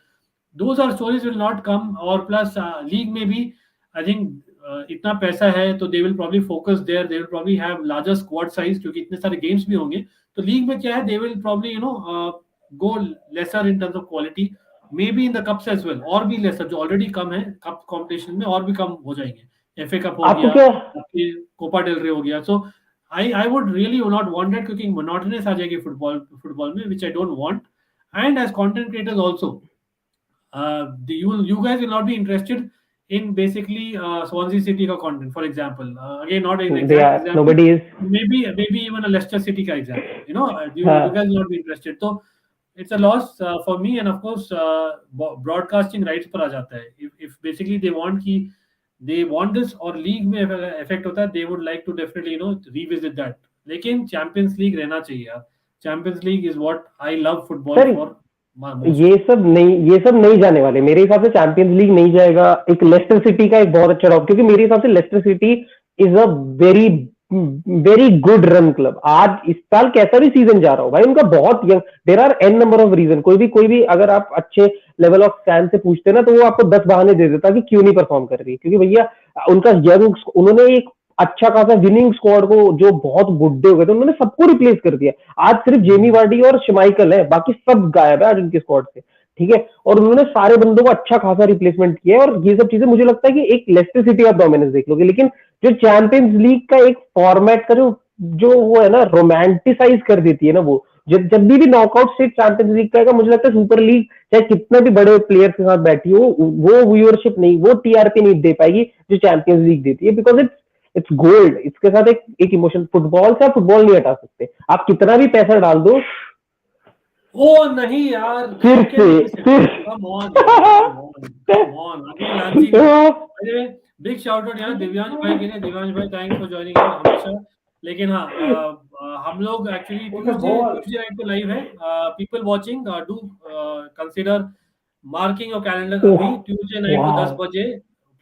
those are stories will not come, और प्लस लीग में भी आई थिंक इतना पैसा है तो they will probably focus there, they will probably have larger squad size, क्योंकि इतने सारे गेम्स भी होंगे, तो लीग में क्या है, they will probably go lesser in terms of quality, maybe in the cups as well, और भी लेसर जो ऑलरेडी कम है कप कंपटीशन में, और भी कम हो जाएंगे, FA कप हो गया, कोपा डेल रे हो गया, so I would really not want that, क्योंकि मोनोटोनस आ जाएगी फुटबॉल में, which I don't want, and as content creators also you guys will not be interested in basically Swansea City ka content, for example, again not an exact example, nobody is, maybe even a Leicester City ka example, you guys will not be interested, so it's a loss for me, and of course broadcasting rights पर आ जाता है, if basically they want this और league में effect होता है, they would like to definitely revisit that, लेकिन Champions League रहना चाहिए यार, Champions League is what I love football Sir, for most. ये सब नहीं जाने वाले मेरे हिसाब से। चैंपियंस लीग नहीं जाएगा। एक लेस्टर सिटी का एक बहुत अच्छा रॉप, क्योंकि मेरे हिसाब से Leicester City is a very very good run club. आज इस साल कैसा भी सीजन जा रहा हो भाई, उनका बहुत young, there are a number of reason. कोई भी अगर आप अच्छे लेवल ऑफ फैन से पूछते ना, तो वो आपको 10 बहाने दे देता कि क्यों नहीं परफॉर्म कर रही। क्योंकि भैया उनका यंग, उन्होंने एक अच्छा खासा विनिंग स्क्वाड को, जो बहुत बुड्ढे हो गए थे, उन्होंने सबको रिप्लेस कर दिया। आज सिर्फ जेमी वार्डी और शमाइकल है, बाकी सब गायब है आज उनके स्क्वाड से, ठीक है। और उन्होंने सारे बंदों को अच्छा खासा रिप्लेसमेंट किया है। और ये सब चीजें मुझे लगता है कि एक लेस्टर सिटी आप डोमिनेंस देख लोगे, लेकिन जो चैंपियंस लीग का एक फॉर्मेट का जो वो है ना, रोमांटिसाइज कर देती है ना वो। जब भी नॉकआउट स्टेज चैंपियंस लीग का आएगा, मुझे लगता है सुपर लीग चाहे कितने भी बड़े प्लेयर्स के साथ बैठी हो, वो व्यूअरशिप नहीं, वो टीआरपी नहीं दे पाएगी जो चैंपियंस लीग देती है। Because it's gold. इसके साथ एक इमोशन, फुटबॉल से आप फुटबॉल नहीं हटा सकते, आप कितना भी पैसा डाल दो। ओ नहीं यार, फिर बिग शाउट आउट यार दिव्यांश भाई के लिए। दिव्यांश भाई थैंक्स फॉर जॉइनिंग हमेशा। लेकिन हाँ, हम लोग एक्चुअली ट्यूसडे नाइट को लाइव है। People watching do consider marking your calendar अभी ट्यूसडे नाइट को 10 बजे।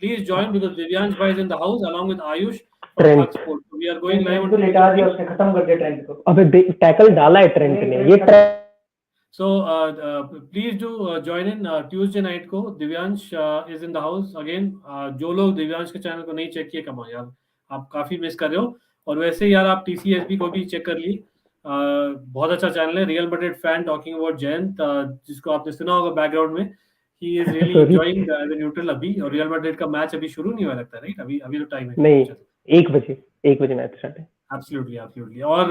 प्लीज जॉइन बिकॉज दिव्यांश भाई is in the house along with Ayush from Haq sport. We are going live on. लेटा दिया उसने, खत्म कर दिया ट्रेंड को। अबे टैकल डाला है ट्रेंड ने ये। So please do join in Tuesday night को। Divyansh is in the house again। जो लोग दिव्यांश के चैनल को नहीं चेक किए, कमाओ यार, आप काफी मिस कर रहे हो। और वैसे यार आप TCSB को भी चेक कर ली, बहुत अच्छा चैनल है। Real Madrid fan talking about Jayant, जिसको आपने सुना होगा बैकग्राउंड में। He is really enjoying as a neutral अभी। और रियल मैड्रिड का मैच अभी शुरू नहीं हुआ लगता है, राइट? अभी तो टाइम है। नहीं, 1 बजे मैच स्टार्ट है। एब्सोल्युटली। और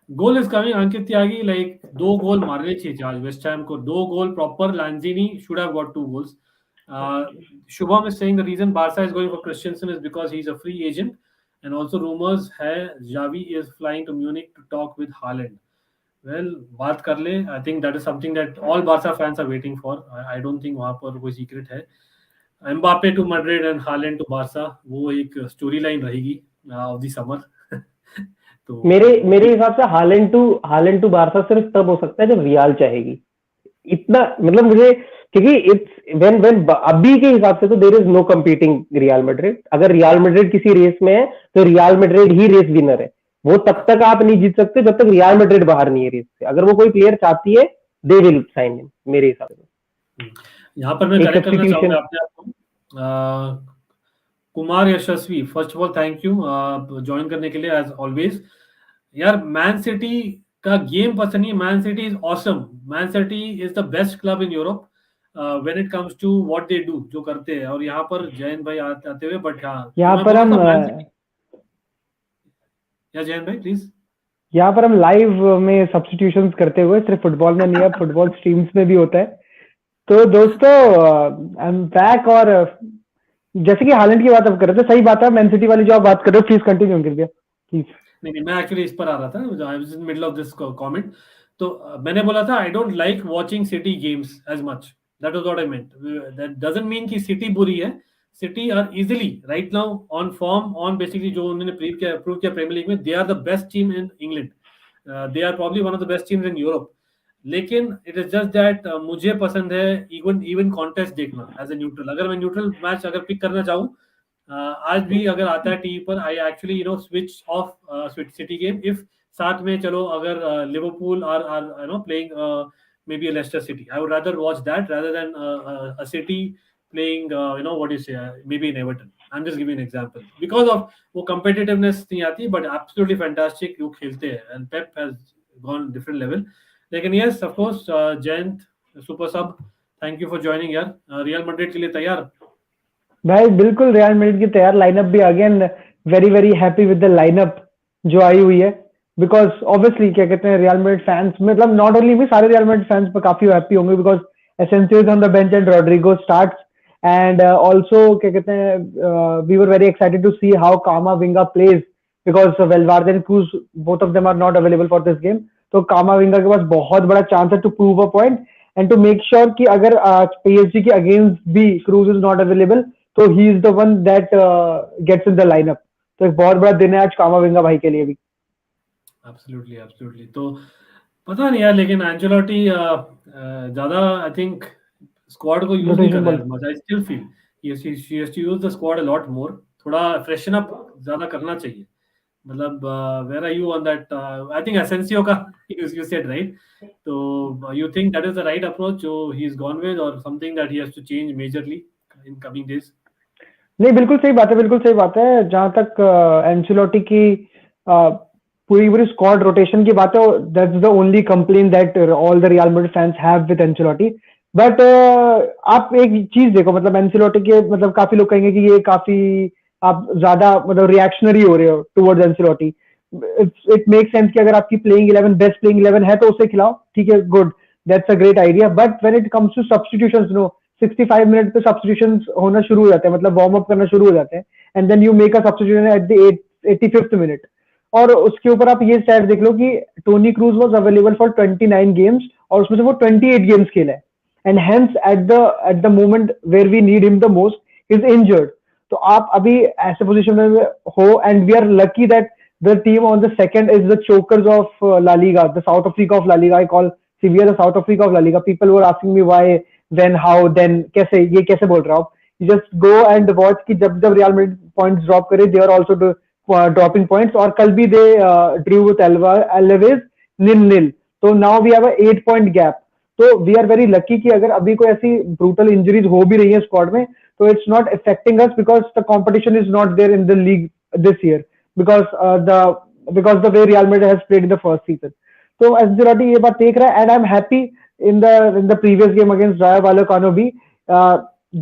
goal is coming. Ankit Tyagi, like 2 goal मारने चाहिए आज वेस्ट हैम को। 2 goal proper. Lanzini should have got 2 goals। Shubham is saying the reason Barca is going for Christensen is because he is a free agent and also rumours है Xavi is flying to Munich to talk with Haaland. Well, बात कर ले। I think that is something that all Barca fans are waiting for. I don't think वहां पर कोई secret है। Mbappe to Madrid and Haaland to Barca, वो एक story line रहेगी ऑफ द समर। तो मेरे हिसाब से हालैंड टू बार्सा सिर्फ तब हो सकता है जब रियाल चाहेगी। इतना मतलब मुझे, क्योंकि इट्स व्हेन अभी के हिसाब से तो there is no competing Real Madrid. अगर रियल मैड्रिड किसी रेस में है तो रियल मैड्रिड ही रेस विनर है। वो तब तक आप नहीं जीत सकते जब तक रियल मैड्रिड बाहर नहीं है रेस से। अगर वो कोई प्लेयर चाहती है, दे विल साइन हिम, मेरे हिसाब से। यहाँ पर मैं करेक्ट करना चाहूंगा अपने आप को। Kumar Yashasvi, first of all thank you join करने के लिए एज ऑलवेज। यार मैन सिटी का गेम पसंद नहीं। Man City is awesome. Man City is the best club in Europe when it comes to what they do, जो करते हैं। और यहाँ पर जयंत भाई आते हुए, बट हाँ यहाँ पर हम जयंत भाई प्लीज, यहाँ पर हम लाइव में सब्स्टिट्यूशंस करते हुए, सिर्फ फुटबॉल में नहीं, अब फुटबॉल स्ट्रीम्स में भी होता है। तो दोस्तों आई एम बैक। और जैसे कि हालैंड की बात आप कर रहे थे, सही बात है। मैन सिटी वाली जो आप बात कर रहे हो, प्लीज कंटिन्यू कर दिया प्लीज। नहीं, मैं एक्चुअली इस पर आ रहा था। I was in middle of this comment. तो मैंने बोला था I don't like watching City games as much. That was what I meant. That doesn't mean कि सिटी बुरी है। City are easily right now on form, on basically जो उन्होंने prove किया प्रीमियर लीग में। They are the best team in England. They are probably one of the best teams in Europe. लेकिन it is just that मुझे पसंद है even contest देखना as a neutral. अगर मैं न्यूट्रल मैच अगर पिक करना चाहूँ, आज भी अगर आता है टीवी पर, I actually switch off City game if साथ में चलो अगर Liverpool are playing maybe a Leicester City, I would rather watch that rather than a City playing what you say maybe in Everton. I am just giving an example because of वो competitiveness नहीं आती, but absolutely fantastic वो खेलते हैं and Pep has gone different level. लेकिन yes of course Jayant super सब, thank you for joining यार। Real Madrid के लिए तैयार भाई? बिल्कुल रियल मैड्रिड की तैयार। लाइनअप भी again very very happy with the lineup जो आई हुई है। बिकॉज ऑब्वियसली क्या कहते हैं, रियल मैड्रिड फैंस, मतलब नॉट ओनली मी, सारे रियल मैड्रिड फैंस पर काफी हैप्पी होंगे because Asensio is on the bench and Rodrigo starts. And also क्या कहते हैं, we were very excited to see how Camavinga plays because Valverde and Kroos both of them are not available for this game. तो Camavinga के पास बहुत बड़ा chance है to prove a point and to make sure कि अगर PSG के against भी क्रूज इज नॉट अवेलेबल तो he is the one that gets in the lineup. तो एक बहुत बड़ा दिन है आज कामाविंगा भाई के लिए भी। एब्सोल्युटली। तो पता नहीं यार, लेकिन एंचेलोटी ज्यादा आई थिंक स्क्वाड को यूज नहीं कर रहा है much. I still feel he has to use the squad a lot more. थोड़ा फ्रेशन अप ज्यादा करना चाहिए। मतलब where are you on that? I think Asensio का you said right. So you think that is the right approach जो he's gone with, or something that he has to change majorly in coming days? नहीं, बिल्कुल सही बात है, बिल्कुल सही बात है। जहां तक एंचेलोटी की पूरी पूरी स्क्वाड रोटेशन की बात है, that's the only complaint that all the real Madrid fans have with Ancelotti. But आप एक चीज देखो, मतलब एंचेलोटी के, मतलब काफी लोग कहेंगे कि ये काफी आप ज्यादा मतलब रिएक्शनरी हो रहे हो towards Ancelotti. It make sense कि अगर आपकी प्लेइंग 11 बेस्ट प्लेइंग 11 है तो उसे खिलाओ, ठीक है, good, that's a great idea. But when it comes to substitutions, no, 65 minute पे सब्स्टिट्यूशंस होना शुरू हो जाते हैं, मतलब वार्म अप करना शुरू हो जाते हैं, and then you make a substitution at the 85th minute. और उसके ऊपर आप ये स्टैट देख लो कि Toni Kroos was available for 29 games और उसमें से वो 28 गेम्स खेला है, and hence at the moment where we need him the most is injured. तो आप अभी ऐसे पोजीशन में हो, and we are lucky that the team on the second is the chokers of La Liga, the South Africa of La Liga. I call Sevilla the South Africa of La Liga. People were asking me why, when, how, then, कैसे, ये कैसे बोल रहे हो आप? You just go and watch कि जब जब रियल मैड्रिड पॉइंट्स ड्रॉप करे, they are also dropping points. और कल भी दे ड्रू विद एल्वेज 0-0, तो now we have a 8 point gap. तो वी आर वेरी लकी कि अगर अभी कोई ऐसी ब्रूटल इंजरीज हो भी रही है स्क्वाड में, तो it's not affecting us because the competition is not there in the league this year, because the way Real Madrid has played in the first season. तो एंचेलोटी ये बात देख रहा है, and I am happy in the previous game against Rayo Vallecano भी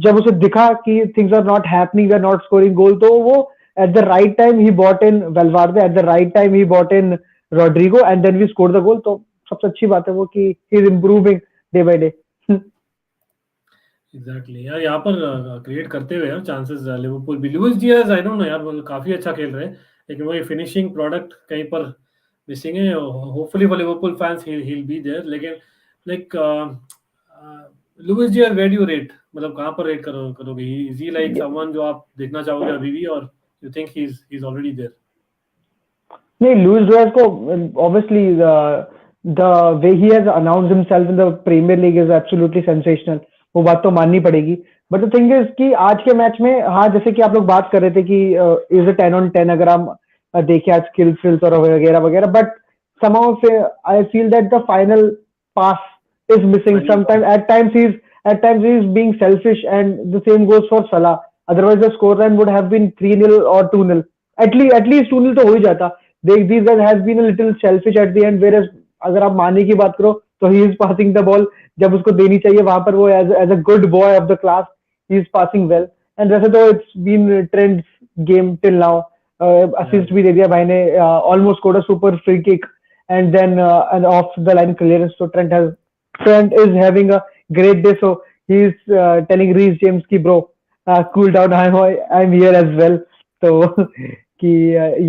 जब उसे दिखा कि things are not happening, we are not scoring goal, तो वो at the right time he bought in Valverde, at the right time he bought in Rodrigo, and then we scored the goal। तो सबसे अच्छी बात है वो कि he is improving day by day। Exactly यार, यहाँ पर क्रिएट करते हुए यार चांसेस लिवरपूल भी। Luis Diaz I don't no यार, मतलब काफी अच्छा खेल रहे हैं, लेकिन वही फिनिशिंग प्रोडक्ट कहीं पर मिसिंग है। Hopefully for Liverpool fans he will be there, लेकिन like Luis Diaz where do you rate, मतलब कहाँ पर रेट करोगे? इज ही लाइक समवन जो आप देखना चाहोगे अभी भी, और you think he is already there? नहीं, लुइस डियाज को obviously the way he has announced himself in the Premier League is absolutely sensational, वो बात तो माननी पड़ेगी। बट द थिंग इज कि आज के मैच में, हाँ, जैसे कि आप लोग बात कर रहे थे कि इज अ 10 on 10 अगर हम देखें आज स्किल्स और वगैरह वगैरह, but somehow I feel that the final pass is missing sometimes. At times he is being selfish, and the same goes for Salah. Otherwise the scoreline would have been 3-0 or 2-0, at least 2-0 तो हो ही जाता। These guys has been a little selfish at the end, whereas अगर आप माने की बात करो तो he is passing the ball जब उसको देनी चाहिए वहां पर वो as a good boy of the class he is passing well। and वैसे तो it's been Trent's game till now, assist भी दे दिया भाई ने, almost scored a super free kick, and then an off the line clearance। so Trent is having a great day, so he is telling Reece James ki bro, cool down, I'm here as well। तो कि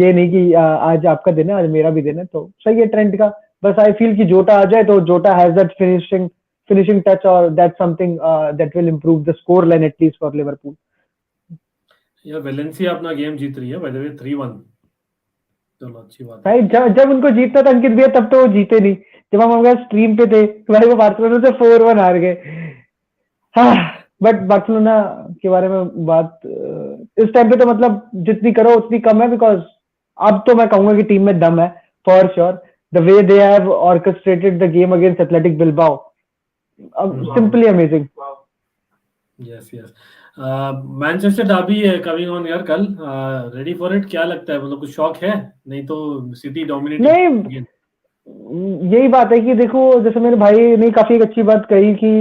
ये नहीं कि आज आपका दिन है, आज मेरा भी दिन है, तो सही है ट्रेंड का। बस आई फील कि जोटा आ जाए तो जोटा हैज दैट फिनिशिंग टच, और that's something that will improve the score line at least for Liverpool. यार वेलेंसिया अपना गेम जीत रही है बाय द वे 3-1, चलो अच्छी बात है भाई। जब उनको जीतना था अंकित भैया, तब तो वो जीते नहीं। जब हम लोग स्ट्रीम पे थे भाई, वो बार्सिलोना से 4-1 हार गए। हाँ, बट बार्सिलोना के बारे में बात इस टाइम पे तो मतलब जितनी करो उतनी कम है, बिकॉज अब तो मैं कहूंगा कि टीम में दम है for sure. The way they have orchestrated the game against athletic Bilbao, simply amazing. Yes Manchester derby है कमिंग ऑन यार कल, रेडी फॉर इट? क्या लगता है, मतलब कुछ शॉक है? नहीं तो सिटी डोमिनेटिंग। नहीं, यही बात है कि देखो, जैसे मेरे भाई ने काफी एक अच्छी बात कही कि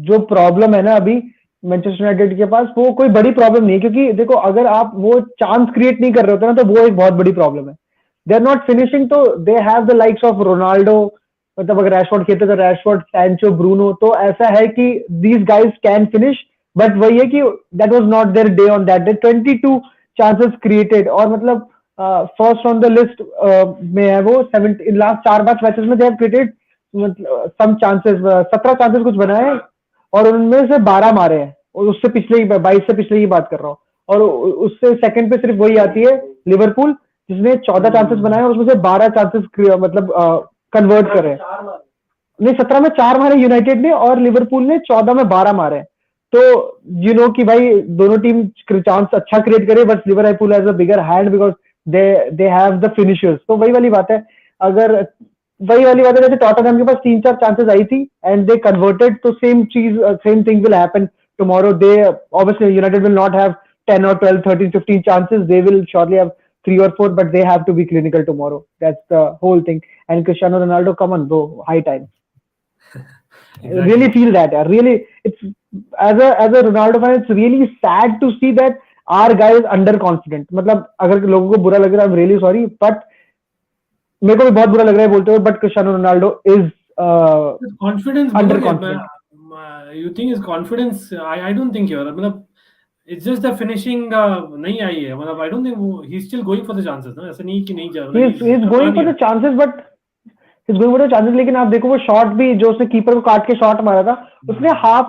जो प्रॉब्लम है ना अभी मैनचेस्टर यूनाइटेड के पास, वो कोई बड़ी प्रॉब्लम नहीं है, क्योंकि देखो अगर आप वो चांस क्रिएट नहीं कर रहे होते ना, तो वो एक बहुत बड़ी प्रॉब्लम है। दे आर नॉट फिनिशिंग, तो they have the likes of Ronaldo, मतलब अगर रैशफोर्ड खेलते तो रैशफोर्ड, सैंचो, ब्रूनो, तो ऐसा है कि these guys can finish, but वही है कि that was not their day on that day. 22 chances created, और मतलब फर्स्ट ऑन द लिस्ट में है वो। 7 इन लास्ट 4-5 मैचेस में they have created some chances, 17 chances कुछ बनाए, और उनमें से 12 मारे हैं। और उससे पिछले 22 से पिछले की बात कर रहा हूँ, और उससे सेकंड पे सिर्फ वही आती है लिवरपूल, जिसने 14 चांसेस बनाए और उसमें से 12 चांसेस मतलब कन्वर्ट कर रहे हैं। नहीं 17 में 4 मारे यूनाइटेड ने और लिवरपूल ने 14 में 12 मारे हैं। तो यू नो कि भाई दोनों टीम चांस अच्छा क्रिएट करे, but Liverpool has a bigger hand because they have the finishers. तो वही वाली बात है, अगर वही वाली बात है जैसे टॉटनहम के पास 3-4 चांसेस आई थी एंड दे कन्वर्टेड, तो same thing will happen tomorrow. They obviously United will not have 10 or 12, 13, 15 chances. They will surely have 3 or 4, but they have to be clinical tomorrow. That's the whole thing. And Cristiano Ronaldo, come on, bro, high time. Exactly. Really feel that. Really, it's as a Ronaldo fan, it's really sad to see that our guy is underconfident. मतलब अगर लोगों को बुरा लग रहा है, I'm really sorry, but मेरे को भी बहुत बुरा लग रहा है बोलते हुए, but Cristiano Ronaldo is confidence underconfident. You think his confidence? I don't think you're मतलब it's just the finishing नहीं आई है, मतलब I don't think he's still going for the chances ना, ऐसा नहीं कि नहीं जा रहा। He's going for the chances, but he's going for the chances, लेकिन आप देखो वो शॉट भी जो उसने कीपर को काट के शॉट मारा था, उसने हाफ,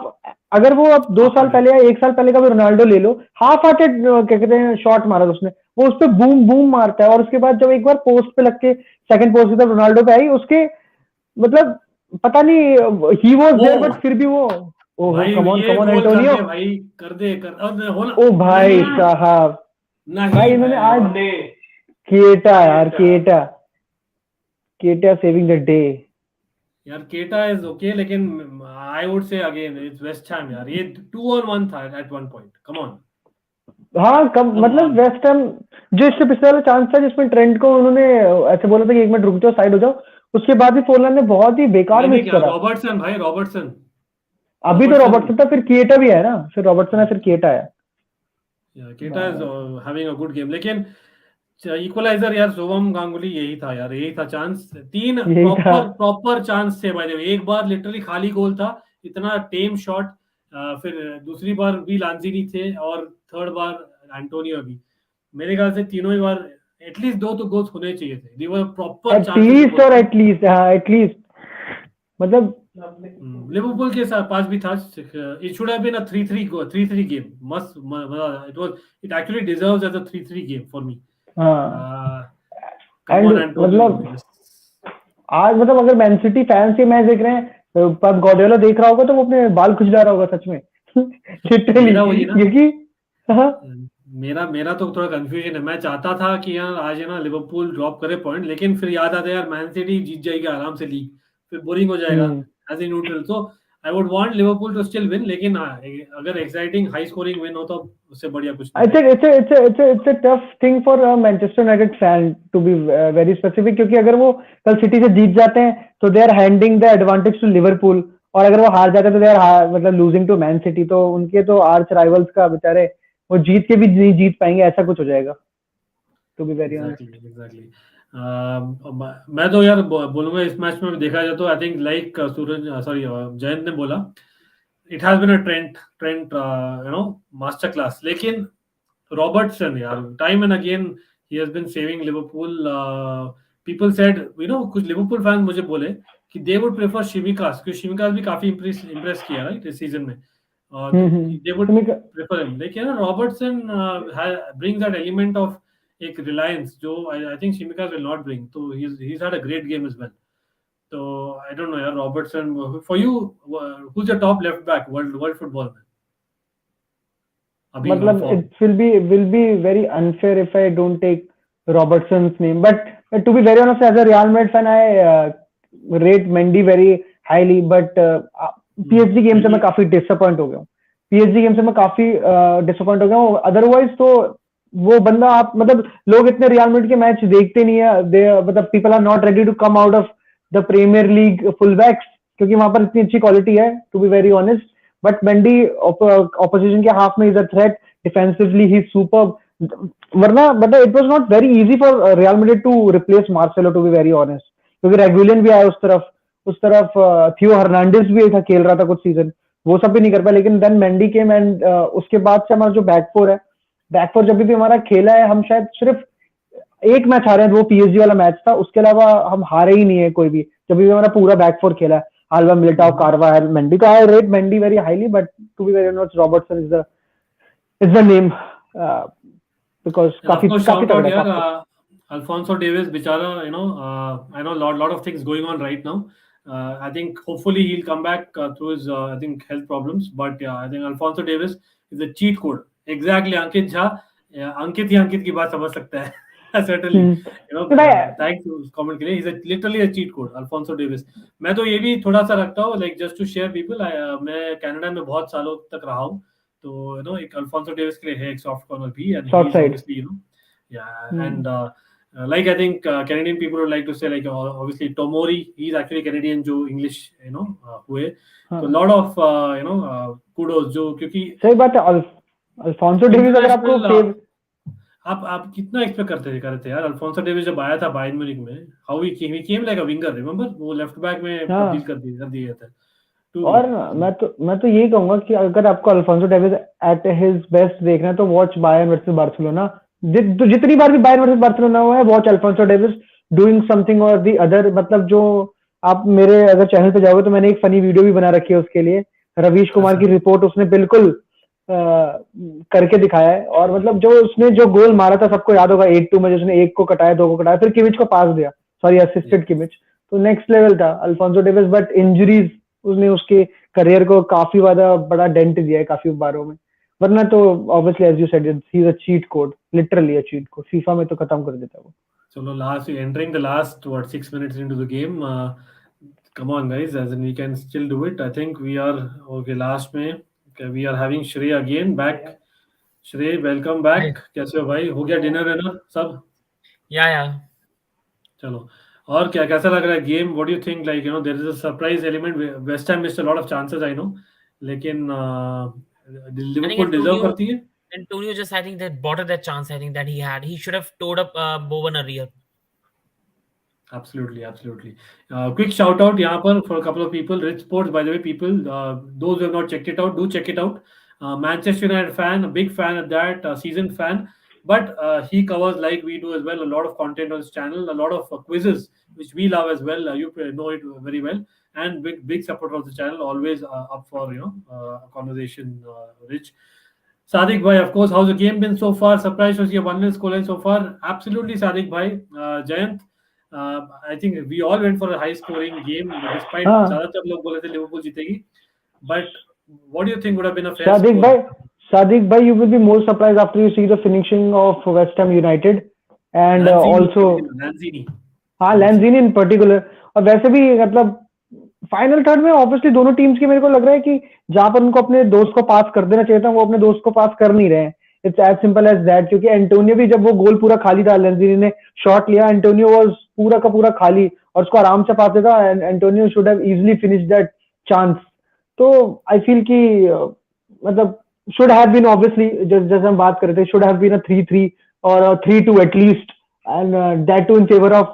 अगर वो अब 2 साल पहले या 1 साल पहले का भी रोनाल्डो ले लो, हाफ हार्टेड क्या कहते हैं शॉट मारा था उसने, वो उस पे बूम बूम मारता है, और उसके बाद जब एक बार पोस्ट पे लग के सेकंड पोस्ट की तरफ रोनाल्डो पे आई, उसके मतलब पता नहीं ही वाज देयर, बट फिर भी वो कम ऑन एंटोनियो भाई कर दे ओ भाई साहब, भाई इन्होंने आज केटा सेविंग द डे यार। केटा इज ओके, लेकिन I would say again it's West Ham यार, ये 2-on-1 था at one point. Come on. हाँ कम मतलब वेस्ट हैम जो इससे पिछले वाला चांस था जिसमें ट्रेंट को उन्होंने ऐसे बोला था कि 1 मिनट रुक जाओ, साइड हो जाओ, उसके बाद भी फोरलान ने बहुत ही बेकार मिस करा। रॉबर्टसन भाई, रॉबर्टसन अभी तो रॉबर्टसन था, फिर केटा भी है ना, फिर रॉबर्टसन है, फिर केटा है। केटा is having a good game, लेकिन इक्वलाइजर यार शुभम गांगुली यही था यार, यही था चांस। 3 प्रॉपर चांस थे भाई। एक बार लिटरली खाली गोल था, इतना टेम शॉट, फिर दूसरी बार भी लांजीनी थे, और थर्ड बार एंटोनियो भी। मेरे ख्याल से तीनों ही बार एटलीस्ट 2 तो गोल्स होने चाहिए थे। दे वर प्रॉपर चांसेस, और एटलीस्ट मतलब लिवरपूल के साथ पास भी था। It should have been a 3-3 game. मस्त, it actually deserves as a 3-3 game for me. मतलब आज मतलब अगर मैन सिटी फैंस के मैच देख रहे हैं, तो पब गॉर्डियोला देख रहा होगा तो वो अपने बाल खुजला रहा होगा सच में लिटरली, क्योंकि मेरा तो थोड़ा कंफ्यूजन है। मैं चाहता था कि यार आज है ना लिवरपूल ड्रॉप करे पॉइंट, लेकिन फिर याद आता है यार मैन सिटी जीत जाएगी आराम से लीग, फिर बोरिंग हो जाएगा as a neutral. So I would want Liverpool to still win, लेकिन अगर एक्साइटिंग हाई स्कोरिंग विन हो तो उससे बढ़िया कुछ नहीं। it's a tough thing for a Manchester United fan to be very specific, क्योंकि अगर वो कल सिटी से जीत जाते हैं तो they are handing the advantage to Liverpool, और अगर वो हार जाते हैं तो दे आर मतलब लूजिंग टू मैन सिटी। तो उनके तो आर्च राइवल्स का बेचारे वो जीत के भी नहीं जीत पाएंगे, ऐसा कुछ हो जाएगा। To be very honest, exactly. मैं तो यार बोलूंगा इस मैच में देखा जाए तो आई थिंक लाइक जयंत ने बोला, it has been a Trent masterclass, लेकिन रॉबर्टसन यार time and again he has been saving Liverpool. People said कुछ लिवरपूल फैंस मुझे बोले कि दे वुड प्रेफर शिमिकास, क्योंकि शिमिकास भी काफी इंप्रेस किया राइट इस सीजन में, they would prefer him. लेकिन Robertson brings that element of एक reliance जो I think Shimikas will not bring. So he's had a great game as well. So I don't know यार, Robertson for you, who's your top left back world football में? मतलब it will be very unfair if I don't take Robertson's name. But to be very honest, as a Real Madrid fan, I rate Mendy very highly. But PSG game से मैं काफी disappoint हो गया हूँ। PSG game से मैं काफी disappoint हो गया हूँ। अदरवाइज तो वो बंदा आप मतलब लोग इतने रियल मैड्रिड के मैच देखते नहीं है, मतलब people are not ready to come out of the Premier League full backs, क्योंकि वहां पर इतनी अच्छी क्वालिटी है, to be very honest. But Mendy opposition के हाफ में is a threat, defensively he superb, वरना मतलब it was not very easy for Real Madrid to replace Marcelo, to be very honest, क्योंकि रेगुलियन भी आया उस तरफ थियो हर्नांडिस भी था, खेल रहा था कुछ सीजन, वो सब भी नहीं कर पाया। लेकिन देन मेंडी केम एंड उसके बाद से हमारा जो बैकफोर जब भी हमारा खेला है, हम शायद सिर्फ एक मैच हारे हैं, वो पीएसजी वाला मैच था, उसके अलावा हम हारे ही नहीं है कोई भी, जब भी हमारा पूरा बैकफोर खेला है। Alaba, Militao, Carvajal, Mendy. तो I rate Mendy very highly, but to be very honest Robertson is the name, because काफी तगड़ा है। Alfonso Davis, bichara, I know a lot of things going on right now. I think hopefully he'll come back through his, I think, health problems. But yeah, I think Alfonso Davis is a cheat code. Exactly, Ankit Jha. Yeah, Ankit ही अंकित की बात समझ सकता है. Certainly, thanks to comment के लिए. He's literally a cheat code, Alfonso Davis. मैं तो ये भी थोड़ा सा रखता हूँ, like just to share people. मैं कनाडा में बहुत सालों तक रहा हूँ, तो एक Alfonso Davis के लिए है एक soft corner भी, and Short he's side. obviously and like I think Canadian people would like to say, like obviously Tomori, he's actually Canadian जो English हुए, तो lot of kudos जो, क्योंकि सही बात है. अल्फोंसो डेविस अगर आपको आप कितना एक्सपेक्ट करते थे यार. अल्फोंसो डेविस जब आया था बायर्न म्यूनिख में, how he came like a winger, remember वो लेफ्ट बैक में तब्दील कर दिया था. और मैं तो यही कहूंगा कि अगर आपको Alfonso Davis at his best देखना है तो वॉच बायर्न वर्सेस बार्सिलोना. जितनी बार भी बायर्न वर्सेस बार्सिलोना हुआ है, watch Alfonso Davis doing something और दी अदर. मतलब जो आप मेरे अगर चैनल पे जाओगे तो मैंने एक फनी वीडियो भी बना रखी है उसके लिए. रवीश कुमार की रिपोर्ट उसने बिल्कुल करके दिखाया है. और मतलब जो उसने जो गोल मारा था, सबको याद होगा 8-2 में, जिसने एक को कटाया, 2 को कटाया, फिर किमिच को पास दिया, सॉरी असिस्टेड किमिच. तो नेक्स्ट लेवल था अल्फोंसो डेविस. बट इंजरीज उसने उसके करियर को काफी ज्यादा बड़ा डेंट दिया है काफी बारों में. वरना तो obviously as you said he is a cheat code, literally a cheat code. FIFA में तो खत्म कर देता वो. चलो entering the last 6 minutes into the game. Come on guys, as in we can still do it. I think we are okay. Last में we are having Shrey again back. Shrey, welcome back. कैसे हो भाई? हो गया dinner सब? Yeah. चलो, और कैसा लग रहा है game? What do you think? Like there is a surprise element. West Ham missed a lot of chances, I know, लेकिन Liverpool deserve करती है. Antonio just, I think, that bottled that chance. I think that he had. He should have towed up Bowen earlier. Absolutely. Quick shout out यहाँ पर for a couple of people. Rich Sports, by the way, people, those who have not checked it out, do check it out. Manchester United fan, a big fan of that, seasoned fan. But he covers, like we do as well, a lot of content on his channel, a lot of quizzes, which we love as well. You know it very well. And big supporter of the channel, always up for conversation, Rich. Sadiq bhai, of course, how's the game been so far? Surprised to see a 1-0 scoreline so far. Absolutely, Sadiq bhai. Jayant, I think we all went for a high scoring game, despite ज़्यादातर लोग बोले थे Liverpool जीतेगी. But what do you think would have been a fair score? Sadiq bhai, you will be more surprised after you see the finishing of West Ham United and also Lanzini in particular. और वैसे भी मतलब final third में obviously दोनों teams की मेरे को लग रहा है कि जहां पर उनको अपने दोस्त को पास कर देना चाहिए था, वो अपने दोस्त को पास कर नहीं रहे हैं. It's as simple as that. क्योंकि एंटोनियो भी, जब वो गोल पूरा खाली था, लेंजिनी ने शॉट लिया, एंटोनियो वाज पूरा का पूरा खाली और उसको आराम से पास देता. Antonio should have easily finished that chance. तो आई फील कि मतलब शुड हैव बीन, ऑब्वियसली जैसे हम बात कर रहे थे, शुड हैव बीन अ 3-3 और 3-2 at least, and that too in favor of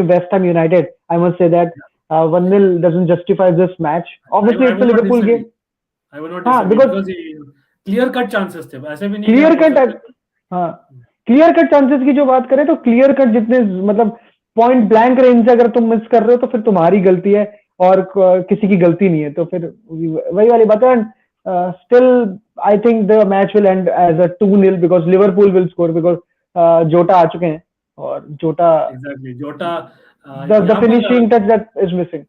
West Ham United. I must say that 1-0 doesn't justify this match. Obviously, it's a Liverpool game. I would not disagree because clear cut chances थे. ऐसे भी नहीं clear cut chances की जो बात करें तो clear cut जितने मतलब point blank range से अगर तुम मिस कर रहे हो तो फिर तुम्हारी गलती है और किसी की गलती नहीं है. तो फिर वही वाली बात है. Still, I think the match will end as a 2-0 because Liverpool will score because Jota आ चुके हैं. और Jota, exactly, Jota, the finishing touch that is missing.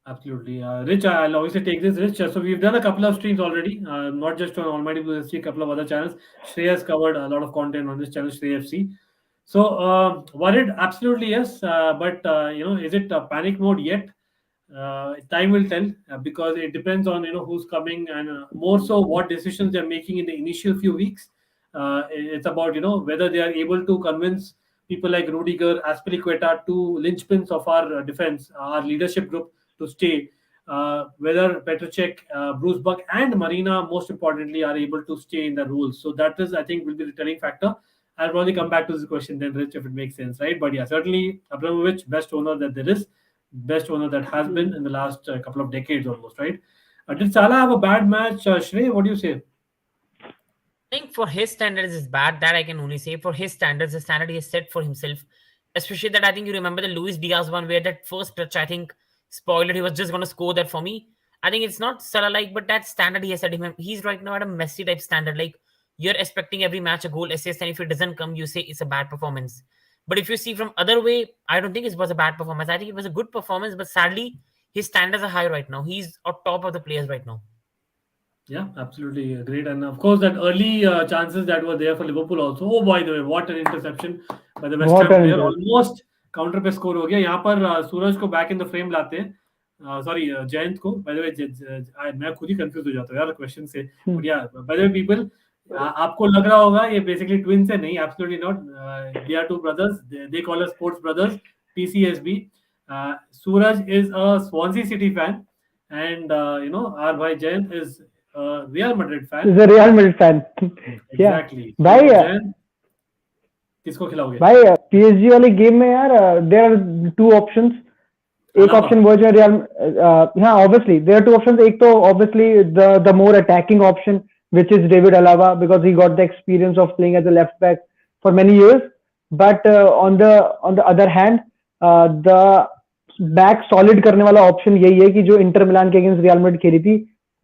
Absolutely. Rich, I'll obviously take this, Rich. So we've done a couple of streams already, not just on Almighty Blue FC, a couple of other channels. Shrey has covered a lot of content on this channel, Shrey FC. So worried, absolutely yes. But is it panic mode yet? Time will tell, because it depends on who's coming, and more so what decisions they're making in the initial few weeks. It's about whether they are able to convince people like Rudiger, Aspilicueta, two linchpins of our defense, our leadership group, to stay. Whether Petr Cech, Bruce Buck, and Marina, most importantly, are able to stay in the roles. So that is, I think, will be the telling factor. I'll probably come back to this question then, Rich, if it makes sense, right? But yeah, certainly Abramovich, best owner that there is, best owner that has been in the last couple of decades almost, right? Did Salah have a bad match? Shrey, what do you say? I think for his standards is bad. That I can only say. For his standards, the standard he has set for himself, especially that I think you remember the Luis Diaz one where that first touch, I think, spoiled. He was just going to score that for me. I think it's not Salah-like, but that standard he has set him. He's right now at a Messi type standard. Like, you're expecting every match a goal, assist, and if it doesn't come, you say it's a bad performance. But if you see from other way, I don't think it was a bad performance. I think it was a good performance, but sadly, his standards are high right now. He's on top of the players right now. Yeah, absolutely great. And of course, that early chances that were there for Liverpool also. Oh, by the way, what an interception by the West What Ham an player. inter- Almost counter पे score हो गया यहाँ पर सूरज को back in the frame लाते हैं sorry Jayant को bye the way मैं खुद ही कंफ्यूज हो जाता हूँ यार क्वेश्चन से बट या बाय द वे पीपल आपको लग रहा होगा ये बेसिकली ट्विन्स है नहीं absolutely not they are two brothers they call us sports brothers PCSB Suraj is a Swansea City fan and you know our bhai Jayant is a Real Madrid fan. He's a Real Madrid fan. Exactly. Yeah. भाई Jayant किसको खिलाओगे? भाई PSG वाले game में यार there are two options. एक option वो जो रियल हाँ obviously there are two options. एक तो obviously the more attacking option which is David Alaba because he got the experience of playing as a left back for many years. But on the other hand, the back solid करने वाला option यही है कि जो Inter Milan के against real Madrid खेली थी,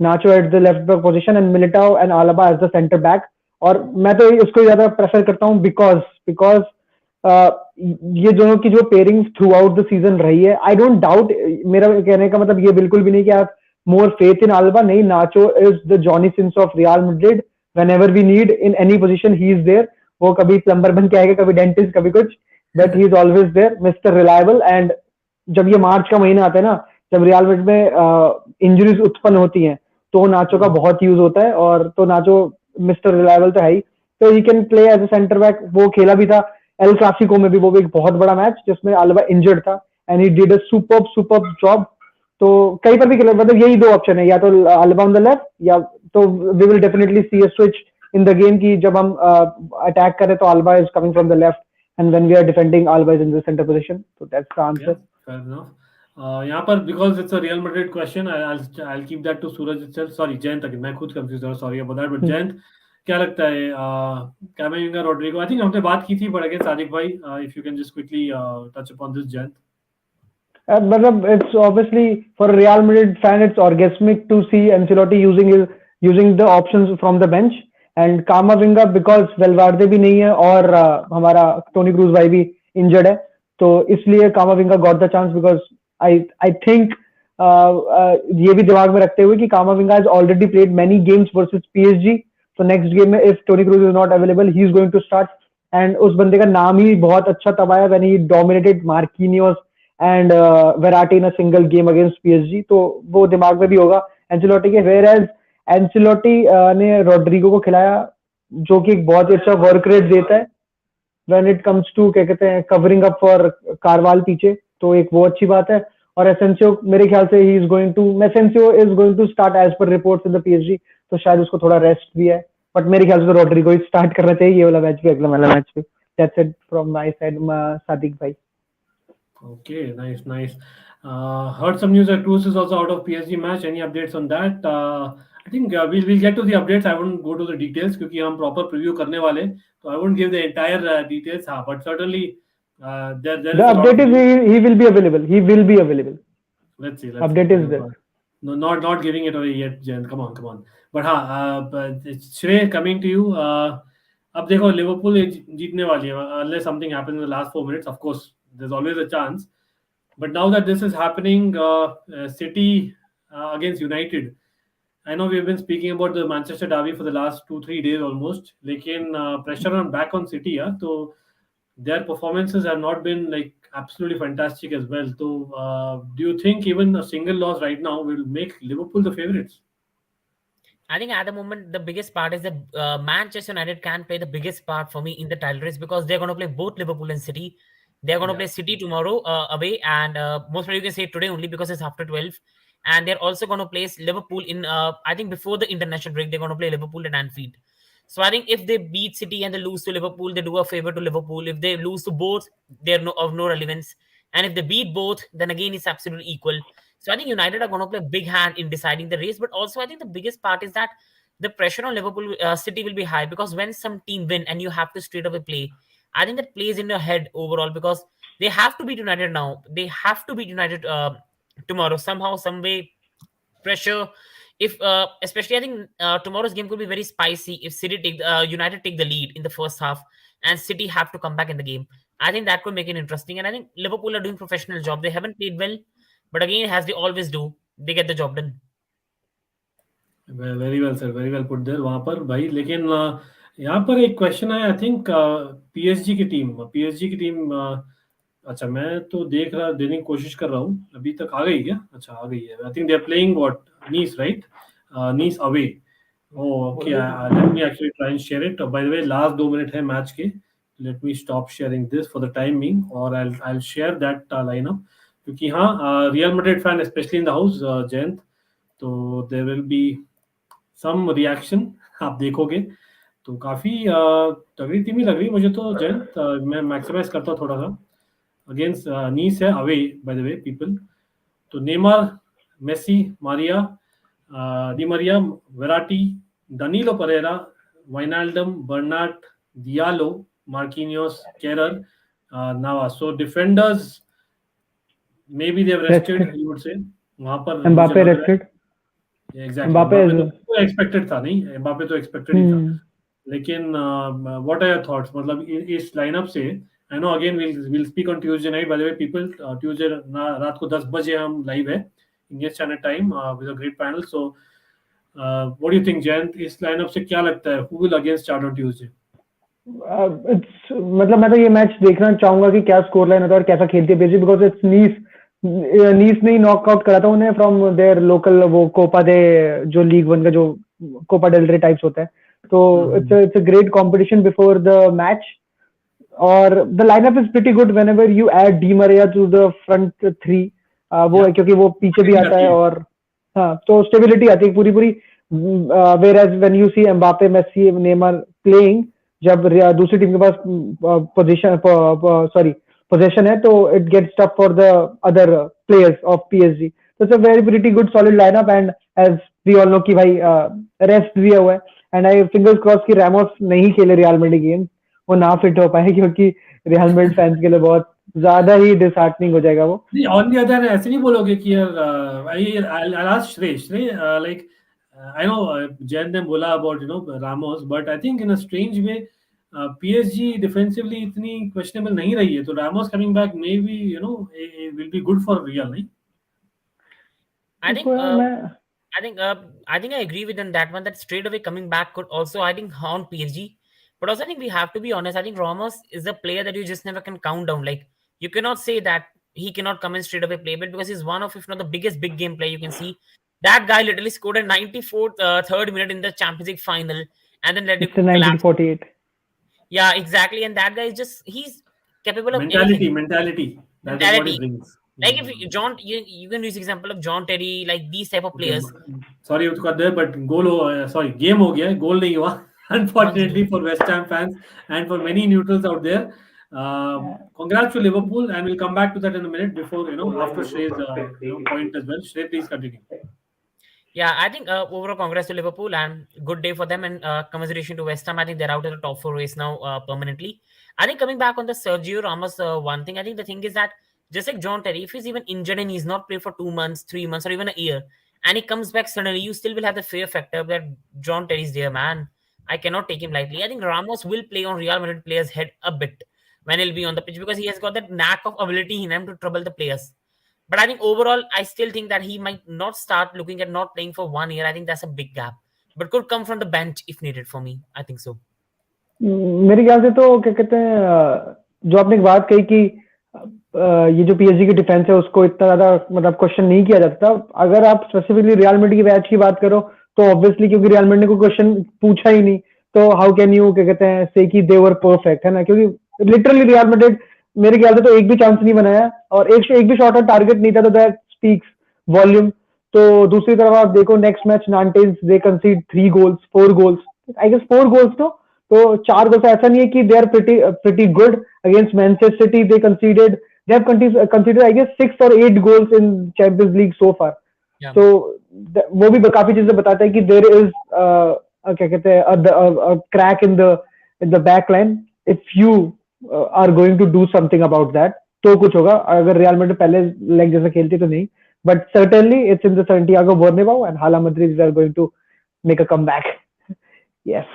Nacho at the left back position and Militao and Alaba as the centre back. और मैं तो उसको ज्यादा प्रेफर करता हूँ बिकॉज ये दोनों की जो pairing through out the season रही है, आई डोंट डाउट. मेरा कहने का मतलब ये बिल्कुल भी नहीं कि आप मोर फेथ इन आल्बा. नहीं, Nacho is the Johnny Sins of Real Madrid. Whenever we need in any position he is there. वो कभी प्लम्बर बन के आएगा, कभी डेंटिस्ट, कभी कुछ, but he is always there, mister reliable. And जब ये मार्च का महीना आता है ना, जब रियल मैड्रिड में इंजरीज उत्पन्न होती हैं, तो नाचो का बहुत यूज होता है. और तो नाचो मिस्टर रिलायबल तो है ही, तो he can play as a centre back. वो खेला भी था एल क्लासिको में भी, वो भी एक बहुत बड़ा मैच जिसमें आल्बा इंजर्ड था and he did a superb job. तो कहीं पर भी खेला, मतलब यही दो ऑप्शन है, या तो आल्बा ऑन द लेफ्ट, या तो we will definitely see a switch in the game की जब हम अटैक करें तो Alaba is coming from the left and when we are defending Alaba is in the centre position. तो that's the answer. Fair enough. यहाँ पर because it's a Real Madrid question, I'll keep that to Suraj itself. Sorry, Jayant again. मैं खुद confused हूँ. Sorry about that. But Jayant, क्या लगता है? Camavinga, Rodrigo. I think हमने बात की थी, but again, Sadiq भाई, if you can just quickly touch upon this, Jayant. मतलब it's obviously for a Real Madrid fan, it's orgasmic to see Ancelotti using the options from the bench and Camavinga because Valverde भी नहीं है और हमारा Toni Kroos भाई भी injured है, तो इसलिए Camavinga got the chance because I think ये भी दिमाग में रखते हुए कि Camavinga has already played many games versus PSG. So next game में if Toni Kroos is not available, he is going to start. And उस बंदे का नाम ही बहुत अच्छा तब आया when he dominated Marquinhos and Verratti in a single game against PSG. तो वो दिमाग में भी होगा Ancelotti के. Whereas Ancelotti ने Rodrigo को खिलाया, जो कि एक बहुत ही अच्छा वर्क रेट देता है when it comes to क्या कहते हैं covering up for कारवाल पीछे, तो एक वो अच्छी बात है. और Asensio मेरे ख्याल से he is going to start as per reports in the PSG, तो शायद उसको थोड़ा रेस्ट भी है, बट मेरे ख्याल से तो रोड्रिगो ही स्टार्ट करना चाहिए ये वाला मैच भी, अगला वाला मैच भी. That's it from my side, Sadiq bhai. Okay, nice. Heard some news that Kroos is also out of PSG match. Any updates on that? I think we'll get to the updates. I won't go to the details क्योंकि हम proper preview करने वाले, so I won't give the entire details. हाँ, but certainly there The update is he will be available. He will be available. Let's see. Update is there. No, not giving it away yet, Jen. Come on. But हाँ, Shrey, coming to you. अब देखो Liverpool जीतने वाली है unless something happens in the last 4 minutes. Of course, there's always a chance. But now that this is happening, City against United, I know we've been speaking about the Manchester derby for the last 2-3 days almost. लेकिन pressure on back on City, yeah. So their performances have not been like absolutely fantastic as well. So do you think even a single loss right now will make Liverpool the favourites? I think at the moment the biggest part is that Manchester United can play the biggest part for me in the title race because they're going to play both Liverpool and City. They're going to play City tomorrow away, and most probably you can say today only because it's after 12. And they're also going to play Liverpool in I think before the international break they're going to play Liverpool at Anfield. So I think if they beat City and they lose to Liverpool, they do a favor to Liverpool. If they lose to both, they're of no relevance. And if they beat both, then again it's absolutely equal. So I think United are going to play a big hand in deciding the race. But also I think the biggest part is that the pressure on Liverpool City will be high because when some team win and you have to straight away play, I think that plays in your head overall because they have to beat United now. They have to beat United tomorrow somehow, some way. Pressure. If especially I think tomorrow's game could be very spicy if United take the lead in the first half and City have to come back in the game. I think that could make it interesting. And I think Liverpool are doing professional job. They haven't played well, but again, as they always do, they get the job done. Very well sir, very well put there वहां पर भाई। लेकिन यहाँ पर एक question है, I think PSG की टीम अच्छा मैं तो देने की कोशिश कर रहा हूँ, अभी तक आ गई क्या? अच्छा आ गई है। I think they are playing what, Nice right, Nice away. Okay, let me actually try and share it. By the way last 2 minute है मैच के, let me stop sharing this for the time being, और I will share that lineup, क्योंकि हाँ Real Madrid fan specially in the house Jayant, तो there will be some reaction आप देखोगे। तो काफी तगड़ी टीम ही लग रही मुझे तो जयंत। मैं मैक्सिमाइज करता हूँ थोड़ा सा। अगेंस्ट नीस है away by the way people. तो Neymar, Messi, Maria, Di Maria, Verratti, Danilo Pereira, Wijnaldum, Bernat, Diallo, Marquinhos, Kehrer, Navas. So defenders maybe they have rested, you would say वहां पर Mbappe rested, exactly. Mbappe तो expected था, नहीं Mbappe तो expected ही था। लेकिन what are your thoughts, मतलब इस लाइनअप से? I know again will speak on Tuesday night bye the way people. Tuesday रात को 10 बजे हम लाइव है Indian standard time with a great panel. So what do you think Jayant, इस lineup से क्या लगता है, who will again start on Tuesday? मतलब मैं तो ये मैच देखना चाहूंगा कि क्या स्कोर लाइन होता है और कैसा खेलती है पीएसजी, बिकॉज इट्स नीस ने ही नॉकआउट करा था उन्हें फ्रॉम देयर लोकल वो कोपा दे, जो लीग 1 का जो कोपा डेल रे टाइप्स होता है। तो it's a great competition before the match, और the lineup is pretty good whenever you add Di Maria to the front 3। वो है क्योंकि वो पीछे भी आता है, और हाँ तो स्टेबिलिटी आती है पूरी पूरी। Whereas when you see Mbappe, Messi, Neymar playing, जब दूसरी टीम के पास पोजीशन है, तो it gets tough for the other players of PSG. तो it's a very pretty good solid lineup, and as we all know कि भाई rest दिया हुआ है, एंड आई फिंगर्स क्रॉस कि रैमोस नहीं खेले रियल मैड्रिड गेम, वो ना फिट हो पाए, क्योंकि रियल मैड्रिड फैंस के लिए बहुत ज्यादा ही डिसहार्टनिंग हो जाएगा वो। नहीं, ऑन द अदर ऐसे नहीं बोलोगे कि यार I'll ask Shrey, like I know Jain ने बोला about Ramos, but I think in a strange way PSG defensively इतनी questionable नहीं रही है, तो Ramos coming back maybe will be good for Real, नहीं? I think I agree with on that one, that straight away coming back could also, I think, haunt PSG. But also I think we have to be honest, I think Ramos is a player that you just never can count down. Like, you cannot say that he cannot come in straight away play, but because he's one of, if not the biggest big game player you can see. That guy literally scored a 94th third minute in the Champions League final, and then let it collapse. 1948. Yeah, exactly. And that guy is just, he's capable of mentality. anything. That is what he brings. Like if you can use example of John Terry, like these type of players. Sorry to cut there, but game हो गया है, goal नहीं हुआ. Unfortunately for West Ham fans and for many neutrals out there. Congrats to Liverpool, and we'll come back to that in a minute before after Shrey's point as well. Shrey, please continue. Yeah, I think overall congrats to Liverpool and good day for them, and commiseration to West Ham. I think they're out of the top 4 race now permanently. I think coming back on the Sergio Ramos one thing, I think the thing is that just like John Terry, if he's even injured and he's not played for 2 months, 3 months, or even a year, and he comes back suddenly, you still will have the fear factor that John Terry's there, man. I cannot take him lightly. I think Ramos will play on Real Madrid players' head a bit when he'll be on the pitch, because he has got that knack of ability in him to trouble the players. But I think overall, I still think that he might not start looking at not playing for 1 year. I think that's a big gap, but could come from the bench if needed for me. I think so. मेरे ख्याल से तो क्या कहते हैं, जो आपने एक बात कही कि ये जो पीएसजी की डिफेंस है उसको इतना ज्यादा मतलब क्वेश्चन नहीं किया जाता। अगर आप स्पेसिफिकली रियल मैड्रिड की मैच की बात करो तो ऑब्वियसली क्योंकि रियल मैड्रिड ने कोई क्वेश्चन पूछा ही नहीं, तो हाउ कैन यू क्या कहते हैं से कि दे वर परफेक्ट, है ना, क्योंकि लिटरली रियल मैड्रिड मेरे ख्याल से तो एक भी चांस नहीं बनाया और एक भी शॉट ऑन टारगेट नहीं था, तो दैट स्पीक्स वॉल्यूम। तो दूसरी तरफ आप देखो next match Nantes, they concede 3 goals 4 goals, I guess 4 goals तो 4 goals। ऐसा नहीं है कि they are pretty good against Manchester City, they conceded they have considered I guess 6 or 8 goals in Champions League so far. Yeah. So वो भी काफी चीजें बताता है कि there is क्या कहते हैं a crack in the back line. If you are going to do something about that, तो कुछ होगा। अगर रियल मैड्रिड पहले लेग जैसा खेलती तो नहीं, but certainly it's in the Santiago Bernabeu and Hala Madrid are going to make a comeback. Yes,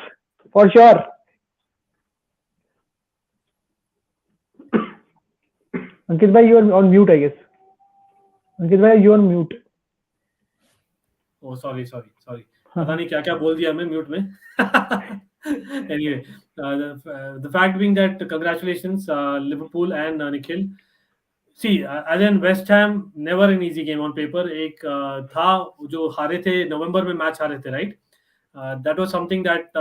for sure. Ankit bhai, you are on mute, I guess. Ankit bhai, you are on mute. Oh, sorry. पता नहीं क्या बोल दिया मैं mute में. Anyway, the fact being that congratulations Liverpool and Nikhil. See, as in West Ham, never an easy game on paper. एक था जो हारे थे नवंबर में मैच हारे थे, right? That was something that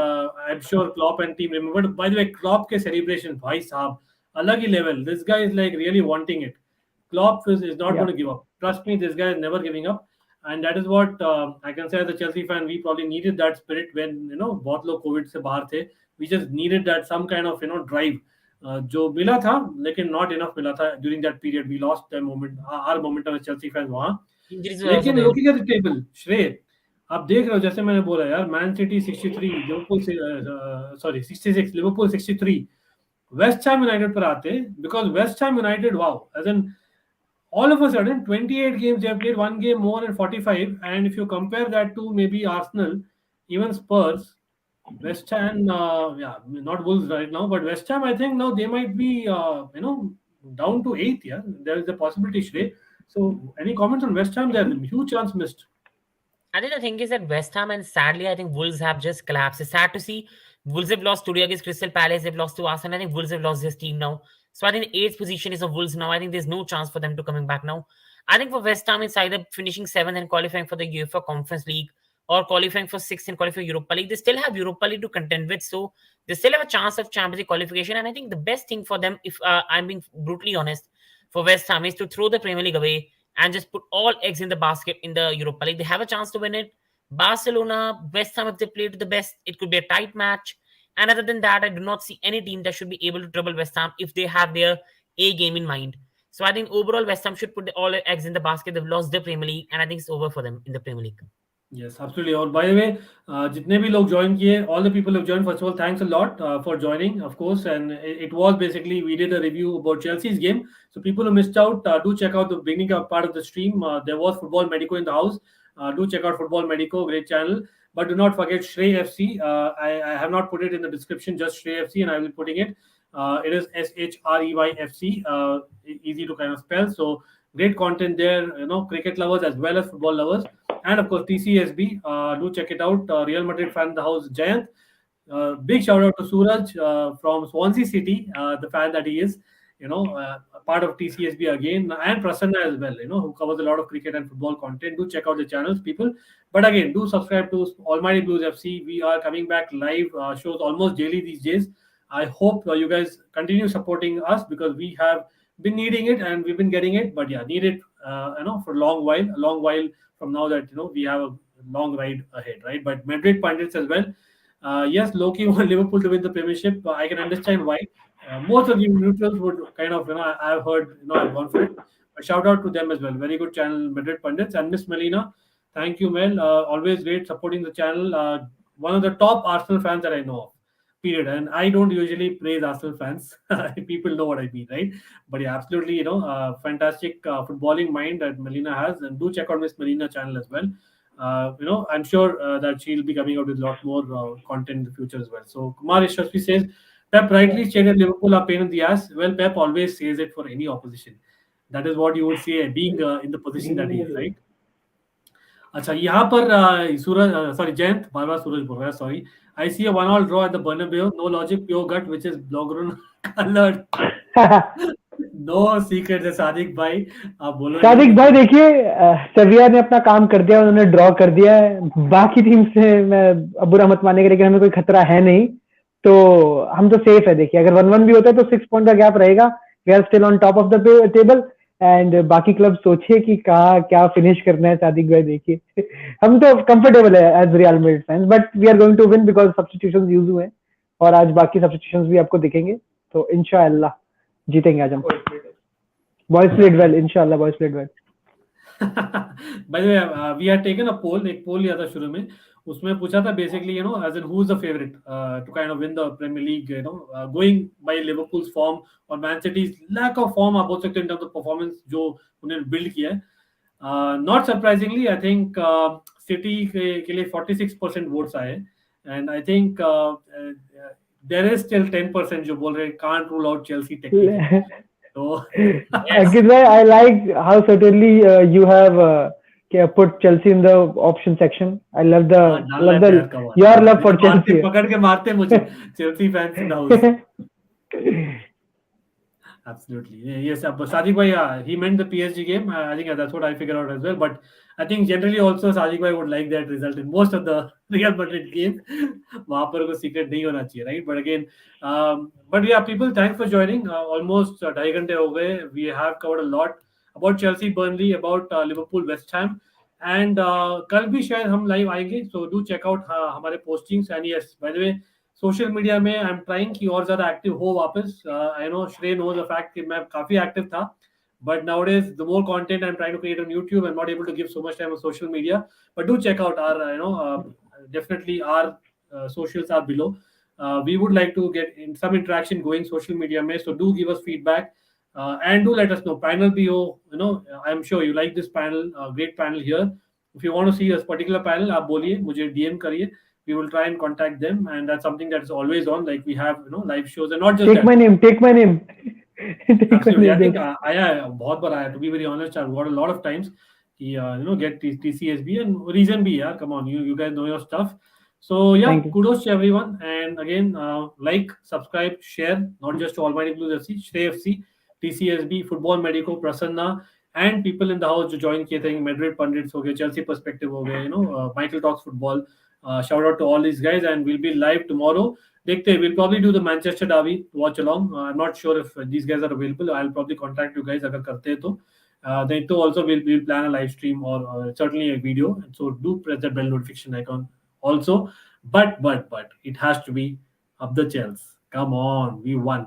I'm sure Klopp and team remembered. By the way, Klopp के celebration, भाई साहब, अलग ही level. This guy is like really wanting it. Klopp is not going to give up. Trust me, this guy is never giving up. And that is what I can say as a Chelsea fan. We probably needed that spirit when बहुत लोग COVID से बाहर थे. We just needed that some kind of drive. जो मिला था, लेकिन not enough मिला था during that period. We lost the moment, our momentum as Chelsea fans वहाँ. लेकिन looking at the table, श्रेय, आप देख रहे हो जैसे मैंने बोला यार, Man City 63, Liverpool 66, Liverpool 63, West Ham United पर आते, because West Ham United, wow, as in all of a sudden 28 games they have played, one game more than 45, and if you compare that to maybe Arsenal, even Spurs, West Ham, not Wolves right now, but West Ham, I think now they might be down to 8th. Yeah, there is a possibility, Shrey. So any comments on West Ham? They have a huge chance missed. I think the thing is that West Ham, and sadly, I think Wolves have just collapsed. It's sad to see. Wolves have lost today against Crystal Palace. They've lost to Arsenal. I think Wolves have lost this team now. So I think the 8th position is of Wolves now. I think there's no chance for them to coming back now. I think for West Ham, it's either finishing 7th and qualifying for the UEFA Conference League, or qualifying for 6th and qualifying for Europa League. They still have Europa League to contend with. So they still have a chance of Champions League qualification. And I think the best thing for them, if I'm being brutally honest, for West Ham is to throw the Premier League away and just put all eggs in the basket in the Europa League. They have a chance to win it. Barcelona, West Ham, if they play to the best, it could be a tight match. And other than that, I do not see any team that should be able to trouble West Ham if they have their A game in mind. So I think overall West Ham should put all their eggs in the basket. They've lost the Premier League, and I think it's over for them in the Premier League. Yes, absolutely. और by the way, जितने भी लोग join किए, all the people who have joined, first of all, thanks a lot for joining, of course. And it was basically, we did a review about Chelsea's game. So people who missed out, do check out the beginning part of the stream. There was Football Medico in the house. Do check out Football Medico, great channel. But do not forget Shrey FC. I have not put it in the description, just Shrey FC, and I will be putting it. It is SHREY FC, easy to kind of spell. So great content there, cricket lovers as well as football lovers. And of course, TCSB, do check it out. Real Madrid fan in the house, Jayant. Big shout out to Suraj from Swansea City, the fan that he is, part of TCSB again, and Prasanna as well, who covers a lot of cricket and football content. Do check out the channels, people. But again, do subscribe to Almighty Blues FC. We are coming back live shows almost daily these days. I hope you guys continue supporting us, because we have been needing it and we've been getting it. But yeah, need it, for a long while from now that, we have a long ride ahead, right? But Madrid pundits as well. Yes, Loki want Liverpool to win the Premiership. I can understand why. Most of the neutrals would kind of, I've heard, I've gone for it. But shout out to them as well. Very good channel, Madrid pundits. And Miss Melina, thank you, Mel. Always great supporting the channel. One of the top Arsenal fans that I know of. Period. And I don't usually praise Arsenal fans. People know what I mean, right? But yeah, absolutely, fantastic footballing mind that Melina has. And do check out Miss Melina channel as well. I'm sure that she'll be coming out with a lot more content in the future as well. So Kumar Ishwasvi says, Pep rightly stated Liverpool are pain in the ass. Well, Pep always says it for any opposition. That is what you would say, being in the position that he is, right? अच्छा, यहाँ पर सूरज, sorry, Jayant, बार-बार सूरज बोल रहा है, sorry. I see a 1-1 draw at the Bernabeu. No logic, pure gut, which is Blaugrana colored. No secret है सादिक भाई, आप बोलो. सादिक भाई देखिए, सेविया ने अपना काम कर दिया, उन्होंने ड्रॉ कर दिया है. बाकी टीम से मैं बुरा मत मानेंगे, लेकिन हमें कोई खतरा है नहीं, तो हम तो सेफ है. देखिए, अगर 1-1 भी होता है तो 6 पॉइंट का गैप रहेगा. We are still on top of the table. And बाकी क्लब सोचिए कि कहाँ क्या फिनिश करना है. सादिक भाई देखिए, हम तो कंफर्टेबल है as Real Madrid fans, but we are going to win because substitutions use हुए हैं, और आज बाकी सब्स्टिट्यूशंस भी आपको दिखेंगे, तो इंशाल्लाह जीतेंगे आज हम. बॉयज प्लेड वेल, इंशाल्लाह boys played well. By the way, we had taken a poll. एक पोल लिया था शुरू में, उसमें पूछा था basically, as in who's the favorite to kind of win the Premier League, going by Liverpool's form or Man City's lack of form, आप बोल सकते हैं in terms of performance जो उन्होंने build किया है. Not surprisingly, I think City के लिए 46% votes आए, and I think there is still 10% जो बोल रहे can't rule out Chelsea technically. So Ankit bhai, I like how certainly you have put Chelsea in the option section. I love डाल लेते हैं यार, come on. your love for मारते Chelsea. पकड़ के मारते मुझे Chelsea fans in the house. Absolutely. Yes, Sadiq bhai, he meant the PSG game. I think that's what I figured out as well. But I think generally also Sadiq bhai would like that result in most of the Real Madrid games. वहाँ पर कोई secret नहीं होना चाहिए, right? But again, but yeah, people, thanks for joining. Almost 2.5 घंटे हो गए. We have covered a lot about Chelsea, Burnley, about Liverpool, West Ham. And कल भी शायद हम live आएंगे. So do check out हमारे postings. And yes, by the way, social media में आई एम ट्राइंग कि और ज्यादा एक्टिव हो वापस. I know Shrey knows the fact कि मैं काफी एक्टिव था, but nowadays the more content I am trying to create on YouTube, I am not able to give so much time on social media. But do check out our definitely our socials are below. We would like to get in some interaction going social media में, so do give us feedback and do let us know. Panel भी हो, I am sure you like this panel, great panel here. If you want to see a particular panel, आप बोलिए, मुझे DM करिए. We will try and contact them, and that's something that is always on. Like we have, live shows, and not just Take that. my name. Take my name. Absolutely, I think आया बहुत बार आया. To be very honest, I've got a lot of times कि get TCSB, and reason भी यार, come on, you guys know your stuff. So yeah, Thank you. kudos to everyone, and again, like, subscribe, share, not just to Almighty Blues FC, Shrey FC, TCSB, Football Medico, Prasanna, and people in the house जो join किए थे, Madrid Pundits हो गए, Chelsea Perspective हो गए, Michael Talks Football. Shout out to all these guys, and we'll be live tomorrow. We'll probably do the Manchester derby watch along. I'm not sure if these guys are available. I'll probably contact you guys अगर करते हैं तो. Then too also we'll plan a live stream or certainly a video. So do press that bell notification icon also. But it has to be up the Chelsea. Come on, we won.